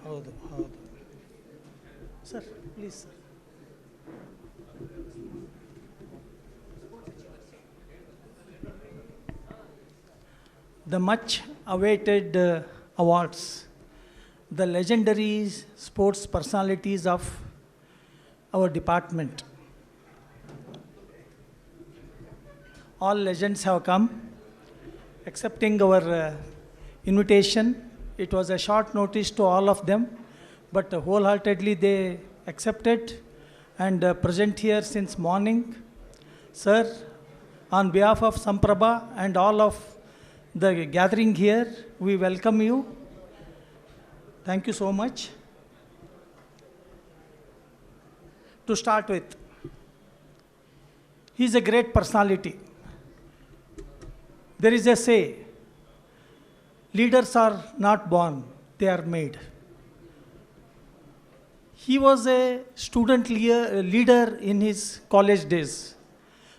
ಹೌದು ಹೌದು sir, please sir. the much awaited awards, the legendary sports personalities of our department. All legends have come, accepting our invitation. It was a short notice to all of them, but wholeheartedly they accepted and present here since morning. Sir, on behalf of SAMPRAVNA and all of the gathering here, we welcome you. Thank you so much. To start with, he is a great personality. There is a say, leaders are not born, they are made. He was a student leader in his college days.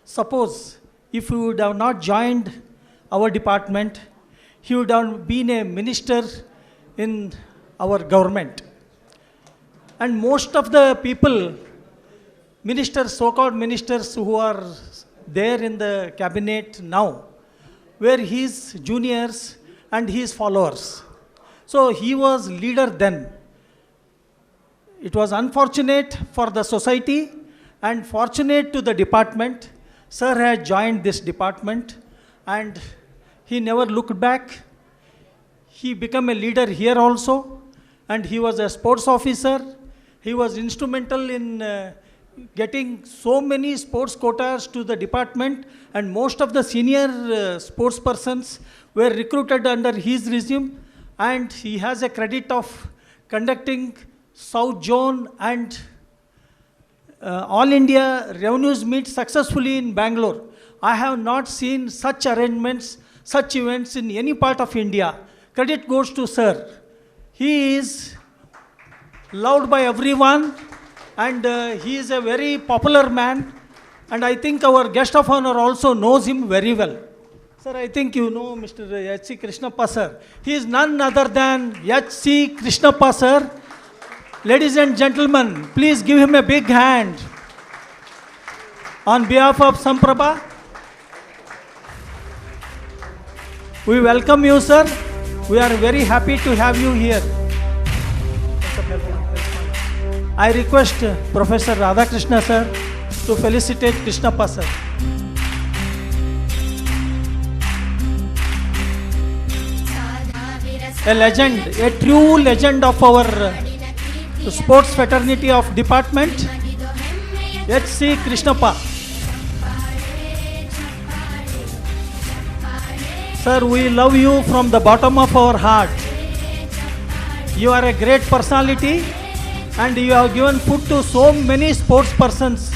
Suppose if he would have not joined our department, he would have been a minister in our government. And most of the people, ministers, so-called ministers who are there in the cabinet now, were his juniors and his followers. So he was leader then. It was unfortunate for the society and fortunate to the department. Sir had joined this department and he never looked back. He became a leader here also, and he was a sports officer. He was instrumental in getting so many sports quotas to the department, and most of the senior sports persons were recruited under his regime, and he has a credit of conducting South Zone and All India Revenues Meet successfully in Bangalore. I have not seen such arrangements, such events in any part of India. Credit goes to Sir. He is loved by everyone, and he is a very popular man, and I think our guest of honor also knows him very well. Sir, I think you know Mr. H.C. Krishnappa sir. He is none other than H.C. Krishnappa sir. Ladies and gentlemen, please give him a big hand. On behalf of SAMPRAVNA, we welcome you, sir. We are very happy to have you here. I request Professor Radhakrishna sir to felicitate Krishnappa sir. A legend, a true legend of our sports fraternity of department, H.C. Krishnappa. Sir, we love you from the bottom of our heart. You are a great personality and you have given food to so many sports persons.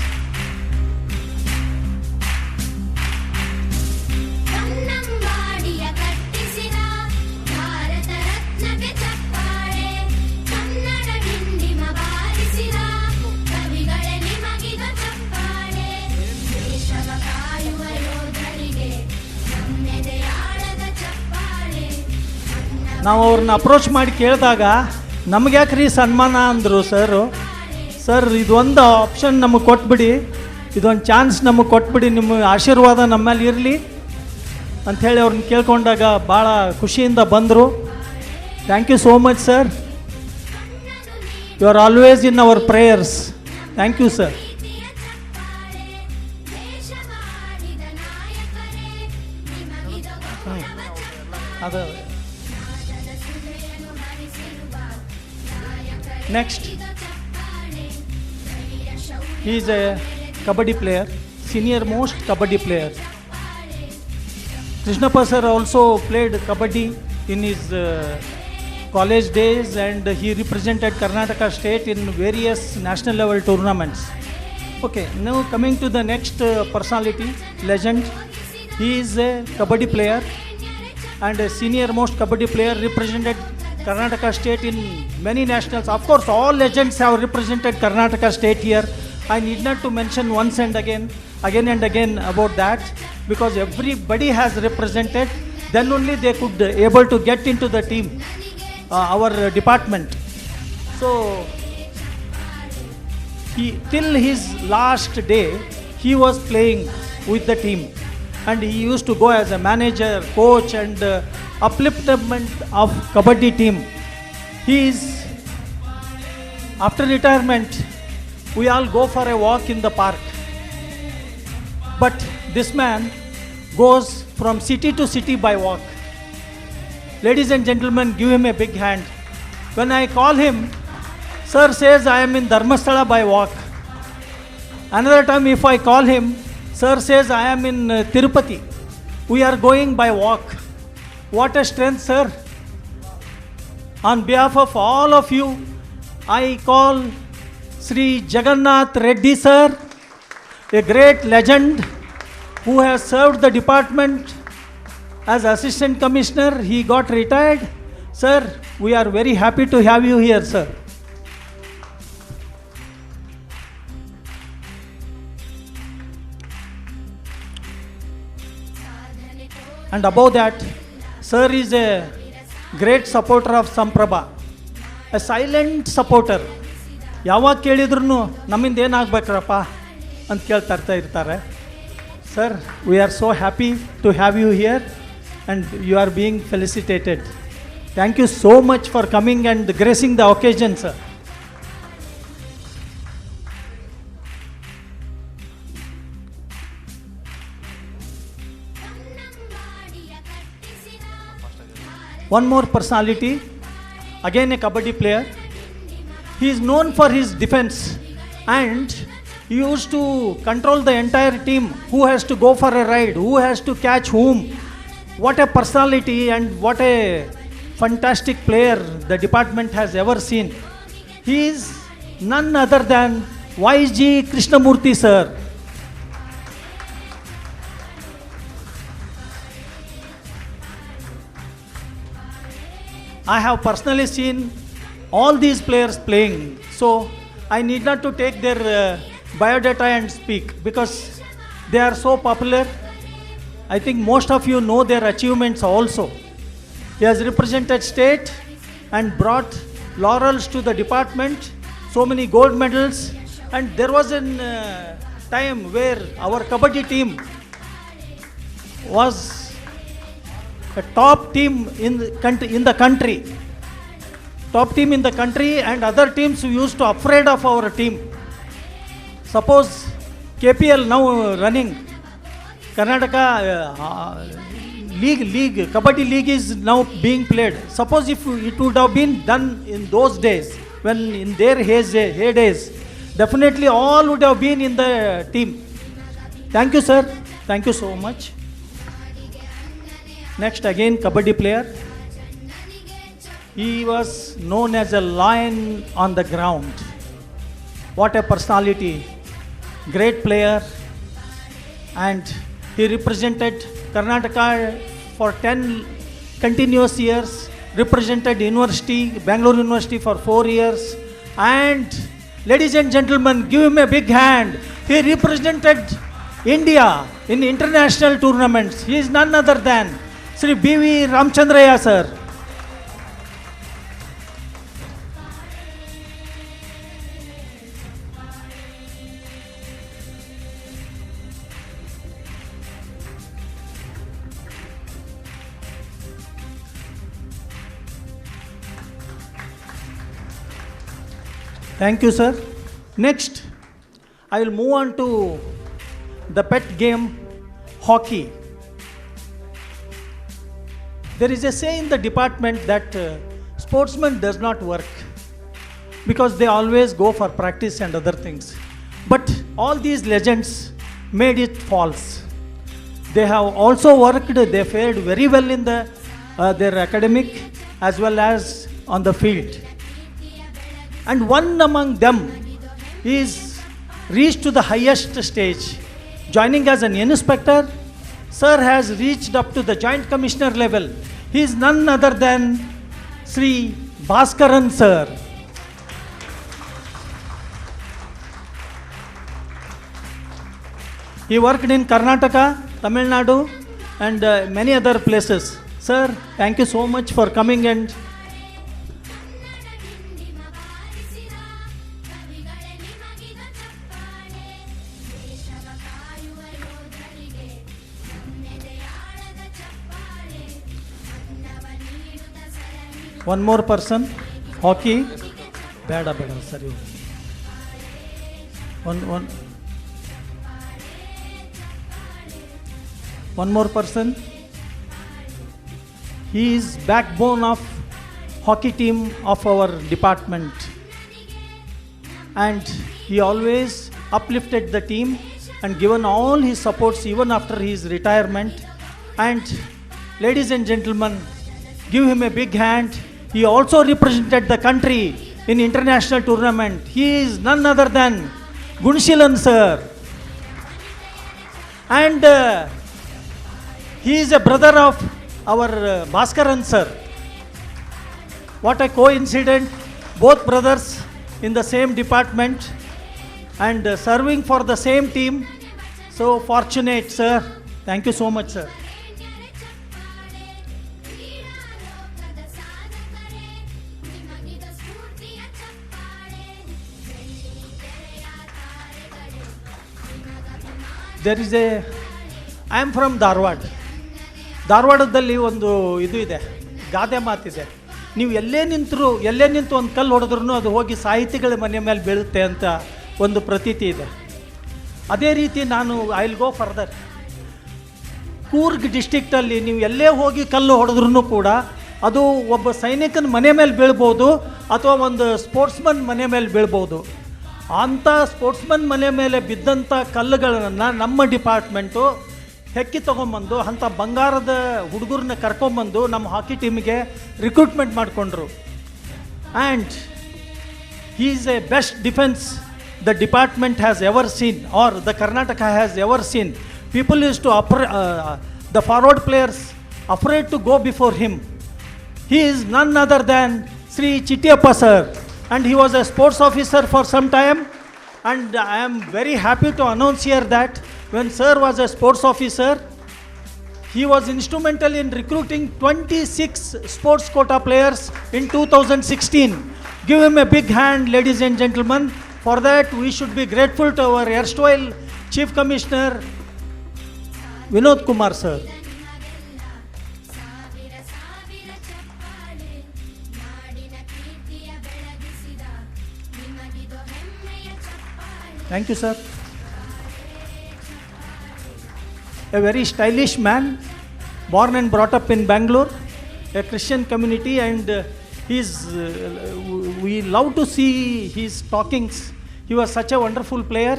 ನಾವು ಅವ್ರನ್ನ approach ಮಾಡಿ ಕೇಳಿದಾಗ ನಮ್ಗೆ ಯಾಕ್ರಿ ಸನ್ಮಾನ ಅಂದರು sir ಇದೊಂದು option ನಮಗೆ ಕೊಟ್ಬಿಡಿ, ಇದೊಂದು ಚಾನ್ಸ್ ನಮಗೆ ಕೊಟ್ಬಿಡಿ, ನಿಮ್ಮ ಆಶೀರ್ವಾದ ನಮ್ಮ ಮೇಲೆ ಇರಲಿ ಅಂಥೇಳಿ ಅವ್ರನ್ನ ಕೇಳ್ಕೊಂಡಾಗ ಭಾಳ ಖುಷಿಯಿಂದ ಬಂದರು. Thank you so much sir. You are always in our prayers. Thank you sir. ಅದು next, he is a kabaddi player, senior most kabaddi player. Krishnappa sir also played kabaddi in his college days, and he represented Karnataka state in various national level tournaments. Okay, now coming to the next personality, legend. He is a kabaddi player and a senior most kabaddi player, represented Karnataka state in many nationals. Of course, all legends have represented Karnataka state here. I need not to mention once and again and again about that, because everybody has represented. Then only they could able to get into the team, our department. So, till his last day, he was playing with the team. and he used to go as a manager, coach, and upliftment of Kabaddi team. He is, after retirement, we all go for a walk in the park. But this man goes from city to city by walk. Ladies and gentlemen, give him a big hand. When I call him, sir says I am in Dharmasthala by walk. Another time if I call him, sir says I am in Tirupati. We are going by walk. What a strength, sir. On behalf of all of you, I call Sri Jagannath Reddy sir, a great legend who has served the department as Assistant Commissioner. He got retired. Sir, we are very happy to have you here, sir. And above that, sir is a great supporter of SAMPRAVNA, a silent supporter. ಯಾವಾಗ ಕೇಳಿದ್ರು ನಮ್ಮಿಂದ ಏನಾಗಬೇಕ್ರಪ್ಪ ಅಂತ ಕೇಳ್ತಾ ಇರ್ತಾರೆ. Sir, we are so happy to have you here and you are being felicitated. Thank you so much for coming and gracing the occasion, sir. One more personality, again a Kabaddi player. He is known for his defense and he used to control the entire team. Who has to go for a ride? Who has to catch whom? What a personality and what a fantastic player the department has ever seen. He is none other than YG Krishnamurthy sir. I have personally seen all these players playing, so I need not to take their biodata and speak because they are so popular. I think most of you know their achievements also. He has represented state and brought laurels to the department, so many gold medals, and there was a time where our Kabaddi team was a top team in the country. Top team in the country, and other teams used to afraid of our team. Suppose KPL now running, Karnataka league, Kabaddi league is now being played. Suppose if it would have been done in those days, when in their heydays, definitely all would have been in the team. Thank you, sir. Thank you so much. Next, again, Kabaddi player. He was known as a lion on the ground. What a personality. Great player. And he represented Karnataka for 10 continuous years. Represented university, Bengaluru University for 4 years. And ladies and gentlemen, give him a big hand. He represented India in international tournaments. He is none other than Sri B.V. Ramchandraya sir. Thank you, sir. Next, I will move on to the pet game, hockey. There is a say in the department that sportsman does not work because they always go for practice and other things. But all these legends made it false. They have also worked, they fared very well in their academic as well as on the field. And one among them is reached to the highest stage. Joining as an inspector, sir has reached up to the joint commissioner level. He is none other than Sri Bhaskaran sir. He worked in Karnataka, Tamil Nadu and many other places. Sir, thank you so much for coming and One more person. Hockey. ಬೇಡ ಸರಿ. One more person. He is backbone of hockey team of our department. And he always uplifted the team and given all his supports even after his retirement. And ladies and gentlemen, give him a big hand. He also represented the country in international tournament. He is none other than Gunshilan sir. And he is a brother of our Bhaskaran sir. What a coincidence, both brothers in the same department and serving for the same team. So fortunate, sir. Thank you so much, sir. There is a, I am from Dharwad. ಧಾರವಾಡದಲ್ಲಿ ಒಂದು ಇದು ಇದೆ, ಗಾದೆ ಮಾತಿದೆ, ನೀವು ಎಲ್ಲೇ ನಿಂತು ಒಂದು ಕಲ್ಲು ಹೊಡೆದ್ರೂ ಅದು ಹೋಗಿ ಸಾಹಿತಿಗಳ ಮನೆ ಮೇಲೆ ಬೀಳುತ್ತೆ ಅಂತ ಒಂದು ಪ್ರತೀತಿ ಇದೆ. ಅದೇ ರೀತಿ ನಾನು I will go further. Coorg ಡಿಸ್ಟಿಕ್ಟಲ್ಲಿ ನೀವು ಎಲ್ಲೇ ಹೋಗಿ ಕಲ್ಲು ಹೊಡೆದ್ರೂ ಕೂಡ ಅದು ಒಬ್ಬ ಸೈನಿಕನ ಮನೆ ಮೇಲೆ ಬೀಳ್ಬೋದು ಅಥವಾ ಒಂದು ಸ್ಪೋರ್ಟ್ಸ್ಮನ್ ಮನೆ ಮೇಲೆ ಬೀಳ್ಬೋದು. ಅಂಥ ಸ್ಪೋರ್ಟ್ಸ್ಮನ್ ಮನೆ ಮೇಲೆ ಬಿದ್ದಂಥ ಕಲ್ಲುಗಳನ್ನು ನಮ್ಮ ಡಿಪಾರ್ಟ್ಮೆಂಟು ಹೆಕ್ಕಿ ತೊಗೊಂಬಂದು ಅಂಥ ಬಂಗಾರದ ಹುಡುಗರನ್ನ ಕರ್ಕೊಂಬಂದು ನಮ್ಮ ಹಾಕಿ ಟೀಮಿಗೆ ರಿಕ್ರೂಟ್ಮೆಂಟ್ ಮಾಡಿಕೊಂಡ್ರು. And he is a best defence the department has ever seen or the Karnataka has ever seen. People use to the forward players afraid to go before him. He is none other than Sri Chittiyappa sir, and he was a sports officer for some time, and I am very happy to announce here that when sir was a sports officer, he was instrumental in recruiting 26 sports quota players in 2016. Give him a big hand, ladies and gentlemen. For that we should be grateful to our erstwhile Chief Commissioner Vinod Kumar sir. Thank you, sir. A very stylish man, born and brought up in Bengaluru, a Christian community, and we love to see his talkings. He was such a wonderful player.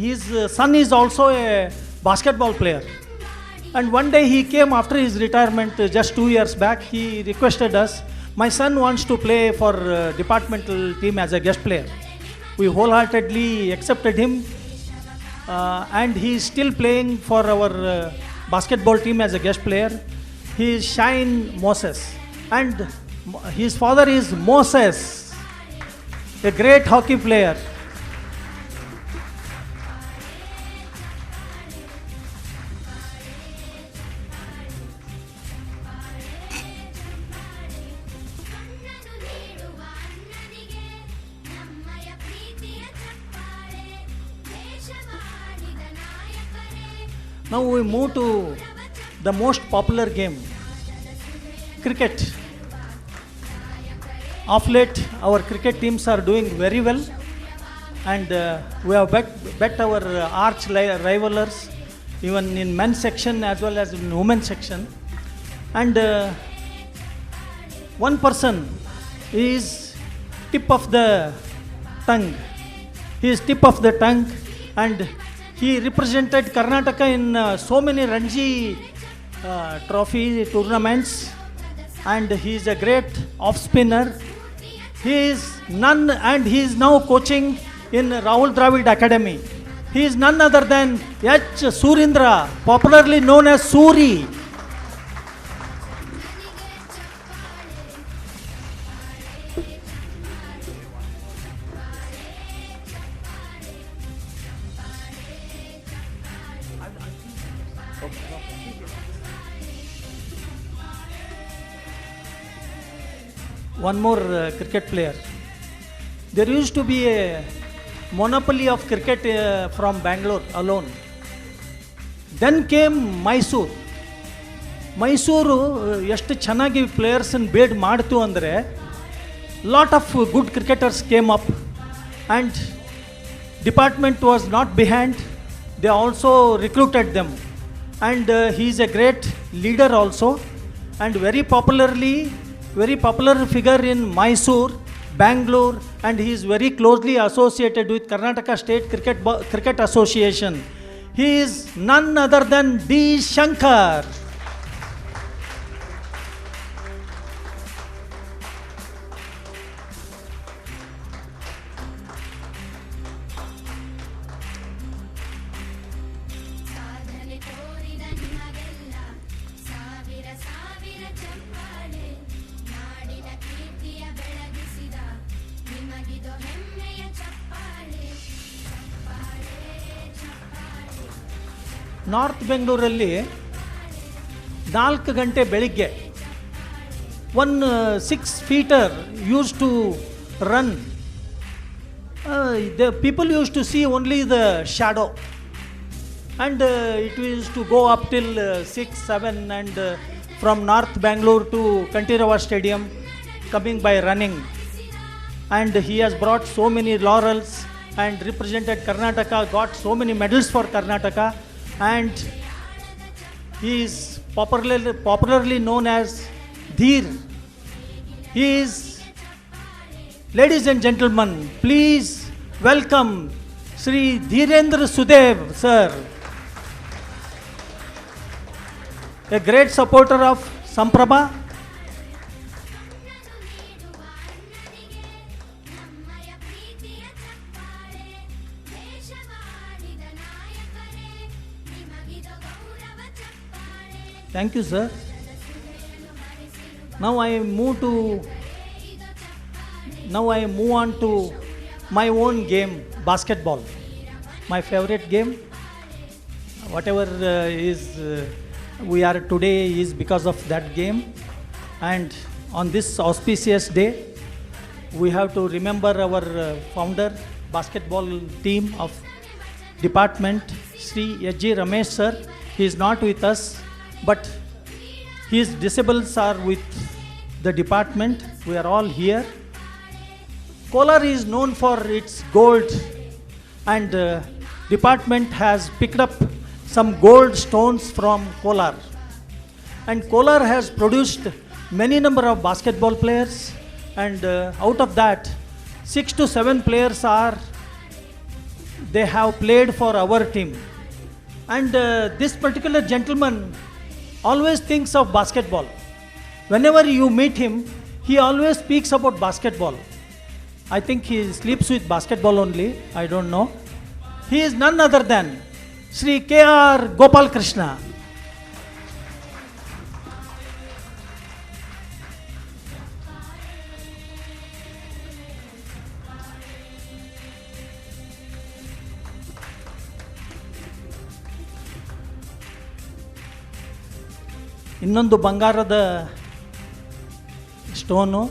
His son is also a basketball player. And one day he came after his retirement, just 2 years back. He requested us, my son wants to play for departmental team as a guest player. We wholeheartedly accepted him, and he is still playing for our basketball team as a guest player. He is Shine Moses, and his father is Moses, a great hockey player. Now we move to the most popular game, cricket. Of late, our cricket teams are doing very well, and we have bet our arch rivalers, even in men's section as well as in women's section. And one person is tip of the tongue. He is tip of the tongue, and he represented Karnataka in so many Ranji trophy tournaments, and he is a great off spinner. He is none, and he is now coaching in Rahul Dravid Academy. He is none other than H. Surindra, popularly known as Suri. One more cricket player. There used to be a monopoly of cricket from Bangalore alone. Then came Mysore. Mysuru ಎಷ್ಟು ಚೆನ್ನಾಗಿ ಪ್ಲೇಯರ್ಸನ್ನು ಬೇಡ್ ಮಾಡ್ತು ಅಂದರೆ lot of good cricketers came up and department was not behind, they also recruited them and he is a great leader also and very popular figure in Mysuru, Bengaluru, and he is very closely associated with Karnataka State Cricket Association. He is none other than D. Shankar. ಸಾಧನೆ ತೋರಿದ ನಿಮಗೆಲ್ಲ ಸಾವಿರ ಸಾವಿರ ಚಪ್ಪಾಳೆ, ನಾಡಿನ ಕೀರ್ತಿಯ ಬೆಳಗಿಸಿದ ನಿಮಗಿದು ಹೆಮ್ಮೆಯ ಚಪ್ಪಾಳೆ, ಚಪ್ಪಾಳೆ ಚಪ್ಪಾಳೆ. ನಾರ್ತ್ ಬೆಂಗಳೂರಲ್ಲಿ 4 ಗಂಟೆ ಬೆಳಿಗ್ಗೆ 1 6-feeter used to run. The people used to see only the shadow, and it used to go up till 6-7, and from North Bengaluru to Kantirava Stadium coming by running. And he has brought so many laurels and represented Karnataka, got so many medals for Karnataka, and he is popularly known as Dheer. He is, ladies and gentlemen, please welcome Sri Dhirendra Sudev, sir. A great supporter of SAMPRAVNA. ನಮ್ಮಯ ಪ್ರೀತಿಯ ಚಪ್ಪಾಳೆ, ದೇಶವಾಡಿದ ನಾಯಕರೇ, ನಿಮಗಿದು ಗೌರವ ಚಪ್ಪಾಳೆ. Thank you, sir. Now I move on to my own game, basketball. My favorite game. Whatever we are today is because of that game. And on this auspicious day, we have to remember our founder, basketball team of department, Sri H.G. Ramesh sir. He is not with us, but his disables are with the department. We are all here. Kolar is known for its gold, and department has picked up some gold stones from Kolar. And Kolar has produced many number of basketball players, and out of that 6 to 7 players they have played for our team. And this particular gentleman always thinks of basketball. Whenever you meet him, he always speaks about basketball. I think he sleeps with basketball only, I don't know. He is none other than Sri K.R. Gopal Krishna. ಇನ್ನೊಂದು ಬಂಗಾರದ stone,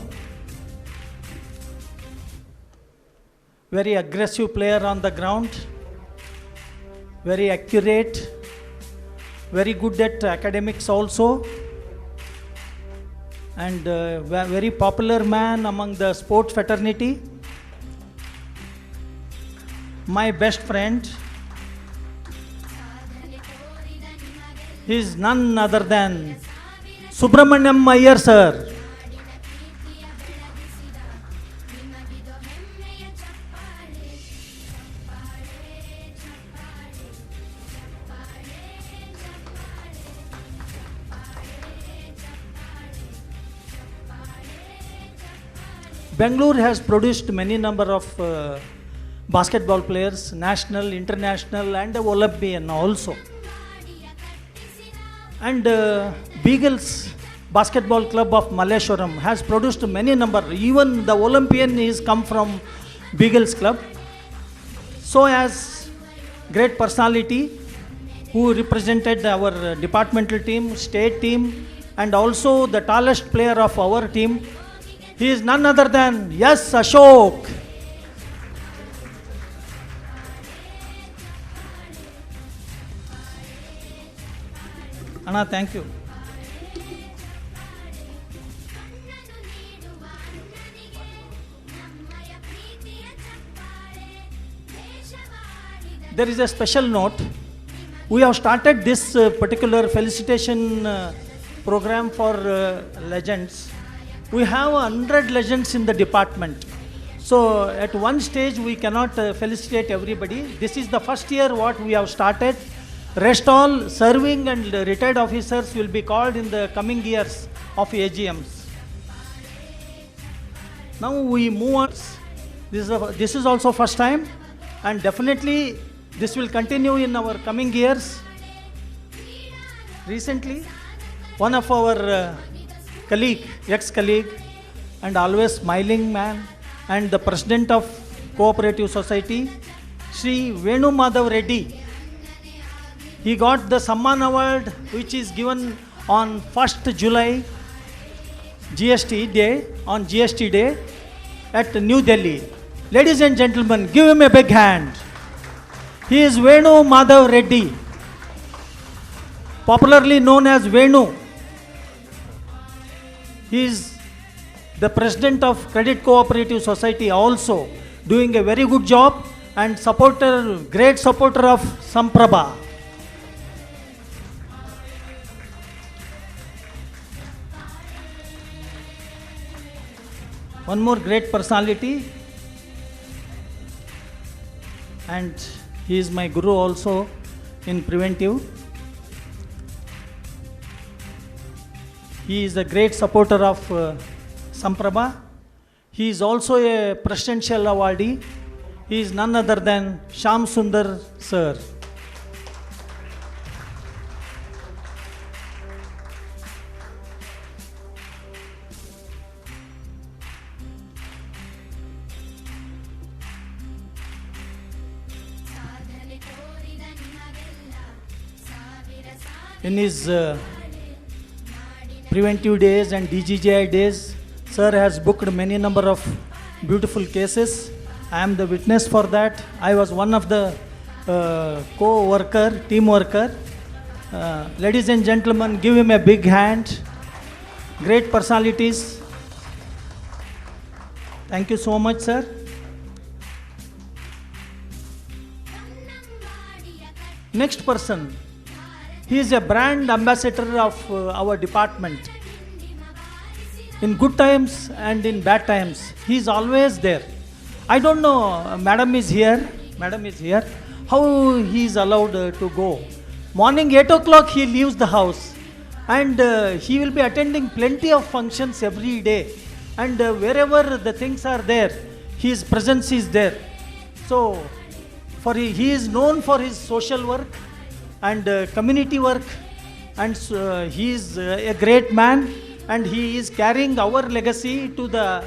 very aggressive player on the ground, very accurate, very good at academics also, and very popular man among the sports fraternity. My best friend, he is none other than Subramanyam Iyer sir. Bengaluru has produced many number of basketball players, national, international, and Olympian also. And Beagles Basketball Club of Malleshwaram has produced many number. Even the Olympian is come from Beagles Club. So as great personality who represented our departmental team, state team, and also the tallest player of our team, he is none other than S. Ashok. Anna, thank you. there is a special note. We have started this particular felicitation program for legends. We have 100 legends in the department. So at one stage we cannot felicitate everybody. This is the first year what we have started. Rest all serving and retired officers will be called in the coming years of AGMs. Now we move on. This is also first time, and definitely this will continue in our coming years. Recently, one of our ex-colleague, and always smiling man, and the president of Cooperative Society, Sri Venu Madhav Reddy. He got the Samman Award, which is given on 1st July, GST Day, at New Delhi. Ladies and gentlemen, give him a big hand. He is Venu Madhav Reddy, popularly known as Venu. He is the president of Credit Cooperative Society, also doing a very good job, and great supporter of SAMPRAVNA. One more great personality, and he is my guru also in preventive. He is a great supporter of SAMPRAVNA. He is also a presidential awardee. He is none other than Shyam Sundar sir. In his preventive days and DGGI days, sir has booked many number of beautiful cases. I am the witness for that. I was one of the team worker. Ladies and gentlemen, give him a big hand. Great personalities. Thank you so much, sir. Next person. He is a brand ambassador of our department. In good times and in bad times, he is always there. I don't know, Madam is here, how he is allowed to go. Morning 8 o'clock he leaves the house, and he will be attending plenty of functions every day. And wherever the things are there, his presence is there. So, he is known for his social work and community work, and he is a great man, and he is carrying our legacy to the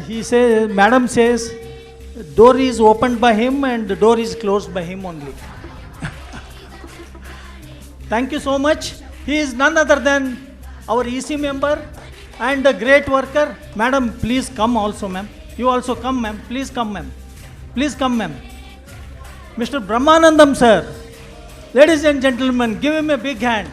he says, Madam says, door is opened by him and the door is closed by him only. Thank you so much. He is none other than our EC member and a great worker. Madam, please come also, ma'am. You also come, ma'am. Please come, ma'am. Please come, ma'am. Mr. Brahmanandam, sir. Ladies and gentlemen, give him a big hand.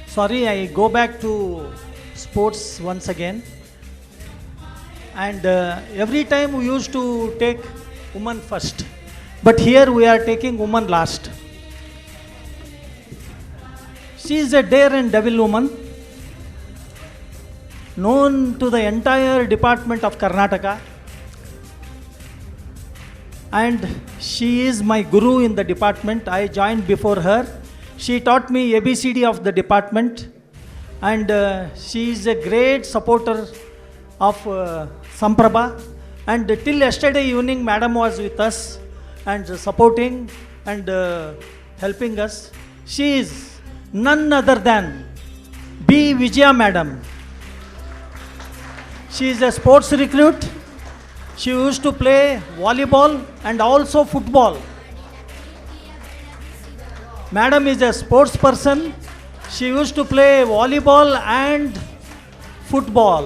Sorry, I go back to sports once again. And every time we used to take women first, but here we are taking woman last. She is a dare and devil woman, known to the entire department of Karnataka, and she is my guru in the department. I joined before her. She taught me ABCD of the department, and she is a great supporter of SAMPRAVNA, and till yesterday evening madam was with us and supporting and helping us. She is none other than B. Vijaya madam. She is a sports recruit. She used to play volleyball and also football. Madam is a sports person. She used to play volleyball and football.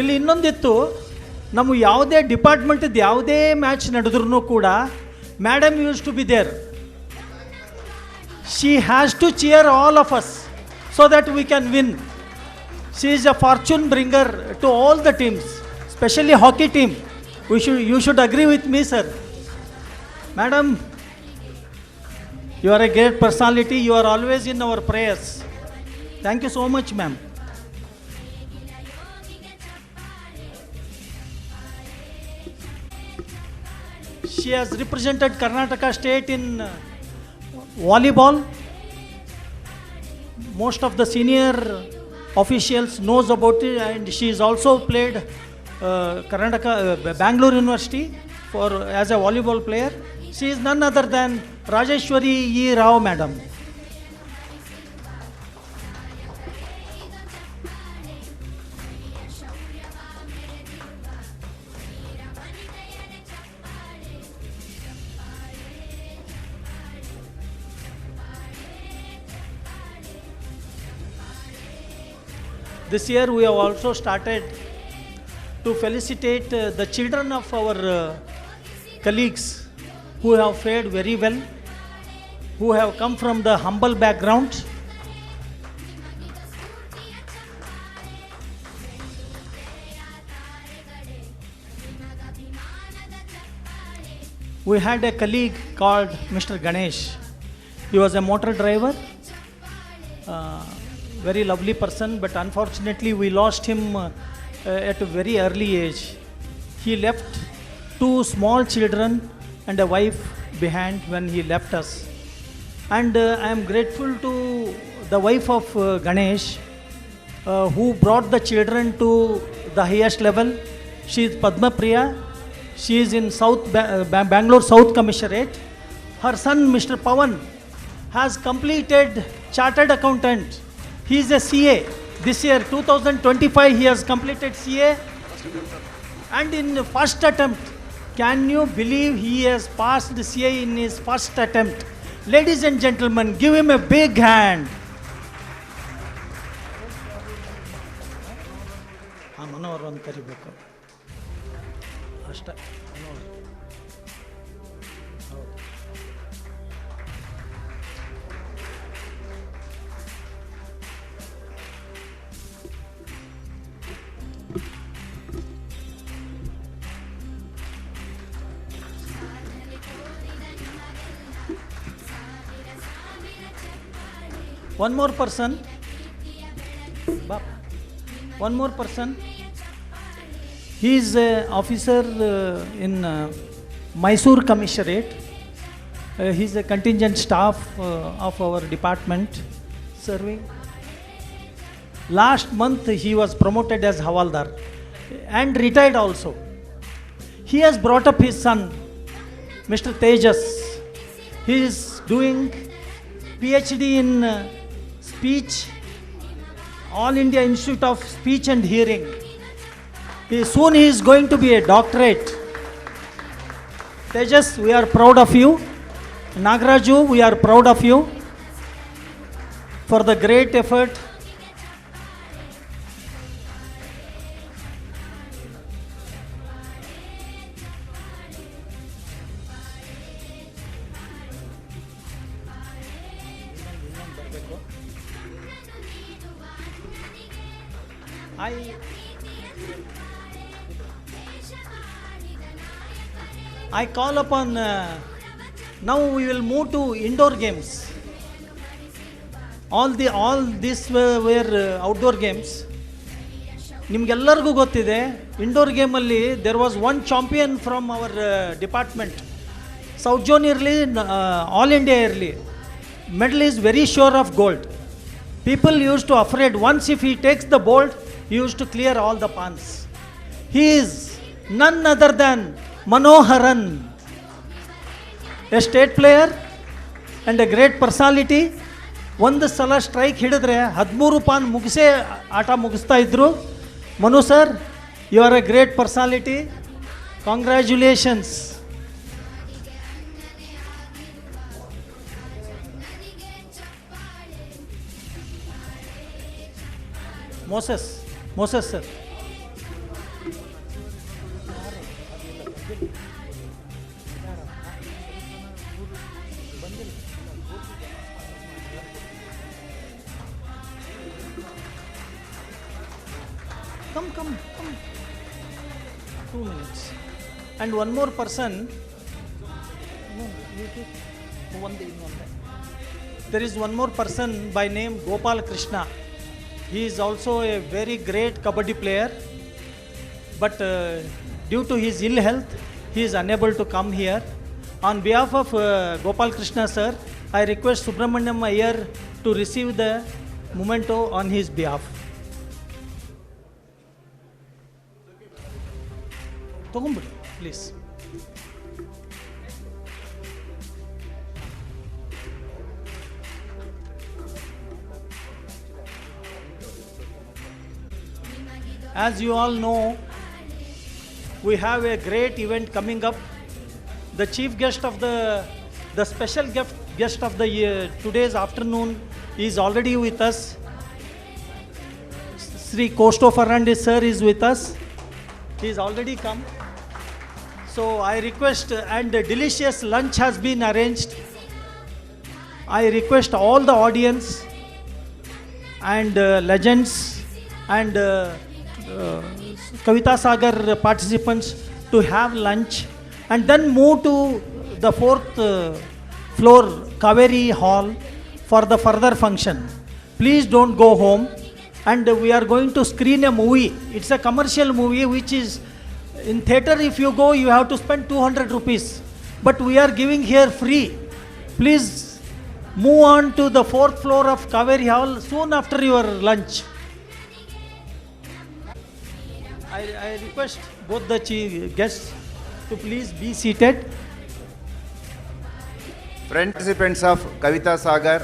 ಇಲ್ಲಿ ಇನ್ನೊಂದಿತ್ತು, ನಮ್ಮ ಯಾವುದೇ ಡಿಪಾರ್ಟ್ಮೆಂಟದ್ದು ಯಾವುದೇ match ನಡೆದ್ರೂ ಕೂಡ madam used to be there. She has to cheer all of us so that we can win. She is a fortune bringer to all the teams, especially hockey team. You should agree with me, sir. Madam, you are a great personality. You are always in our prayers. Thank you so much, ma'am. She has represented Karnataka state in volleyball. Most of the senior officials knows about it, and she has also played Karnataka, Bengaluru University as a volleyball player. She is none other than Rajeshwari E. Rao madam. This year we have also started to felicitate the children of our colleagues who have fared very well, who have come from the humble background. We had a colleague called Mr. Ganesh. He was a motor driver, very lovely person, but unfortunately we lost him at a very early age. He left 2 small children and a wife behind when he left us. And I am grateful to the wife of Ganesh who brought the children to the highest level. She is Padma Priya. She is in Bangalore South Commissionerate. Her son Mr. Pawan has completed chartered accountant. He is a CA. This year 2025 he has completed CA, and in first attempt, can you believe he has passed CA in his first attempt? Ladies and gentlemen, give him a big hand. Manohar ಒಂದು ಕರಿಬೇಕು ಅಷ್ಟೇ. One more person. One more person. He is an officer in Mysore Commissionerate. He is a contingent staff of our department serving. Last month he was promoted as Havaldar and retired also. He has brought up his son, Mr. Tejas. He is doing PhD in speech, All India Institute of Speech and Hearing. Soon he is going to be a doctorate. Tejas, we are proud of you. Nagaraju, we are proud of you for the great effort. I call upon, now we will move to indoor games. All these were outdoor games. ನಿಮಗೆಲ್ಲರಿಗೂ ಗೊತ್ತಿದೆ, indoor ಗೇಮಲ್ಲಿ there was one champion from our department. South zone ಇರಲಿ, all India ಇರಲಿ, medal is very sure of gold. People used to afraid once if he takes the bolt, he used to clear all the pans. He is none other than Manoharan, a state player and a great personality. ಒಂದು ಸಲ strike ಹಿಡಿದ್ರೆ 13 PAN ಮುಗಿಸೇ ಆಟ ಮುಗಿಸ್ತಾ ಇದ್ರು. Manu sir, you are a great personality. Congratulations. Moses sir. Come. 2 minutes. And one more person. No, you take one. There is one more person by name Gopal Krishna. He is also a very great kabaddi player. But due to his ill health, he is unable to come here. On behalf of Gopal Krishna sir, I request Subramaniam Iyer to receive the memento on his behalf. ತಗೊಂಬಿಡಿ please. As you all know, we have a great event coming up. The chief guest of the special guest of the today's afternoon is already with us. Sri Kosto Fernandez sir is with us. He is already come. So I request, and a delicious lunch has been arranged. I request all the audience and legends and Kavita Sagar participants to have lunch and then move to the 4th floor Kaveri Hall for the further function. Please don't go home. And we are going to screen a movie. It's a commercial movie which is in theater. If you go, you have to spend 200 rupees. But we are giving here free. Please move on to the 4th floor of Kaveri Hall soon after your lunch. I request both the guests to please be seated. Participants of Kavita Sagar,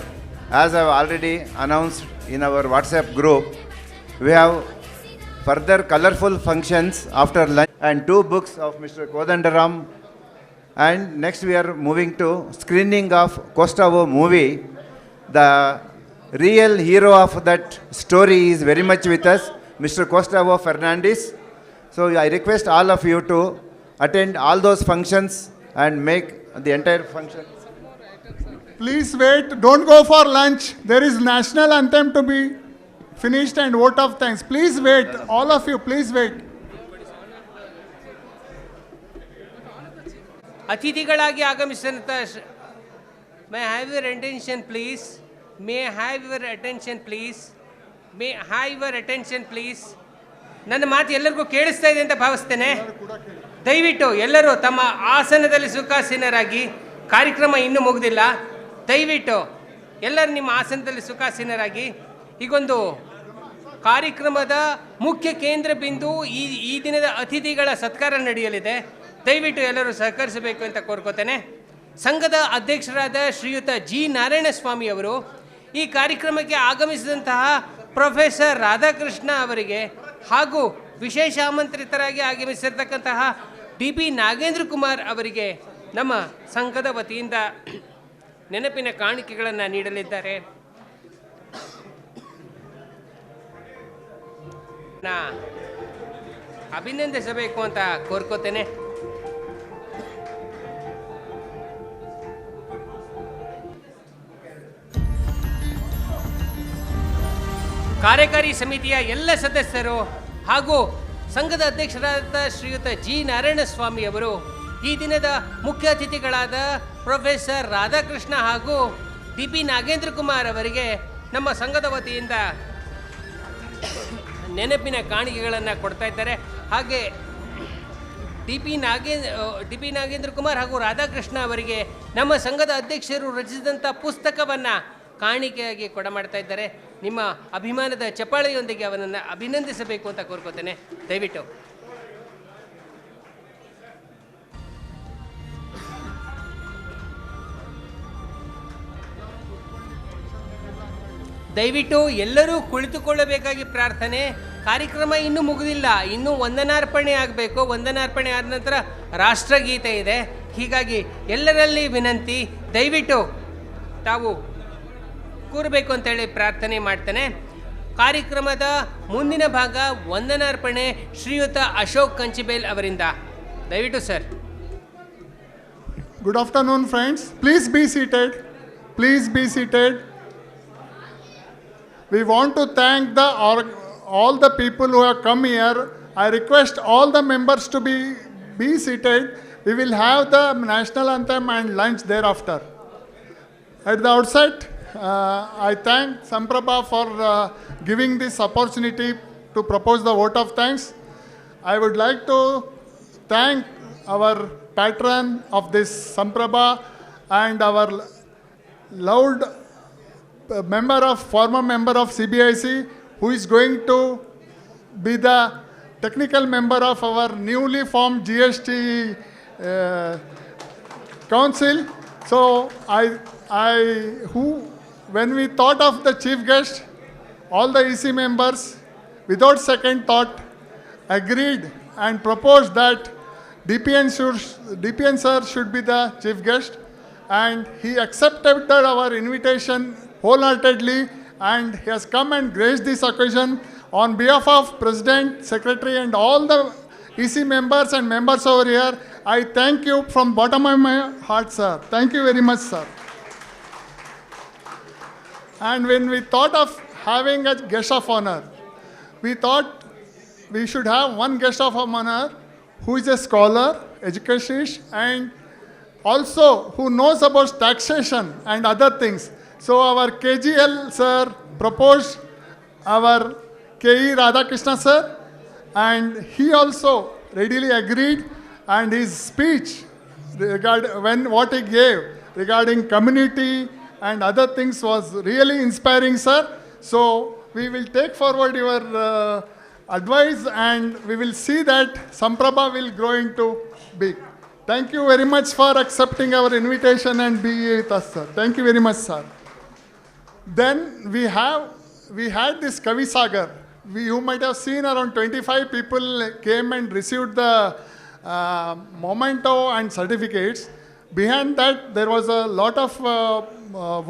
as I have already announced in our WhatsApp group, we have further colorful functions after lunch and 2 books of Mr. Kodandaram. And next we are moving to screening of Kostavo movie. The real hero of that story is very much with us, Mr. Kostavo Fernandez. So I request all of you to attend all those functions and make the entire function. Please wait, don't go for lunch. There is national anthem to be finished and vote of thanks. Please wait, all of you, please wait. ಅತಿಥಿಗಳಾಗಿ ಆಗಮಿಸಿದಂಥ may have your attention please. ನನ್ನ ಮಾತು ಎಲ್ಲರಿಗೂ ಕೇಳಿಸ್ತಾ ಇದೆ ಅಂತ ಭಾವಿಸ್ತೇನೆ. ದಯವಿಟ್ಟು ಎಲ್ಲರೂ ತಮ್ಮ ಆಸನದಲ್ಲಿ ಸುಖಾಸೀನರಾಗಿ. ಕಾರ್ಯಕ್ರಮ ಇನ್ನೂ ಮುಗಿದಿಲ್ಲ. ದಯವಿಟ್ಟು ಎಲ್ಲರೂ ನಿಮ್ಮ ಆಸನದಲ್ಲಿ ಸುಖಾಸೀನರಾಗಿ. ಈಗೊಂದು ಕಾರ್ಯಕ್ರಮದ ಮುಖ್ಯ ಕೇಂದ್ರ ಬಿಂದು ಈ ದಿನದ ಅತಿಥಿಗಳ ಸತ್ಕಾರ ನಡೆಯಲಿದೆ. ದಯವಿಟ್ಟು ಎಲ್ಲರೂ ಸಹಕರಿಸಬೇಕು ಅಂತ ಕೋರ್ಕೋತೇನೆ. ಸಂಘದ ಅಧ್ಯಕ್ಷರಾದ ಶ್ರೀಯುತ ಜಿ ನಾರಾಯಣಸ್ವಾಮಿ ಅವರು ಈ ಕಾರ್ಯಕ್ರಮಕ್ಕೆ ಆಗಮಿಸಿದಂತಹ ಪ್ರೊಫೆಸರ್ ರಾಧಾಕೃಷ್ಣ ಅವರಿಗೆ ಹಾಗೂ ವಿಶೇಷ ಆಮಂತ್ರಿತರಾಗಿ ಆಗಮಿಸಿರ್ತಕ್ಕಂತಹ DP ನಾಗೇಂದ್ರ ಕುಮಾರ್ ಅವರಿಗೆ ನಮ್ಮ ಸಂಘದ ವತಿಯಿಂದ ನೆನಪಿನ ಕಾಣಿಕೆಗಳನ್ನು ನೀಡಲಿದ್ದಾರೆ. ಅಭಿನಂದಿಸಬೇಕು ಅಂತ ಕೋರ್ಕೋತೇನೆ. ಕಾರ್ಯಕಾರಿ ಸಮಿತಿಯ ಎಲ್ಲ ಸದಸ್ಯರು ಹಾಗೂ ಸಂಘದ ಅಧ್ಯಕ್ಷರಾದ ಶ್ರೀಯುತ ಜಿ ನಾರಾಯಣಸ್ವಾಮಿ ಅವರು ಈ ದಿನದ ಮುಖ್ಯ ಅತಿಥಿಗಳಾದ ಪ್ರೊಫೆಸರ್ ರಾಧಾಕೃಷ್ಣ ಹಾಗೂ DP ನಾಗೇಂದ್ರ ಕುಮಾರ್ ಅವರಿಗೆ ನಮ್ಮ ಸಂಘದ ವತಿಯಿಂದ ನೆನಪಿನ ಕಾಣಿಕೆಗಳನ್ನು ಕೊಡ್ತಾ ಇದ್ದಾರೆ. ಹಾಗೆ ಡಿ ಪಿ ನಾಗೇಂದ್ರ ಕುಮಾರ್ ಹಾಗೂ ರಾಧಾಕೃಷ್ಣ ಅವರಿಗೆ ನಮ್ಮ ಸಂಘದ ಅಧ್ಯಕ್ಷರು ರಚಿಸಿದಂಥ ಪುಸ್ತಕವನ್ನು ಕಾಣಿಕೆಯಾಗಿ ಕೊಡಮಾಡ್ತಾ ಇದ್ದಾರೆ. ನಿಮ್ಮ ಅಭಿಮಾನದ ಚಪ್ಪಾಳೆಯೊಂದಿಗೆ ಅವನನ್ನು ಅಭಿನಂದಿಸಬೇಕು ಅಂತ ಕೋರ್ಕೋತೇನೆ. ದಯವಿಟ್ಟು ಎಲ್ಲರೂ ಕುಳಿತುಕೊಳ್ಳಬೇಕಾಗಿ ಪ್ರಾರ್ಥನೆ. ಕಾರ್ಯಕ್ರಮ ಇನ್ನೂ ಮುಗಿದಿಲ್ಲ, ಇನ್ನೂ ವಂದನಾರ್ಪಣೆ ಆಗಬೇಕು. ವಂದನಾರ್ಪಣೆ ಆದ ನಂತರ ರಾಷ್ಟ್ರಗೀತೆ ಇದೆ. ಹೀಗಾಗಿ ಎಲ್ಲರಲ್ಲಿ ವಿನಂತಿ, ದಯವಿಟ್ಟು ತಾವು ಕೂರಬೇಕು ಅಂತೇಳಿ ಪ್ರಾರ್ಥನೆ ಮಾಡ್ತೇನೆ. ಕಾರ್ಯಕ್ರಮದ ಮುಂದಿನ ಭಾಗ ವಂದನಾರ್ಪಣೆ ಶ್ರೀಯುತ ಅಶೋಕ್ ಕಂಚಿಬೇಲ್ ಅವರಿಂದ. ದಯವಿಟ್ಟು sir. Good afternoon, friends. Please be seated. Please be seated. We want to thank all the people who have come here. I request all the members to be seated. We will have the national anthem and lunch thereafter. At the outset, I thank SAMPRAVNA for giving this opportunity to propose the vote of thanks. I would like to thank our patron of this SAMPRAVNA and our loved former member of CBIC, who is going to be the technical member of our newly formed GST council. So when we thought of the chief guest, all the EC members, without second thought, agreed and proposed that DPN sir should be the chief guest, and he accepted our invitation wholeheartedly, and he has come and graced this occasion. On behalf of President, Secretary and all the EC members and members over here, I thank you from bottom of my heart, sir. Thank you very much, sir. And when we thought of having a guest of honor, we thought we should have one guest of honor who is a scholar, educationist, and also who knows about taxation and other things. So our KGL sir proposed our KE Radhakrishna sir, and he also readily agreed, and his speech what he gave regarding community and other things was really inspiring, sir. So we will take forward your advice, and we will see that SAMPRAVNA will grow into big. Thank you very much for accepting our invitation and being with us, sir. Thank you very much, sir. Then we had this Kavi Sagar. You might have seen around 25 people came and received the memento and certificates. Behind that, there was a lot of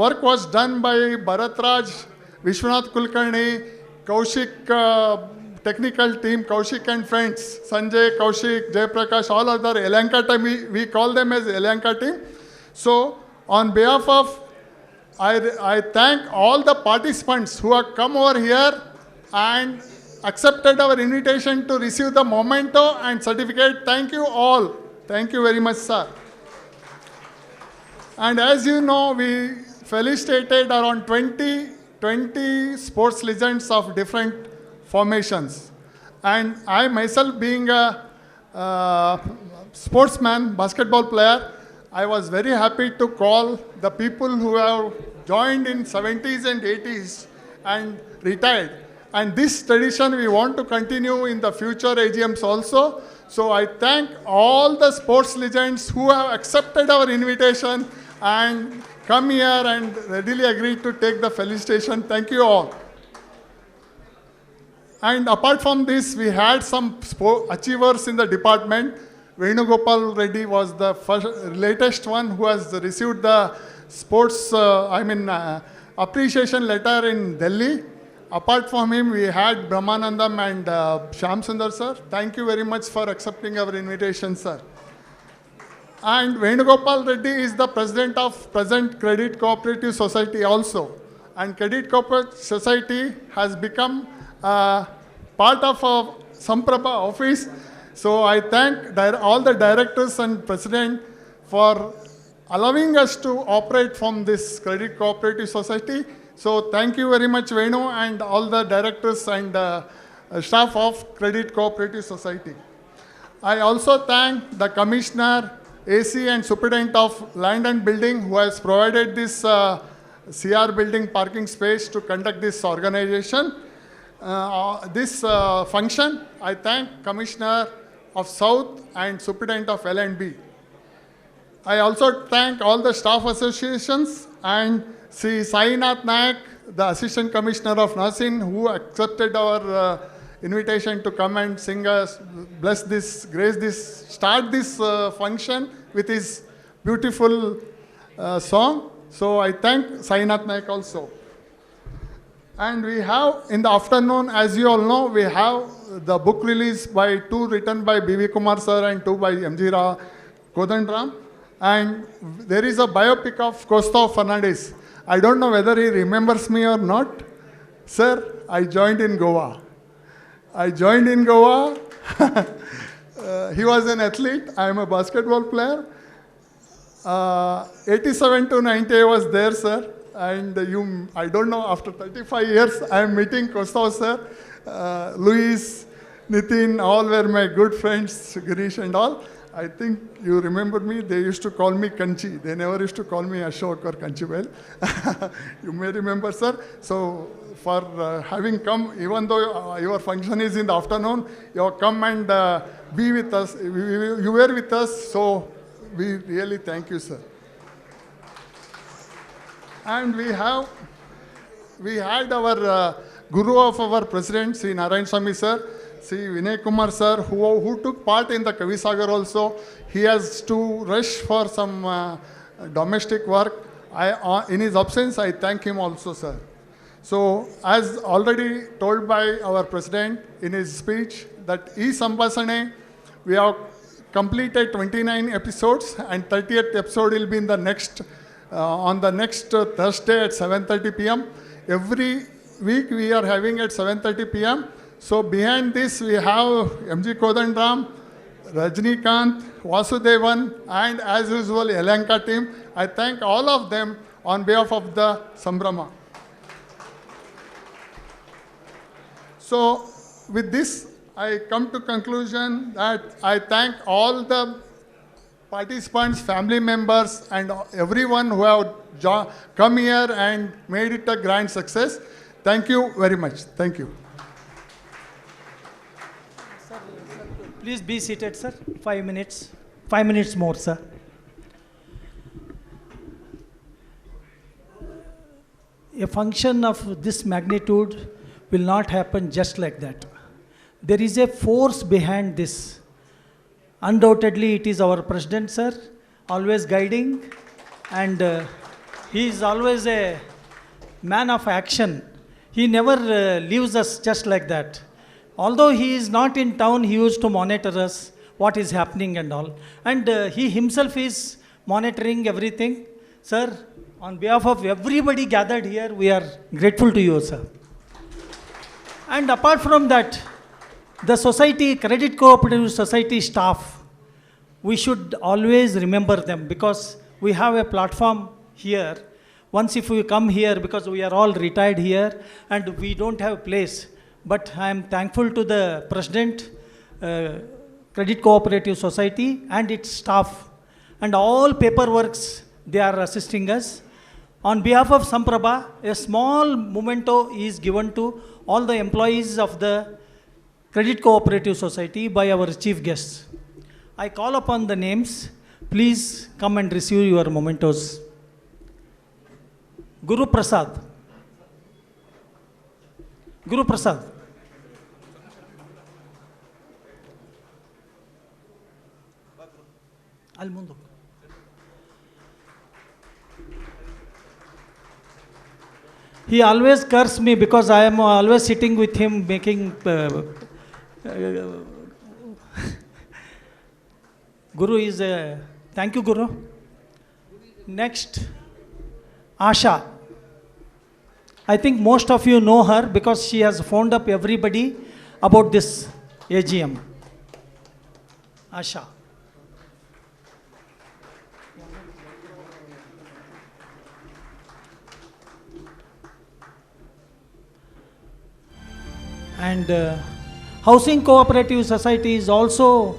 work was done by Bharat Raj, Vishwanath Kulkarni, Kaushik technical team, Kaushik and friends, Sanjay, Kaushik, Jayprakash, all other Elanka team. We call them as Elanka team. So on behalf of I thank all the participants who have come over here and accepted our invitation to receive the memento and certificate. Thank you all. Thank you very much, sir. And as you know, we felicitated around 20 sports legends of different formations. And I myself, being a sportsman, basketball player, I was very happy to call the people who have joined in 70s and 80s and retired. And this tradition we want to continue in the future AGMs also. So I thank all the sports legends who have accepted our invitation and come here and readily agreed to take the felicitation. Thank you all. And apart from this, we had some achievers in the department. Venugopal Reddy was the latest one who has received the sports, appreciation letter in Delhi. Apart from him, we had Brahmanandam and Shyam Sundar sir. Thank you very much for accepting our invitation, sir. And Venugopal Reddy is the president of present Credit Cooperative Society also. And Credit Cooperative Society has become part of our SAMPRAVNA office. So I thank all the directors and president for allowing us to operate from this Credit Cooperative Society. So thank you very much, Venu, and all the directors and staff of Credit Cooperative Society. I also thank the Commissioner, AC and Superintendent of Land and Building who has provided this CR building parking space to conduct this organization. This function, I thank Commissioner of South and Superintendent of L&B. I also thank all the staff associations and Sri Sainath Nayak, the Assistant Commissioner of Nursing, who accepted our invitation to come and sing us, bless this, grace this, start this function with his beautiful song. So I thank Sainath Nayak also. And we have, in the afternoon, as you all know, we have the book release by two written by B.V. Kumar sir and two by M.G. Kodandram. And there is a biopic of Costa Fernandez. I don't know whether he remembers me or not. Sir, I joined in Goa. He was an athlete. I am a basketball player. 87 to 90 I was there, sir. And I don't know, after 35 years, I am meeting Costa, sir. Luis, Nitin, all were my good friends, Girish and all. I think you remember me, they used to call me Kanchi. They never used to call me Ashok or Kanchivel. You may remember, sir. So for having come, even though your function is in the afternoon, you have come and be with us. You were with us, so we really thank you, sir. And we had our guru of our president, Sri Narayan Swami sir, Sri Vinay Kumar sir, who took part in the Kavi Sagar also. He has to rush for some domestic work. In his absence, I thank him also, sir. So, as already told by our president in his speech, that E-Sambhasane, we have completed 29 episodes and 30th episode will be in the next on the next Thursday at 7:30 p.m. Every week we are having at 7:30 p.m. So behind this we have M.G. Kodandram, Rajnikant, Vasudevan and as usual Elanka team. I thank all of them on behalf of the Sambrama. So with this I come to conclusion that I thank all the participants, family members, and everyone who have come here and made it a grand success. Thank you very much. Thank you. Sir, please be seated, sir. 5 minutes. 5 minutes more, sir. A function of this magnitude will not happen just like that. There is a force behind this. Undoubtedly, it is our president, sir, always guiding, and he is always a man of action. He never leaves us just like that. Although he is not in town, he used to monitor us, what is happening and all. And he himself is monitoring everything. Sir, on behalf of everybody gathered here, we are grateful to you, sir. And apart from that, the society, Credit Cooperative Society staff, we should always remember them because we have a platform here. Once if we come here, because we are all retired here and we don't have a place, but I am thankful to the President, Credit Cooperative Society and its staff and all paperworks, they are assisting us. On behalf of Samprabha, a small memento is given to all the employees of the Credit Cooperative Society by our chief guests. I call upon the names. Please come and receive your mementos. Guru Prasad. Guru Prasad. Al mundo. He always curses me because I am always sitting with him making Guru is a, thank you Guru. Next, Asha. I think most of you know her because she has phoned up everybody about this AGM. Asha. And Housing Cooperative Society is also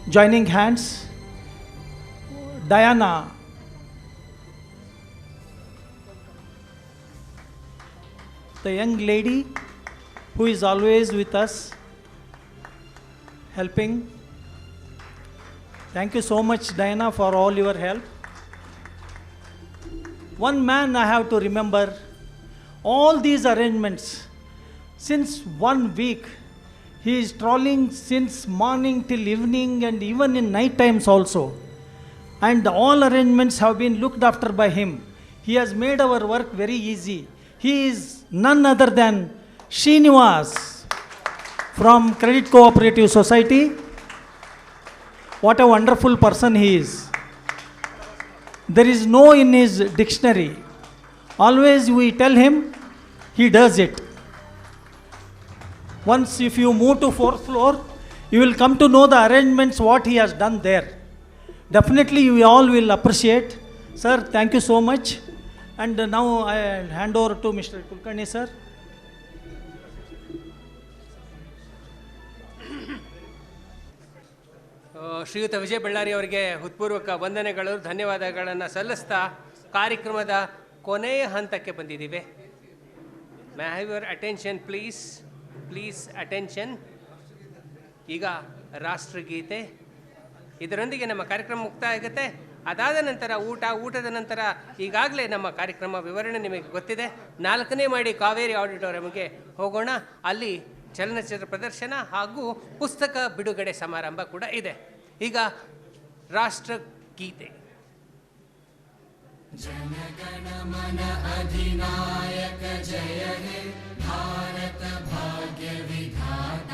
joining hands. Diana. The young lady who is always with us, helping. Thank you so much, Diana, for all your help. One man I have to remember, all these arrangements, since 1 week, he is strolling since morning till evening and even in night times also. And all arrangements have been looked after by him. He has made our work very easy. He is none other than Srinivas from Credit Cooperative Society. What a wonderful person he is. There is no in his dictionary. Always we tell him, he does it. Once if you move to 4th floor, you will come to know the arrangements what he has done there. Definitely you all will appreciate. Sir, thank you so much. And now I hand over to Mr. Kulkarni sir. ಶ್ರೀಯುತ ವಿಜಯ್ ಬಳ್ಳಾರಿ ಅವರಿಗೆ ಹೃತ್ಪೂರ್ವಕ ವಂದನೆಗಳು, ಧನ್ಯವಾದಗಳನ್ನು ಸಲ್ಲಿಸ್ತಾ ಕಾರ್ಯಕ್ರಮದ ಕೊನೆಯ ಹಂತಕ್ಕೆ ಬಂದಿದ್ದೀವಿ. May have your attention please, please attention. ಈಗ ರಾಷ್ಟ್ರಗೀತೆ, ಇದರೊಂದಿಗೆ ನಮ್ಮ ಕಾರ್ಯಕ್ರಮ ಮುಕ್ತಾಯ ಆಗುತ್ತೆ. ಅದಾದ ನಂತರ ಊಟದ ನಂತರ ಈಗಾಗಲೇ ನಮ್ಮ ಕಾರ್ಯಕ್ರಮ ವಿವರಣೆ ನಿಮಗೆ ಗೊತ್ತಿದೆ. 4ನೇ ಮಾಡಿ ಕಾವೇರಿ ಆಡಿಟೋರಿಯಂಗೆ ಹೋಗೋಣ. ಅಲ್ಲಿ ಚಲನಚಿತ್ರ ಪ್ರದರ್ಶನ ಹಾಗೂ ಪುಸ್ತಕ ಬಿಡುಗಡೆ ಸಮಾರಂಭ ಕೂಡ ಇದೆ. ಈಗ ರಾಷ್ಟ್ರಗೀತೆ. ಜನಗಣ ಮನ ಅಧಿನಾಯಕ ಜಯ ಹೇ ಭಾರತ ಭಾಗ್ಯ ವಿಧಾತ,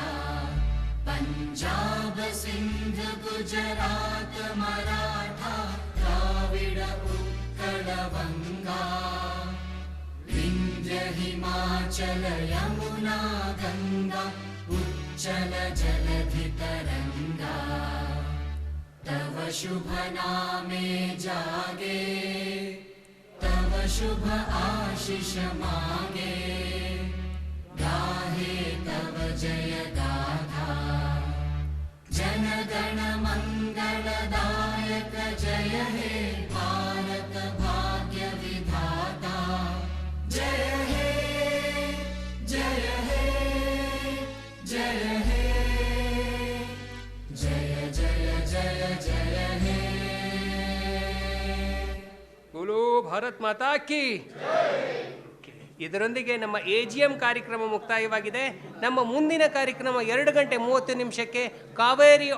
ಪಂಜಾಬ ಸಿಂಧ ಗುಜರಾತ ಮರಾಠ ದ್ರಾವಿಡ ಉತ್ಕಳ ವಂಗಾ, ವಿಂಧ್ಯ ಹಿಮಾಚಲ ಯಮುನಾ ಗಂಗಾ ಉಚ್ಚಲ ಜಲಧಿ ತರಂಗಾ, तव शुभ नामे जागे, तव शुभ आशीष मांगे, गाहे तव जय गाथा, जन गण मंगलदायक जय हे भारत भाग्य विधाता, जय हे जय हे जय हे जय जय जय जय हे. बोलो ಭಾರತ್ ಮಾತಾ ಕಿ. ಇದರೊಂದಿಗೆ ನಮ್ಮ AGM ಕಾರ್ಯಕ್ರಮ ಮುಕ್ತಾಯವಾಗಿದೆ. ನಮ್ಮ ಮುಂದಿನ ಕಾರ್ಯಕ್ರಮ 2 ಗಂಟೆ 30 ನಿಮಿಷಕ್ಕೆ ಕಾವೇರಿ